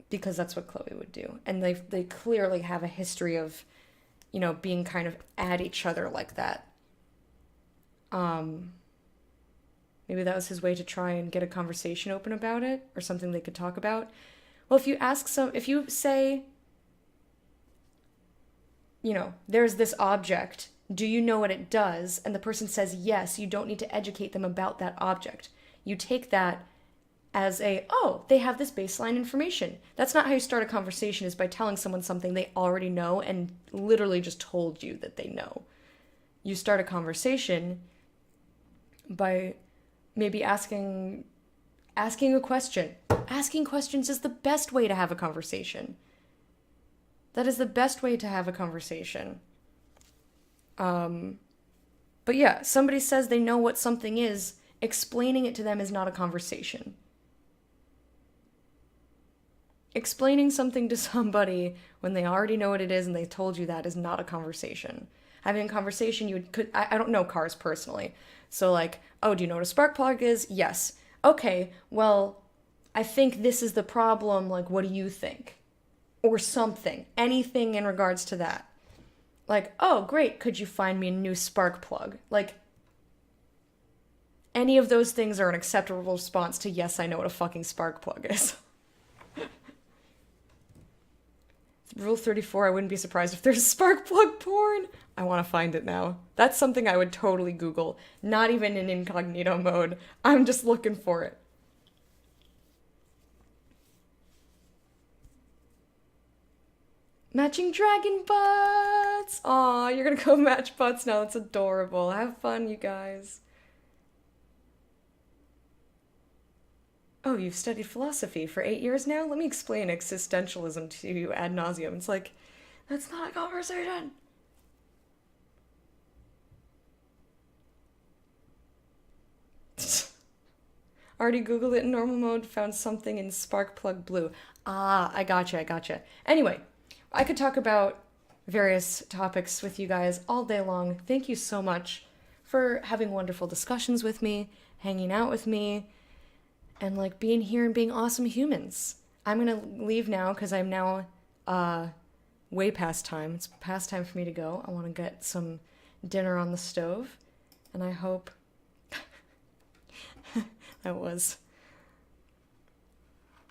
Because that's what Chloe would do. And they clearly have a history of, you know, being kind of at each other like that. Maybe that was his way to try and get a conversation open about it, or something they could talk about. Well, if you say, you know, there's this object, do you know what it does? And the person says yes, you don't need to educate them about that object. You take that as oh, they have this baseline information. That's not how you start a conversation, is by telling someone something they already know and literally just told you that they know. You start a conversation by maybe asking a question. Asking questions is the best way to have a conversation. That is the best way to have a conversation. But yeah, somebody says they know what something is, explaining it to them is not a conversation. Explaining something to somebody when they already know what it is and they told you that is not a conversation. Having a conversation, I don't know cars personally. So like, oh, do you know what a spark plug is? Yes. Okay, well, I think this is the problem. Like, what do you think? Or something. Anything in regards to that. Like, oh, great, could you find me a new spark plug? Like, any of those things are an acceptable response to, yes, I know what a fucking spark plug is. Rule 34, I wouldn't be surprised if there's spark plug porn. I want to find it now. That's something I would totally Google. Not even in incognito mode. I'm just looking for it. Matching dragon butts! Aw, you're gonna go match butts now. That's adorable. Have fun, you guys. Oh, you've studied philosophy for 8 years now? Let me explain existentialism to you ad nauseum. It's like, that's not a conversation. Already Googled it in normal mode, found something in Sparkplug Blue. Ah, I gotcha. Anyway, I could talk about various topics with you guys all day long. Thank you so much for having wonderful discussions with me, hanging out with me, and like being here and being awesome humans. I'm gonna leave now because I'm now way past time. It's past time for me to go. I want to get some dinner on the stove, and I hope that was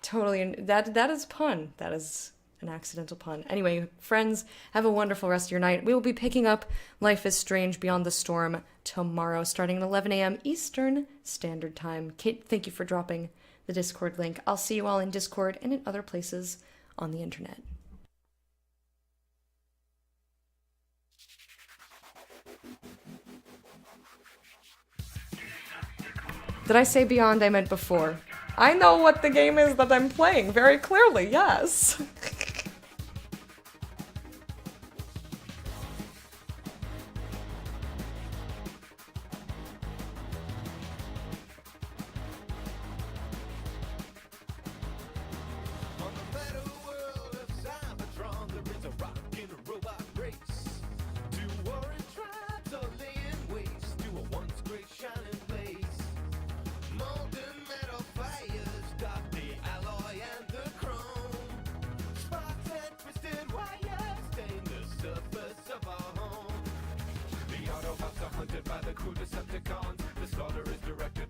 totally that is pun. That is an accidental pun. Anyway, friends, have a wonderful rest of your night. We will be picking up Life is Strange Beyond the Storm tomorrow, starting at 11 a.m. Eastern Standard Time. Kate, thank you for dropping the Discord link. I'll see you all in Discord and in other places on the internet. Did I say beyond? I meant before. I know what the game is that I'm playing very clearly, yes. Hunted by the crew Decepticons. The slaughter is directed